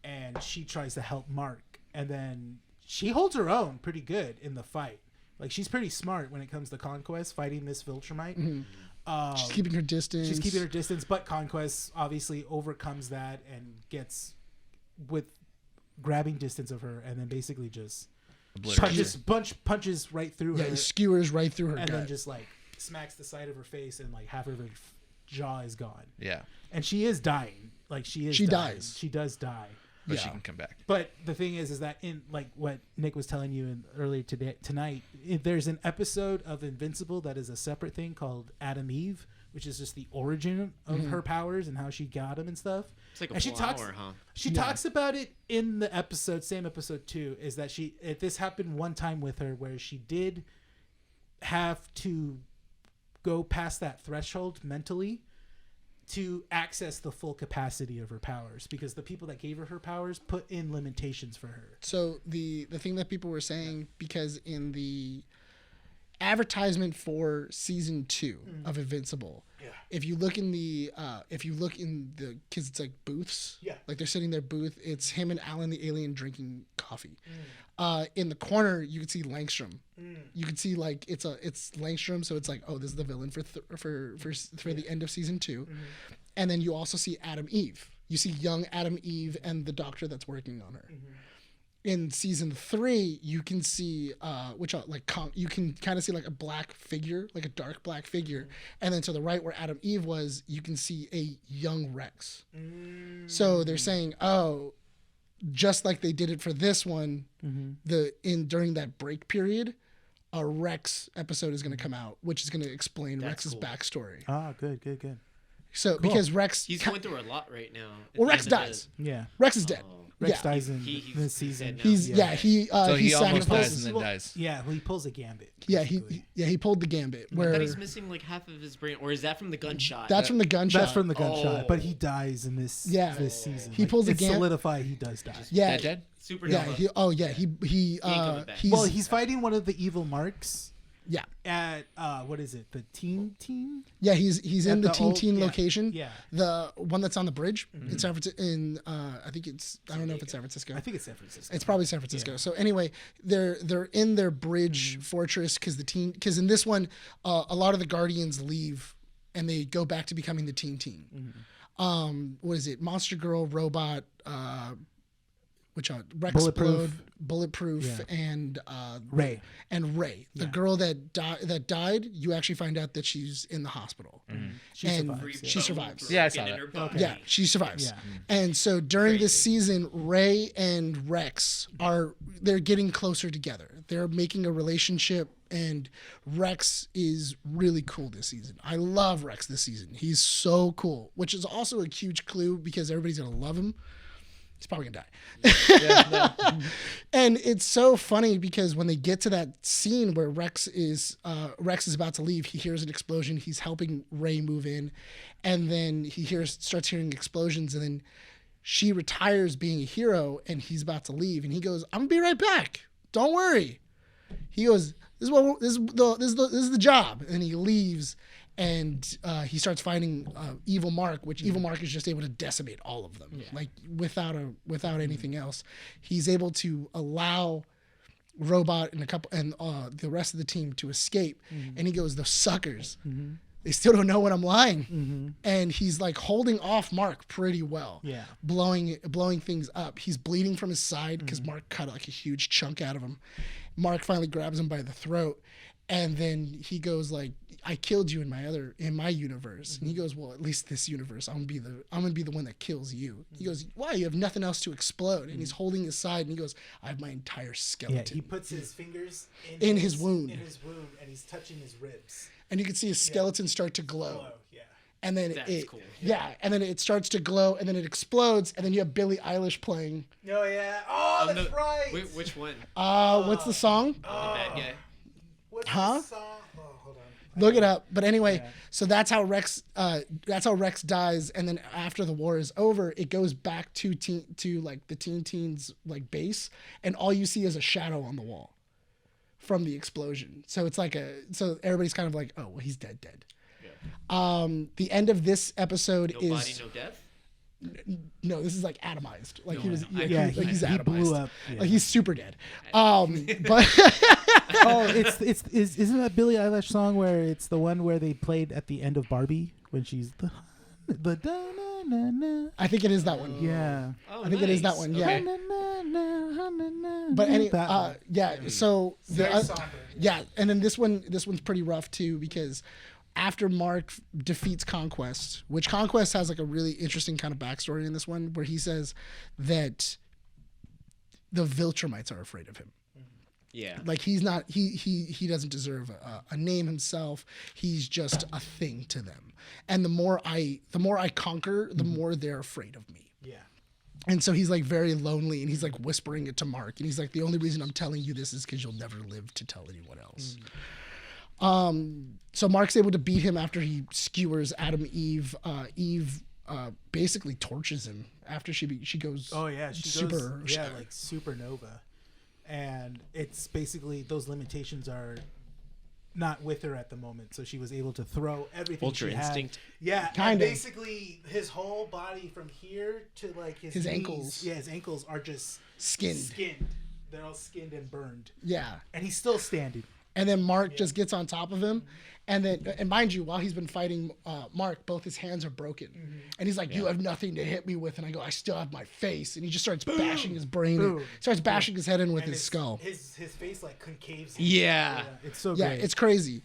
E: and she tries to help Mark, and then she holds her own pretty good in the fight. Like, she's pretty smart when it comes to Conquest fighting this Viltrumite.
B: She's keeping her distance.
E: But Conquest obviously overcomes that and gets with grabbing distance of her, and then basically just punches right through her.
B: Yeah, he skewers right through her
E: and
B: gut.
E: then just like smacks the side of her face, and like half of her jaw is gone.
A: Yeah.
E: And she is dying. Like she
B: dying.
E: dies. She does die.
A: But she can come back.
E: But the thing is that in like what Nick was telling you earlier tonight, there's an episode of Invincible that is a separate thing called Adam Eve, which is just the origin of her powers and how she got them and stuff.
C: It's like a full hour, huh?
E: She talks about it in the episode, same episode 2, is that this happened one time with her where she did have to go past that threshold mentally to access the full capacity of her powers, because the people that gave her powers put in limitations for her.
B: So the thing that people were saying, because in the advertisement for season 2 of Invincible, if you look in the kids, it's like booths, like they're sitting in their booth, it's him and Alan the alien drinking coffee. In the corner you can see Langstrom. You can see like it's Langstrom, so it's like, oh, this is the villain for the end of season 2. And then you also see Adam Eve. You see young Adam Eve and the doctor that's working on her. In season 3, you can see you can kind of see like a black figure, like a dark black figure, and then to the right where Adam Eve was, you can see a young Rex. So they're saying, oh, just like they did it for this one, during that break period, a Rex episode is going to come out, which is going to explain Rex's backstory.
E: Ah, good.
B: So because Rex,
C: He's going through a lot right now. at
B: well,
C: the
B: Rex
C: end of
B: dies.
E: Yeah.
B: Rex is dead.
E: Rex
B: Yeah.
E: dies in
C: He's
E: this season.
C: dead now.
B: He's he
A: So he
B: he's
A: almost dies
B: sacrificed.
A: and then dies.
E: Yeah, well, he pulls a gambit.
B: Yeah,
E: basically.
B: he pulled the gambit.
C: I
B: Where
C: thought he's missing like half of his brain, or is that from the gunshot?
B: that's from the gunshot.
E: That's from the gunshot,
C: Oh.
E: but he dies in this
B: Yeah.
E: this season.
B: He pulls a
E: it's
B: gam-
E: solidified. He does die.
B: yeah,
A: Dead?
C: Supernova.
B: yeah. He
C: ain't coming back.
B: he's
E: Well, he's fighting one of the evil marks
B: yeah.
E: at what is it? The teen?
B: Yeah, he's
E: At
B: in the
E: the old-
B: teen
E: yeah,
B: location.
E: yeah.
B: The one that's on the bridge in San Francisco. I think it's I don't know if it's San Francisco.
E: I think it's San Francisco.
B: It's probably San Francisco. So anyway, they're in their bridge fortress because in this one, a lot of the Guardians leave and they go back to becoming the teen. What is it? Monster Girl, Robot, which Rex Bulletproof,
E: Yeah.
B: and
E: Ray.
B: and Ray, the girl that died. You actually find out that she's in the hospital.
E: She
B: and
E: survives.
B: she survives.
A: Yeah, I saw
C: In
A: that.
C: her body.
B: Yeah, she survives.
E: Yeah.
B: And so during this
C: Crazy.
B: season, Ray and Rex they're getting closer together. They're making a relationship, and Rex is really cool this season. I love Rex this season. He's so cool, which is also a huge clue because everybody's gonna love him. He's probably gonna die. And it's so funny because when they get to that scene where Rex is about to leave, he hears an explosion. He's helping Ray move in, and then he starts hearing explosions, and then she retires being a hero, and he's about to leave, and he goes, "I'm gonna be right back. Don't worry." He goes, "This is the job," and he leaves. And he starts fighting Evil Mark, which Evil Mark is just able to decimate all of them, like without anything else. He's able to allow Robot and the rest of the team to escape. And he goes, "Those suckers, they still don't know when I'm lying." And he's like holding off Mark pretty well, blowing things up. He's bleeding from his side because Mark cut like a huge chunk out of him. Mark finally grabs him by the throat, and then he goes like, "I killed you in my universe." And he goes, "Well, at least this universe, I'm gonna be the one that kills you." He goes, "Why? You have nothing else to explode." And he's holding his side, and he goes, "I have my entire
E: Yeah,
B: skeleton."
E: he puts his fingers
B: In his wound.
E: and he's touching his ribs.
B: And you can see his skeleton start to glow.
E: Yeah.
B: And then
C: That's cool.
B: and then it starts to glow, and then it explodes, and then you have Billie Eilish playing.
E: Oh yeah. Oh, that's right.
C: Which one?
B: What's the song?
C: The bad guy.
E: What's
B: Huh?
E: the song? Oh, hold on.
B: Look it up. But anyway, so that's how Rex dies, and then after the war is over, it goes back to like the teens like base, and all you see is a shadow on the wall from the explosion. So it's like so everybody's kind of like, "Oh, well, he's dead." The end of this episode
C: No
B: is
C: body, no death.
B: no, this is like atomized. Like he was,
E: Yeah,
B: he's
E: he
B: atomized.
E: blew up. Yeah.
B: Like he's super dead. But
E: Oh, isn't that Billie Eilish song where it's the one where they played at the end of Barbie when she's the da na na na.
B: I think it is that one.
E: Yeah.
C: Oh,
B: I think it is that one. Yeah.
C: Okay.
E: Na, na, na, na, na,
B: But any,
E: that one.
B: yeah. So
E: Very somber.
B: yeah, and then this one's pretty rough too because after Mark defeats Conquest, which Conquest has like a really interesting kind of backstory in this one, where he says that the Viltrumites are afraid of him.
C: Yeah.
B: Like he's not he doesn't deserve a name himself. He's just a thing to them. And the more I conquer, the more they're afraid of me.
E: Yeah.
B: And so he's like very lonely, and he's like whispering it to Mark, and he's like, "The only reason I'm telling you this is because you'll never live to tell anyone else." So Mark's able to beat him after he skewers Adam Eve. Eve basically torches him after she goes.
E: Oh yeah, she
B: super
E: goes, like supernova, and it's basically those limitations are not with her at the moment, so she was able to throw everything.
C: Ultra
E: she had.
C: instinct.
E: Yeah,
B: Kind
E: and
B: of.
E: basically his whole body from here to like his knees,
B: ankles.
E: Yeah, his ankles are just
B: Skinned.
E: They're all skinned and burned,
B: Yeah.
E: and he's still standing.
B: And then Mark just gets on top of him. And mind you, while he's been fighting Mark, both his hands are broken. And he's like, "You have nothing to hit me with." And I go, "I still have my face." And he just starts bashing his brain in. Starts bashing his head in with
E: And
B: his skull.
E: His face like concaves.
C: Yeah.
E: It's so
B: Yeah,
E: great.
B: it's crazy.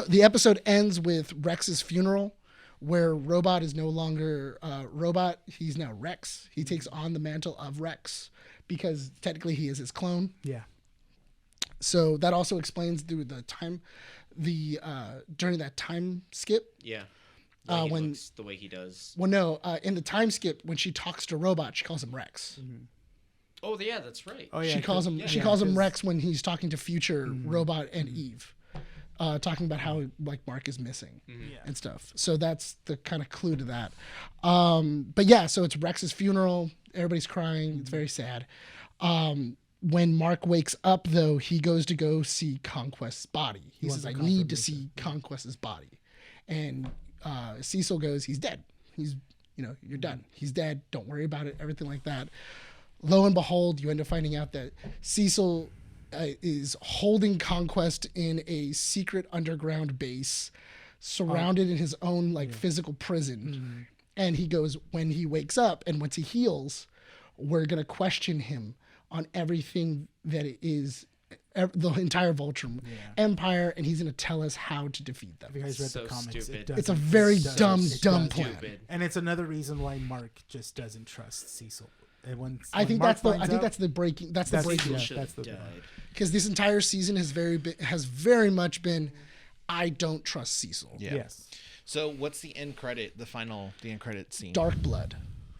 B: The episode ends with Rex's funeral, where Robot is no longer Robot. He's now Rex. He takes on the mantle of Rex because technically he is his clone.
E: yeah.
B: So that also explains through the time during that time skip.
C: Yeah.
B: When-
C: When looks the way he does.
B: Well, no, in the time skip when she talks to Robot, she calls him Rex.
C: Oh yeah, that's right.
E: Oh yeah,
B: She calls him she calls him Rex when he's talking to future Robot and Eve, talking about how like Mark is missing and stuff. So that's the kind of clue to that. But yeah, so it's Rex's funeral. Everybody's crying. It's very sad. When Mark wakes up, though, he goes to go see Conquest's body. He says, "I need to see Conquest's body," and Cecil goes, "He's dead. He's you're done. He's dead. Don't worry about it." Everything like that. Lo and behold, you end up finding out that Cecil is holding Conquest in a secret underground base, surrounded in his own physical prison. And he goes, when he wakes up and once he heals, we're gonna question him on everything that it is, the entire Voltron Empire, and he's gonna tell us how to defeat them.
E: If you guys read
C: So
E: the comics,
C: stupid.
B: It's a very dumb plan.
C: Stupid.
E: and it's another reason why Mark just doesn't trust Cecil. And
B: I think
E: Mark
B: that's the
E: finds out,
B: that's the breaking
C: Cecil
E: yeah,
C: should
E: that's
C: have
E: the-
C: died.
B: because this entire season has very much been, I don't trust Cecil.
A: Yeah.
E: Yes.
A: So what's the end credit? The end credit scene.
B: Dark Blood.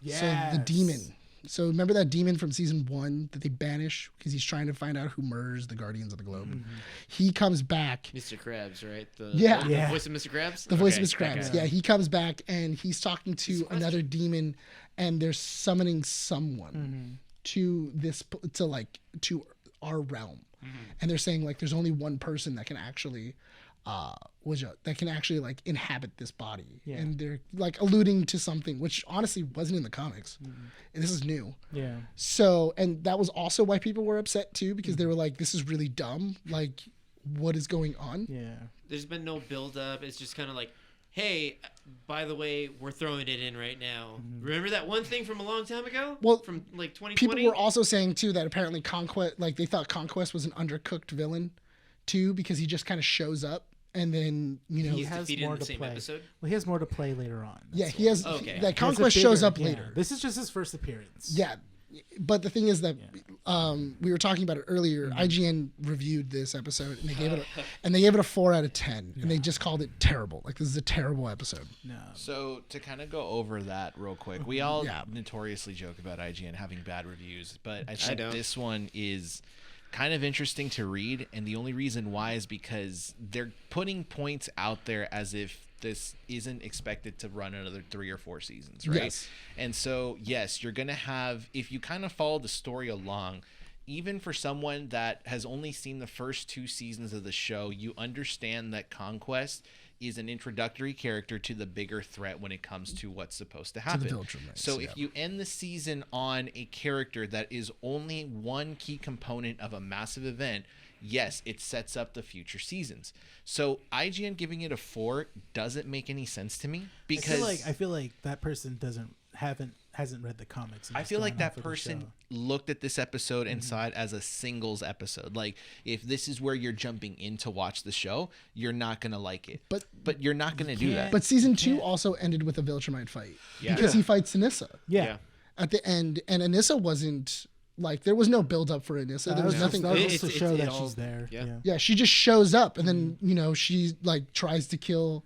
B: So the demon. So remember that demon from season 1 that they banish because he's trying to find out who murders the Guardians of the Globe. He comes back.
C: Mr. Krabs, right? The voice of Mr. Krabs.
B: The voice of
C: Okay,
B: Mr. Krabs.
C: okay.
B: Yeah, he comes back and he's talking to another demon, and they're summoning someone to our realm, and they're saying there's only one person that can actually inhabit this body, and they're alluding to something which honestly wasn't in the comics, and this is new.
E: Yeah.
B: So, and that was also why people were upset too, because they were like, "This is really dumb. What is going on?"
E: Yeah.
C: There's been no build up. It's just kind of like, hey, by the way, we're throwing it in right now. Remember that one thing from a long time ago?
B: Well,
C: from 2020.
B: People were also saying too that apparently Conquest, they thought Conquest was an undercooked villain too, because he just kind of shows up. And then
C: He's
E: has
C: defeated
E: more
C: in the
E: to
C: same
E: play.
C: episode.
E: Well, he has more to play later on.
B: Yeah,
E: That's
B: he has.
C: Okay.
B: That
E: He has a
B: Conquest shows
E: bigger-
B: up
E: yeah.
B: later.
E: This is just his first appearance.
B: Yeah, but the thing is that we were talking about it earlier. IGN reviewed this episode and they gave it a 4 out of 10, and they just called it terrible. This is a terrible episode.
E: No.
A: So to kind of go over that real quick, we all
B: Yeah.
A: notoriously joke about IGN having bad reviews, but I
C: don't.
A: think this one is kind of interesting to read, and the only reason why is because they're putting points out there as if this isn't expected to run another 3 or 4 seasons, right?
B: Yes.
A: And so, yes, you're going to have, if you kind of follow the story along, even for someone that has only seen the first 2 seasons of the show, you understand that Conquest is an introductory character to the bigger threat when it comes to what's supposed to happen.
B: Viltrumites,
A: So
B: yeah.
A: if you end the season on a character that is only one key component of a massive event, yes, it sets up the future seasons. So IGN giving it a 4 doesn't make any sense to me, because
E: I feel like that person hasn't read the comics. and
A: I
E: just
A: feel like
E: going
A: that
E: off of the
A: person
E: show.
A: looked at this episode and saw it as a singles episode. If this is where you're jumping in to watch the show, you're not gonna like it. But you're not gonna do that.
B: But season 2 also ended with a Viltrumite fight because he fights Anissa
E: Yeah.
B: at the end, and Anissa wasn't there was no build up for Anissa. There was nothing.
E: That was
C: It's-
E: just to
C: it's-
E: show
C: it
E: that
C: all-
E: she's there.
C: yeah.
B: Yeah, she just shows up, and then she tries to kill,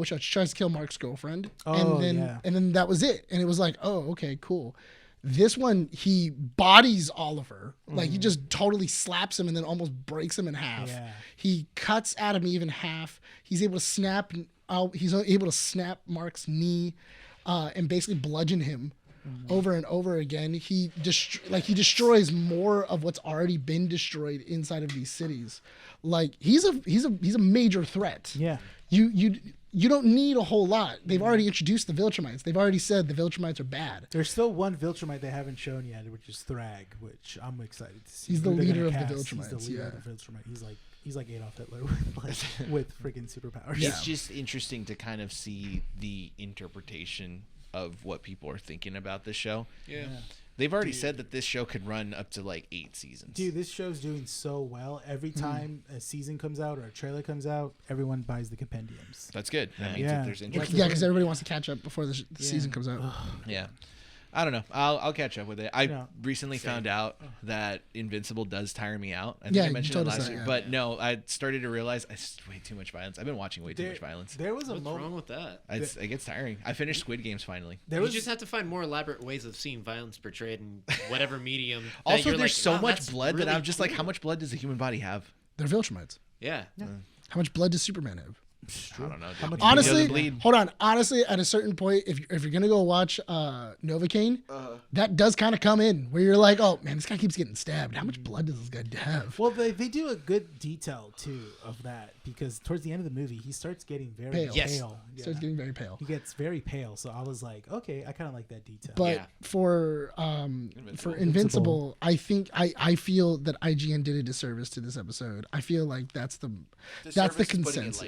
B: she tries to kill Mark's girlfriend,
E: Oh, yeah.
B: and then that was it, and it was like, oh, okay, cool. This one, he bodies Oliver, he just totally slaps him and then almost breaks him in half.
E: Yeah.
B: He cuts Adam Eve in half. He's able to snap out. He's able to snap Mark's knee, and basically bludgeon him. Over and over again, he destroys more of what's already been destroyed inside of these cities. He's a major threat.
E: Yeah.
B: You don't need a whole lot. They've already introduced the Viltrumites. They've already said the Viltrumites are bad.
E: There's still one Viltrumite they haven't shown yet, which is Thrag, which I'm excited to see.
B: He's the
E: who they're
B: leader
E: gonna
B: of the
E: cast. He's
B: Viltrumites,
E: the leader
B: yeah.
E: of the Viltrumite. He's like Adolf Hitler with freaking superpowers.
A: It's just interesting to kind of see the interpretation of what people are thinking about this show.
C: Yeah.
A: They've already said that this show could run up to 8 seasons.
E: Dude, this show's doing so well. Every time a season comes out or a trailer comes out, everyone buys the compendiums.
A: That's good. That means
E: Yeah.
A: that there's interest.
B: Yeah, because everybody wants to catch up before the season comes out.
A: Yeah. I don't know. I'll catch up with it. I
E: No.
A: recently found out that Invincible does tire me out. I think
B: Yeah,
A: I
B: you
A: mentioned
B: told
A: it
B: us
A: last
B: that,
A: year,
B: yeah.
A: but no, I started to realize it's way too much violence. I've been watching way too much violence.
E: There was a
C: What's
E: moment.
C: wrong with that?
A: It gets tiring. I finished Squid Games finally.
E: There
C: You
E: was
C: just have to find more elaborate ways of seeing violence portrayed in whatever medium. that
A: Also,
C: you're
A: there's
C: like,
A: so
C: "Wow,
A: much
C: that's
A: blood that
C: really
A: I'm just like,
C: cool."
A: how much blood does a human body have?
B: They're Viltrumites.
C: Yeah.
B: How much blood does Superman have?
A: I don't know.
E: How
A: dude.
E: much
A: He
B: Honestly,
A: doesn't bleed.
B: hold on. Honestly, at a certain point, if you're gonna go watch Novocaine, that does kind of come in where you're like, oh man, this guy keeps getting stabbed. How much blood does this guy have?
E: Well, they do a good detail too of that because towards the end of the movie, he starts getting very
B: Pale.
E: pale.
C: Yes.
E: Yeah.
B: So it's getting very pale.
E: He gets very pale. So I was like, okay, I kind of like that detail.
B: But
C: Yeah.
B: for Invincible, I think I feel that IGN did a disservice to this episode. I feel like that's the consensus.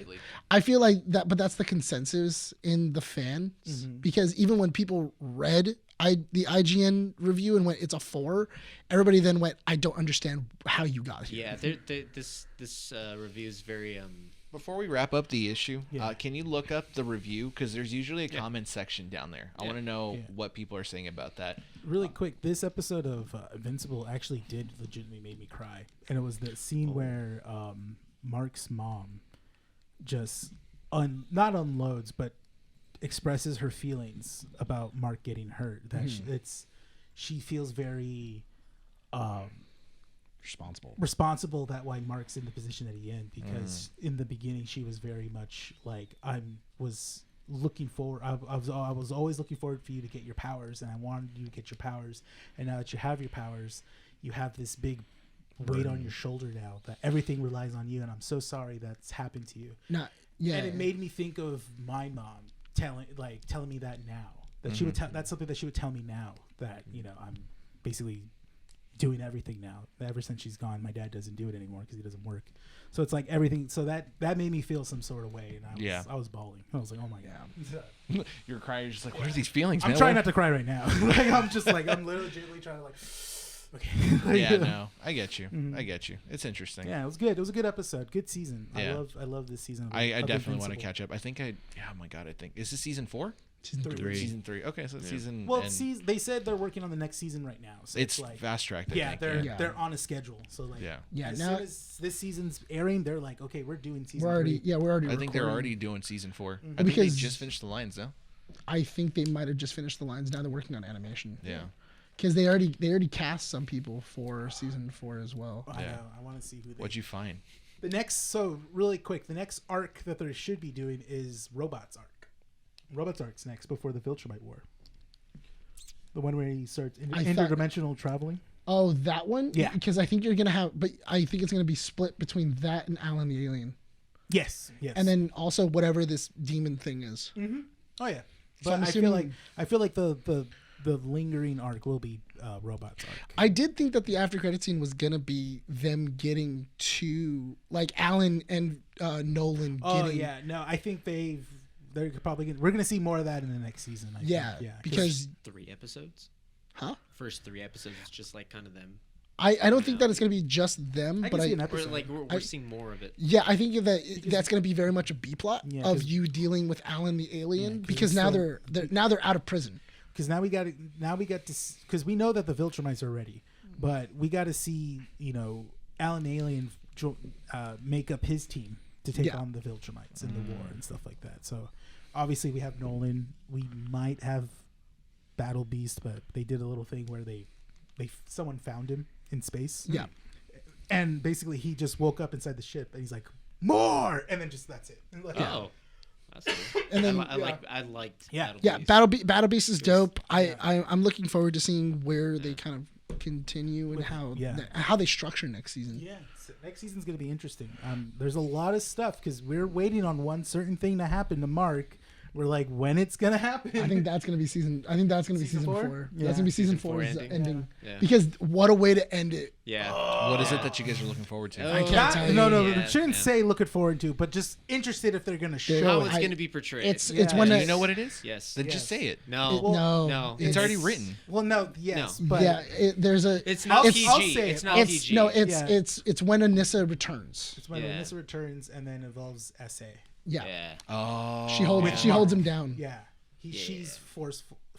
B: I feel like that, but that's the consensus in the fans because even when people read the IGN review and went, it's a 4, everybody then went, I don't understand how you got here.
C: Yeah. This review is very
A: Before we wrap up the issue,
E: Yeah.
A: can you look up the review? Because there's usually a comment section down there. I want to know what people are saying about that.
E: Really quick, this episode of Invincible actually did legitimately make me cry, and it was the scene where Mark's mom just not unloads, but expresses her feelings about Mark getting hurt. That she feels very responsible that why Mark's in the position that he in because in the beginning she was very much like I was always looking forward for you to get your powers and I wanted you to get your powers, and now that you have your powers you have this big weight on your shoulder now that everything relies on you, and I'm so sorry that's happened to you.
B: And
E: it made me think of my mom telling me that now that she would that's something that she would tell me now that I'm basically doing everything now. Ever since she's gone, my dad doesn't do it anymore because he doesn't work. So it's like everything. So that made me feel some sort of way, and I was bawling. I was like, oh my god.
A: You're crying. You're just like, what are these feelings, man?
E: I'm trying not to cry right now. I'm literally trying to okay.
A: Yeah, no, I get you. I get you. It's interesting.
E: Yeah, it was good. It was a good episode. Good season.
A: Yeah.
E: I love this season.
A: I definitely want to catch up. I think oh my god, is this season 4?
B: Season 3.
A: Season 3. Okay, so season.
E: Well,
A: and
E: they said they're working on the next season right now. So
A: it's
E: like
A: fast tracked.
E: yeah,
A: think.
E: they're on a schedule. So like as
B: now
E: soon as this season's airing, they're like, okay, we're doing season
B: we're already
E: 3.
B: we're already.
A: I think they're
B: recording.
A: already doing season 4. I think they
B: Because-
A: just finished the lines though.
B: I think they might have just finished the lines. Now they're working on animation.
A: Yeah.
B: Because they already cast some people for season 4 as well.
E: I
A: Yeah.
E: know. I want to see who they.
A: What'd you find?
E: The next, really quick, the next arc that they should be doing is Robots arc. Robots arc's next before the Viltrumite War. The one where he starts interdimensional traveling.
B: Oh, that one?
E: Yeah.
B: Because I think you're gonna have, but I think it's gonna be split between that and Alan the Alien,
E: Yes.
B: and then also whatever this demon thing is.
E: Oh yeah.
B: So
E: But
B: I'm
E: I feel like
B: assuming-
E: the lingering arc will be Robots arc.
B: I did think that the after credit scene was gonna be them getting to like Alan and Nolan.
E: Oh
B: getting,
E: yeah. No, I think they're probably we're gonna see more of that in the next season. I
B: Yeah,
E: think. Yeah.
B: because
C: 3 episodes.
B: huh?
C: First 3 episodes is just like kind of them.
B: I don't think that it's gonna be just them,
E: I
B: but
E: can see
B: I
E: an
C: Or
E: episode.
C: like we're seeing more of it.
B: yeah, I think that that's gonna be very much a B plot
E: Yeah,
B: of
E: 'cause-
B: you dealing with Alan the Alien
E: 'cause
B: because
E: it's
B: now
E: still-
B: they're out of prison.
E: Because now we get to because we know that the Viltrumites are ready, but we got to see Alan Alien make up his team to take on the Viltrumites in the war and stuff like that. So obviously we have Nolan. We might have Battle Beast, but they did a little thing where someone found him in space.
B: Yeah.
E: And basically he just woke up inside the ship and he's like more, and then just that's it. And like,
C: Oh, that's cool.
B: And then-
C: I liked.
E: Yeah.
B: Yeah,
C: Battle
B: Battle Beast is dope. I'm looking forward to seeing where they kind of continue and how they structure next season.
E: Yeah, so next season's gonna be interesting. There's a lot of stuff because we're waiting on one certain thing to happen to Mark. We're like, when it's gonna happen.
B: I think that's gonna be season 4.
E: Season 4?
B: That's
E: Yeah.
B: gonna be season
C: Season
B: 4
C: 4
B: is the
C: ending.
B: ending.
C: Yeah.
B: Because what a way to end it.
C: Yeah.
A: What is it that you guys are looking forward to?
B: I can't
E: Not-
B: tell you.
E: no,
C: Yeah,
E: shouldn't
C: yeah.
E: say looking forward to, but just interested if they're gonna show
C: How
E: it.
C: it's going to be portrayed.
B: It's
E: Yeah.
B: when
A: Do
B: it-
A: you know what it is?
C: Yes.
A: Then
E: Yes.
A: just say it.
C: No.
B: no,
A: It's already written.
E: Well, no, yes,
C: No.
E: but
B: yeah, there's a
C: It's not
B: It's-
C: PG.
E: I'll say
C: It's
E: it.
C: not
B: it's
C: PG.
B: no it's
E: Yeah.
B: it's when Anissa returns.
E: it's when
C: Yeah.
E: Anissa returns and then involves SA.
B: Yeah.
C: Yeah.
A: Oh.
B: She holds him down.
E: Yeah, she's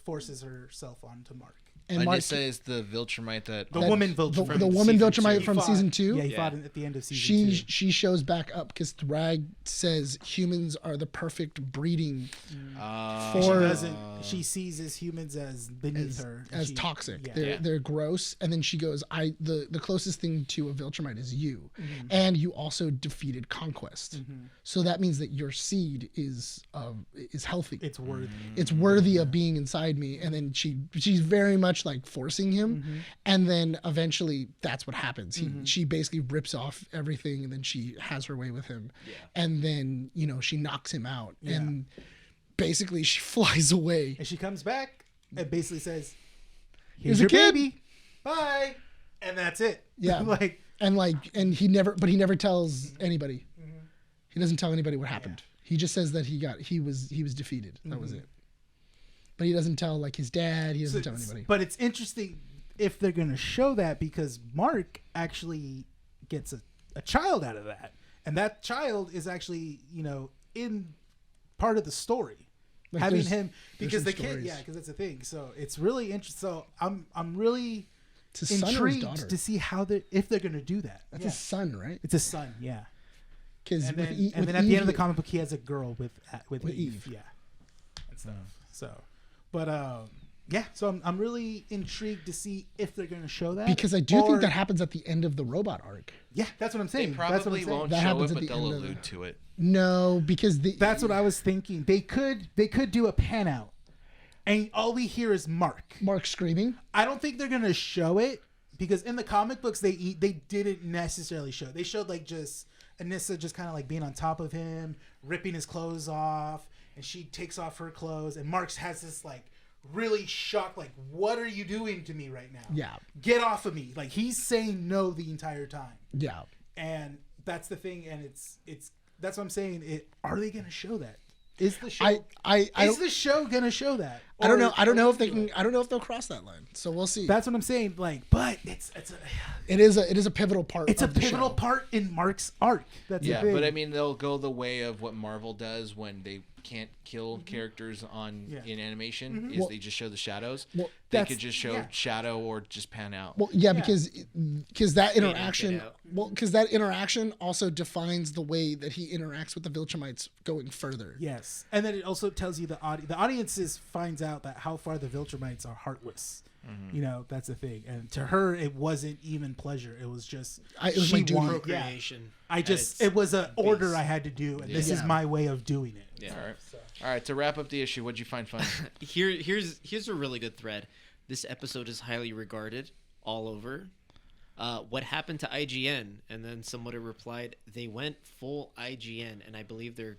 E: forces herself onto Mark.
B: And Mark,
A: Anissa is the Viltrumite that
E: The woman Viltrumite.
B: the woman
A: season
B: Viltrumite
A: two.
B: from season 2.
E: Yeah, he
C: Yeah.
E: fought at the end of season 2.
B: She shows back up because Thrag says humans are the perfect breeding
A: Uh,
E: She
B: for
E: doesn't. She sees as humans as beneath her, and
B: as
E: she-
B: toxic.
E: Yeah.
B: They're gross. And then she goes, the closest thing to a Viltrumite is you,
E: Mm-hmm.
B: and you also defeated Conquest. So that means that your seed is healthy.
E: It's worthy.
B: It's worthy of being inside me. And then she's very much like forcing him, and then eventually that's what happens. She basically rips off everything, and then she has her way with him, and then she knocks him out, and basically she flies away.
E: And she comes back and basically says,
B: Here's
E: "Here's
B: a
E: your
B: kid."
E: baby, bye," and that's it.
B: Yeah. And he never tells anybody. He doesn't tell anybody what happened. He just says that he was defeated. That was it. But he doesn't tell like his dad. He doesn't tell anybody.
E: But it's interesting if they're going to show that, because Mark actually gets a child out of that, and that child is actually in part of the story.
B: Like,
E: Having
B: there's-
E: him, because the
B: some
E: kid,
B: stories.
E: because that's the thing. So it's really interesting. So I'm really
B: It's his son or his daughter?
E: intrigued to see if they're going to do that.
B: That's his son, right?
E: It's a son, yeah.
B: Because
E: And then at the end of the comic book, he has a girl with Eve. Yeah, and stuff. So, but yeah. So I'm really intrigued to see if they're going to show that,
B: because I do think
E: or-
B: that happens at the end of the robot arc.
E: Yeah, that's what I'm
A: They
E: saying. That's what I'm
A: probably
E: saying.
A: won't
B: That
A: show
B: happens
A: it,
B: at
A: but
B: the
A: they'll
B: end of the-
A: allude to it.
B: No, because
E: That's what I was thinking. They could do a pan out, and all we hear is Mark.
B: Mark screaming.
E: I don't think they're going to show it, because in the comic books they didn't necessarily show it. They showed like just Anissa just kind of like being on top of him, ripping his clothes off, and she takes off her clothes, and Marx has this like really shocked, like, what are you doing to me right now?
B: Yeah.
E: Get off of me. Like, he's saying no the entire time.
B: Yeah.
E: And that's the thing, and it's that's what I'm saying. Are they gonna show that? Is the show
B: I
E: is
B: don't,
E: the show gonna show that?
B: I don't know. I don't know if
E: or
B: they
E: do
B: can.
E: it?
B: I don't know if they'll cross that line. So we'll see.
E: That's what I'm saying. Like, but it's
B: It is a pivotal part.
E: a
B: of the
E: pivotal
B: show.
E: part in Mark's arc. That's
A: Yeah,
E: the thing.
A: but I mean, they'll go the way of what Marvel does when they can't kill characters in animation. Is
B: Well-
A: they just show the shadows.
B: Well,
A: They
E: that's-
A: could just show
E: yeah.
A: shadow or just pan out.
B: Well, yeah,
E: Yeah.
B: because that interaction.
C: out.
B: Well, because that interaction also defines the way that he interacts with the Viltrumites going further.
E: Yes, and then it also tells you the audiences finds out that how far the Viltrumites are heartless.
A: Mm-hmm.
E: You know, that's the thing. And to her, it wasn't even pleasure. It was just
B: It was my duty.
C: Procreation.
E: it was an order I had to do, and this is
B: Yeah.
E: my way of doing it.
C: Yeah.
A: All right. To wrap up the issue, what'd you find funny?
C: Here's a really good thread. This episode is highly regarded all over. What happened to IGN? And then somebody replied, they went full IGN, and I believe they're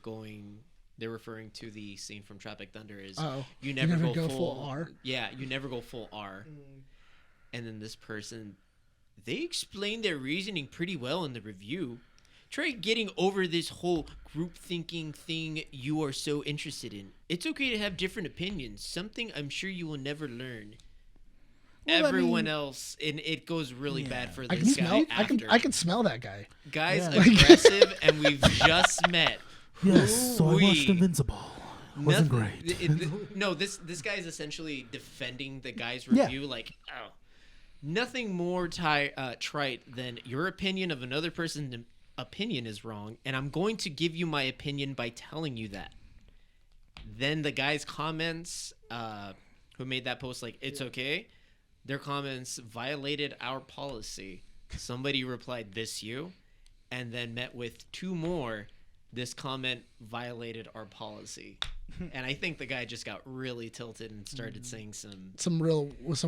C: referring to the scene from Tropic Thunder. Is you never go full
B: R?
C: Yeah, you never go full R. And then this person, they explained their reasoning pretty well in the review. Try getting over this whole group thinking thing you are so interested in. It's okay to have different opinions, something I'm sure you will never learn.
E: Well, I
C: Everyone
E: mean-
C: else, and it goes really bad for
B: I
C: this
B: can
C: guy
B: smell.
C: after.
B: I can smell that guy.
C: Guy's
E: Yeah.
C: aggressive, and we've just met. Ooh-wee.
E: Invincible. Wasn't
C: Nothing-
E: great.
C: no, this guy is essentially defending the guy's review. Like, oh, nothing more trite than your opinion of another person's opinion is wrong, and I'm going to give you my opinion by telling you that. Then the guy's comments, who made that post, like, it's okay, their comments violated our policy. Somebody replied, this you, and then met with two more. This comment violated our policy. And I think the guy just got really tilted and started saying
B: Some real messed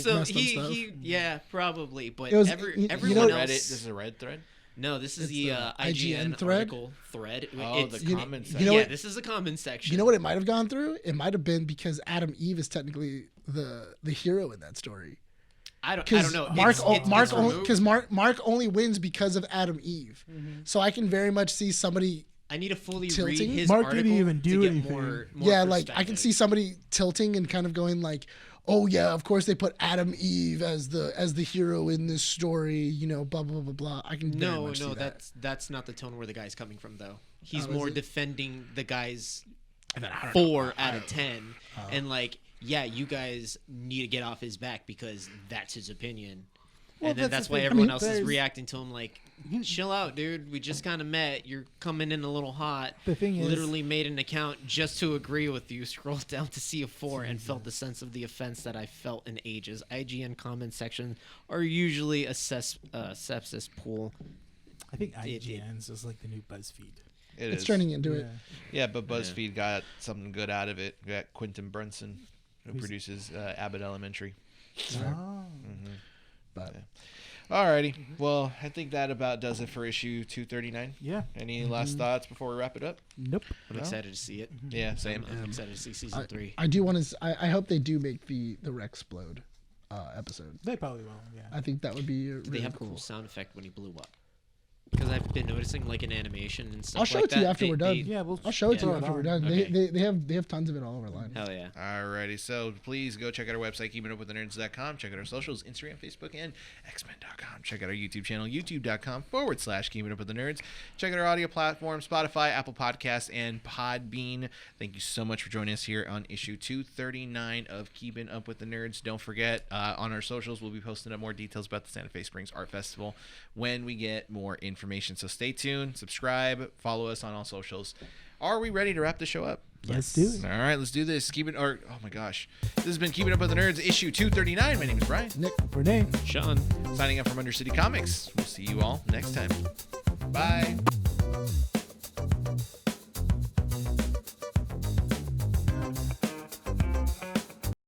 B: up stuff.
C: yeah, probably. But
B: It was-
C: everyone
B: you know-
C: else.
A: This is a red thread.
C: No, this is
B: It's
C: the
B: the
C: IGN
B: thread?
C: article thread.
A: Oh,
C: It's-
A: the comment
B: you
A: section.
B: know
C: yeah,
B: what-
C: this is a comment section.
B: You know what it might have gone through? It might have been because Adam Eve is technically the hero in that story.
C: I don't
B: Because
C: know.
B: Mark
C: It's
B: only
C: removed.
B: because Mark only wins because of Adam Eve. So I can very much see somebody.
C: I need to fully
B: tilting.
C: read his
E: Mark
C: article
E: didn't even do
C: to get
E: anything.
C: more
B: Yeah, like I can
C: perspective.
B: see somebody tilting and kind of going like, "Oh yeah, of course they put Adam Eve as the hero in this story." You know, blah blah blah blah. I can very
C: No,
B: much see that.
C: that's not the tone where the guy's coming from, though. He's
B: Oh, is
C: more
B: it?
C: defending the guy's
B: And then I don't
C: 4
B: know.
C: out of 10, and like, yeah, you guys need to get off his back because that's his opinion.
E: Well,
C: And then
E: that's
C: that's
E: the
C: why
E: thing.
C: everyone
E: I mean,
C: else is
E: there's-
C: reacting to him like, chill out, dude. We just kind of met. You're coming in a little hot.
E: The thing is-
C: literally made an account just to agree with you. Scrolled down to see a 4 and felt the sense of the offense that I felt in ages. IGN comment section are usually a sepsis pool.
E: I think
C: It-
E: IGN's is like the new BuzzFeed.
B: It's turning into it.
A: Yeah, but BuzzFeed got something good out of it. We got Quentin Brunson, who produces Abbott Elementary.
E: Oh.
B: But
A: Alrighty. Well, I think that about does it for issue 239.
E: Yeah.
A: Any last thoughts before we wrap it up?
E: Nope.
C: I'm excited to see it.
A: Yeah, same.
C: I'm excited to see season 3.
B: I do want to. I hope they do make the Rexplode episode.
E: They probably will. Yeah.
B: I think that would be really
C: They have a
B: cool.
C: cool sound effect when he blew up. Because I've been noticing like an animation and stuff
B: I'll show
C: like
B: it to you
C: that.
B: after we're done.
E: Yeah,
B: I'll show it to you
E: throw
B: after we're
E: on.
B: done.
C: Okay.
B: They have tons of it all over line.
C: Hell yeah.
A: Alrighty, so please go check out our website, keepingupwiththenerds.com. Check out our socials, Instagram, Facebook, and xmen.com. Check out our YouTube channel, youtube.com/keepingupwiththenerds. Check out our audio platform, Spotify, Apple Podcasts, and Podbean. Thank you so much for joining us here on issue 239 of Keeping Up With The Nerds. Don't forget, on our socials, we'll be posting up more details about the Santa Fe Springs Art Festival when we get more information. So stay tuned, subscribe, follow us on all socials. Are we ready to wrap the show up?
E: Let's do it.
A: All right, let's do this. Oh my gosh. This has been Keeping Up With The Nerds, issue 239. My name is Bryan.
B: Nick.
E: Rene.
C: Sean.
A: Signing up from Undercity Comics. We'll see you all next time. Bye.